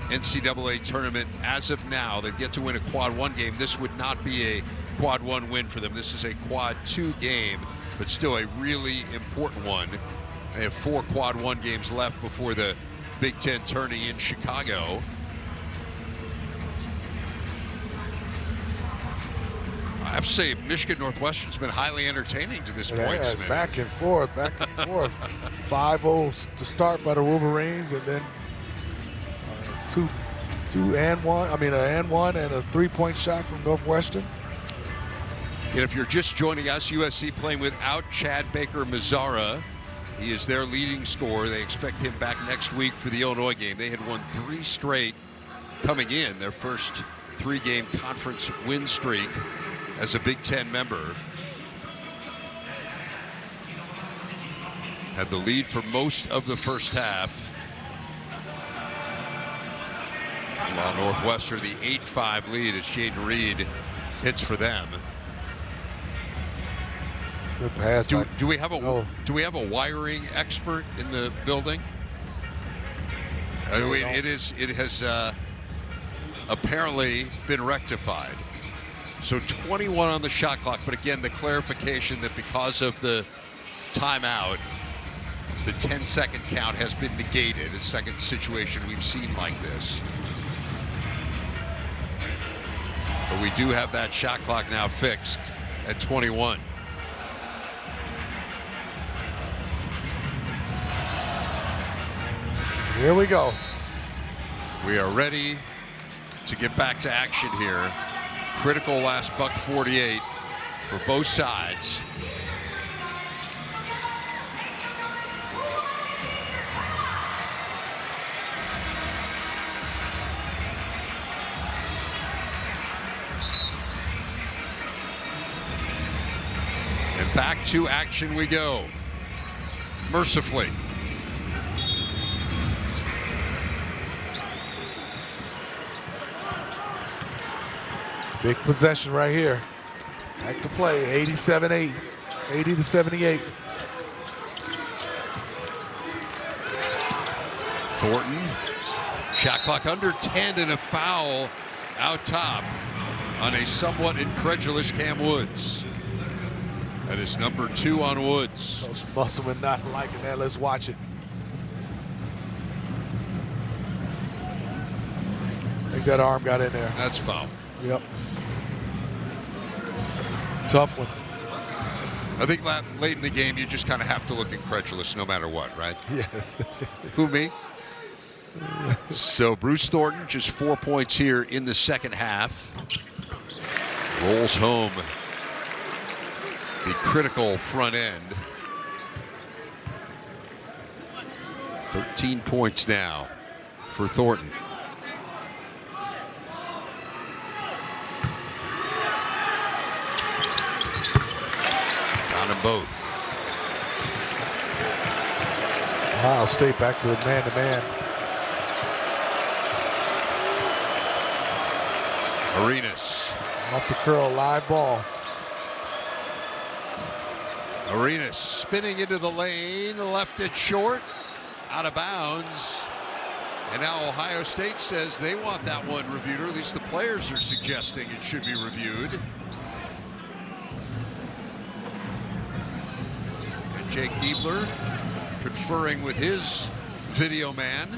NCAA tournament as of now. They've yet to win a quad 1 game. This would not be a quad 1 win for them. This is a quad 2 game, but still a really important one. They have 4 quad 1 games left before the Big Ten tourney in Chicago. I have to say, Michigan Northwestern's been highly entertaining to this point. It's back and forth. 5-0 to start by the Wolverines, and then an and one and a 3-point shot from Northwestern. And if you're just joining us, USC playing without Chad Baker-Mazzara. He is their leading scorer. They expect him back next week for the Illinois game. They had won 3 straight coming in, their first 3-game conference win streak as a Big Ten member. Had the lead for most of the first half. While Northwestern, the 8-5 lead as Jaden Reed hits for them. Good pass. Do we have a wiring expert in the building? It has apparently been rectified. So 21 on the shot clock, but again, the clarification that because of the timeout, the 10-second count has been negated. A second situation we've seen like this. But we do have that shot clock now fixed at 21. Here we go. We are ready to get back to action here. Critical last buck 48 for both sides. And back to action we go. Mercifully. Big possession right here. Back to play, 87-8, 80-78. Thornton, shot clock under 10 and a foul out top on a somewhat incredulous Cam Woods. That is number 2 on Woods. Coach Musselman not liking that. Let's watch it. I think that arm got in there. That's foul. Yep. Tough one. I think late in the game, you just kind of have to look incredulous no matter what, right? Yes. Who, me? So Bruce Thornton, just 4 points here in the second half. Rolls home the critical front end. 13 points now for Thornton. Both. Ohio State back to a man-to-man. Arenas. Off the curl, live ball. Arenas spinning into the lane, left it short, out of bounds. And now Ohio State says they want that one reviewed, or at least the players are suggesting it should be reviewed. Jake Diebler conferring with his video man.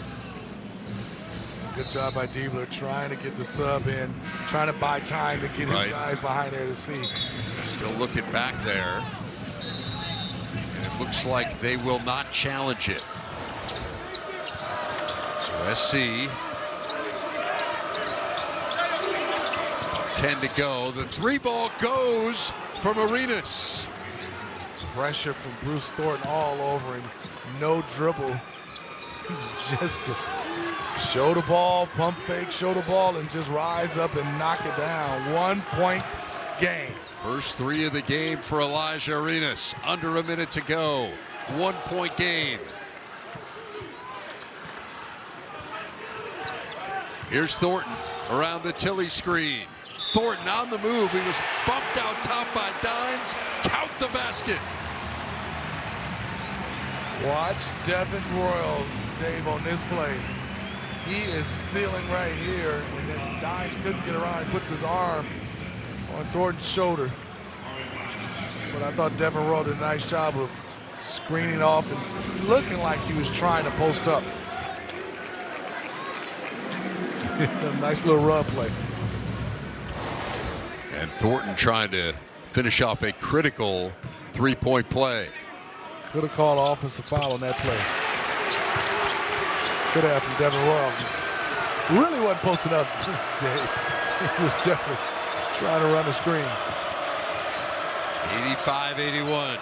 Good job by Diebler trying to get the sub in, trying to buy time to get his guys behind there to see. Still looking back there. And it looks like they will not challenge it. So SC, 10 to go. The 3-ball goes from Arenas. Pressure from Bruce Thornton all over him. No dribble. Just to show the ball, pump fake, show the ball, and just rise up and knock it down. 1-point game. First 3 of the game for Elijah Arenas. Under a minute to go. 1-point game. Here's Thornton around the Tilly screen. Thornton on the move. He was bumped out top by Dines. Count the basket. Watch Devin Royal, Dave, on this play. He is sealing right here, and then Dimes couldn't get around. He puts his arm on Thornton's shoulder. But I thought Devin Rowe did a nice job of screening off and looking like he was trying to post up. A nice little run play. And Thornton trying to finish off a critical three-point play. Could have called an offensive foul on that play. Could have from Devin Rowe. Really wasn't posting up, Dave. He was definitely trying to run the screen. 85-81.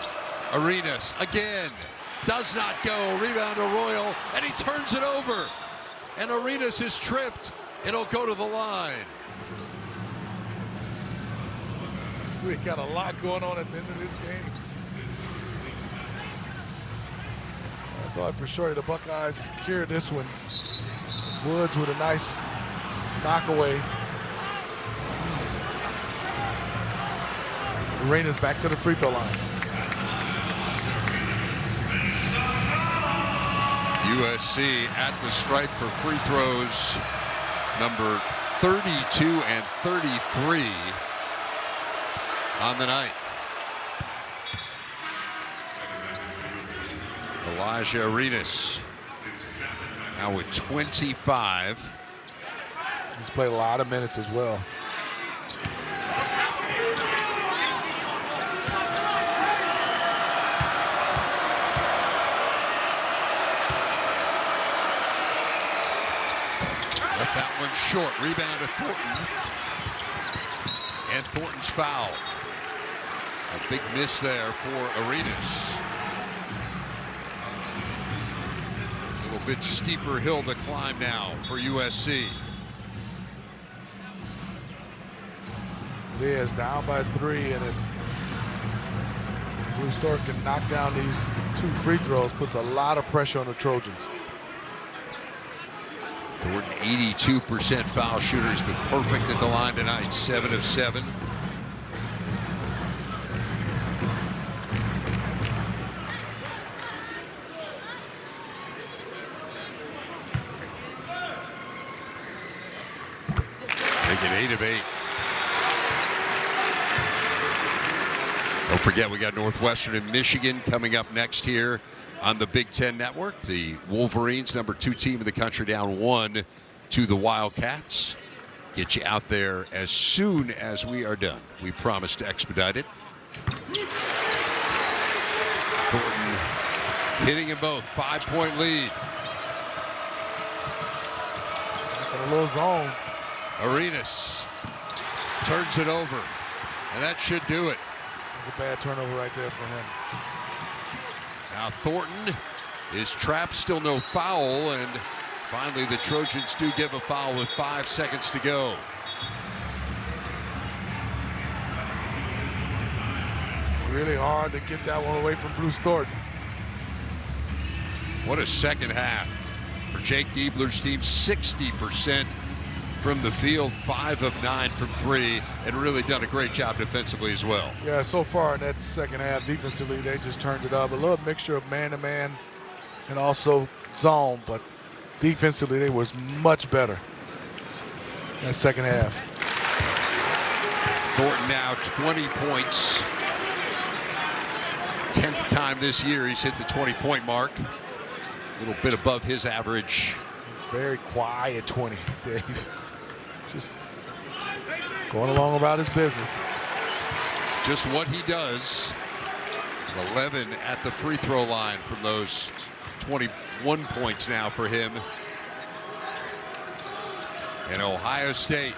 Arenas again. Does not go. Rebound to Royal, and he turns it over. And Arenas is tripped. It'll go to the line. We got a lot going on at the end of this game. I thought for sure the Buckeyes secured this one. Woods with a nice knockaway. Arenas back to the free throw line. USC at the stripe for free throws, number 32 and 33 on the night. Elijah Arenas now with 25. He's played a lot of minutes as well. Left that one short. Rebound to Thornton. And Thornton's foul. A big miss there for Arenas. A little bit steeper hill to climb now for USC. Diaz down by 3, and if Blue Stork can knock down these 2 free throws, puts a lot of pressure on the Trojans. Thornton 82% foul shooters, but perfect at the line tonight. 7 of 7. Make it 8 of 8. Don't forget, we got Northwestern and Michigan coming up next here on the Big Ten Network. The Wolverines, number 2 team in the country, down 1 to the Wildcats. Get you out there as soon as we are done. We promise to expedite it. Thornton hitting them both. 5-point lead. A little zone. Arenas turns it over, and that should do it. It's a bad turnover right there for him. Now Thornton is trapped, still no foul, and finally the Trojans do give a foul with 5 seconds to go. Really hard to get that one away from Bruce Thornton. What a second half for Jake Diebler's team. 60% from the field, 5 of 9 from 3, and really done a great job defensively as well. Yeah, so far in that second half, defensively, they just turned it up. A little mixture of man-to-man and also zone, but defensively, they was much better in that second half. Thornton now 20 points. 10th time this year he's hit the 20-point mark. A little bit above his average. Very quiet 20, Dave. Just going along about his business. Just what he does. 11 at the free throw line from those 21 points now for him. And Ohio State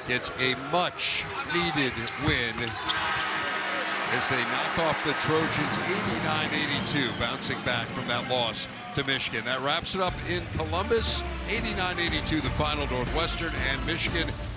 gets a much needed win as they knock off the Trojans 89-82, bouncing back from that loss to Michigan. That wraps it up in Columbus. 89-82 the final. Northwestern and Michigan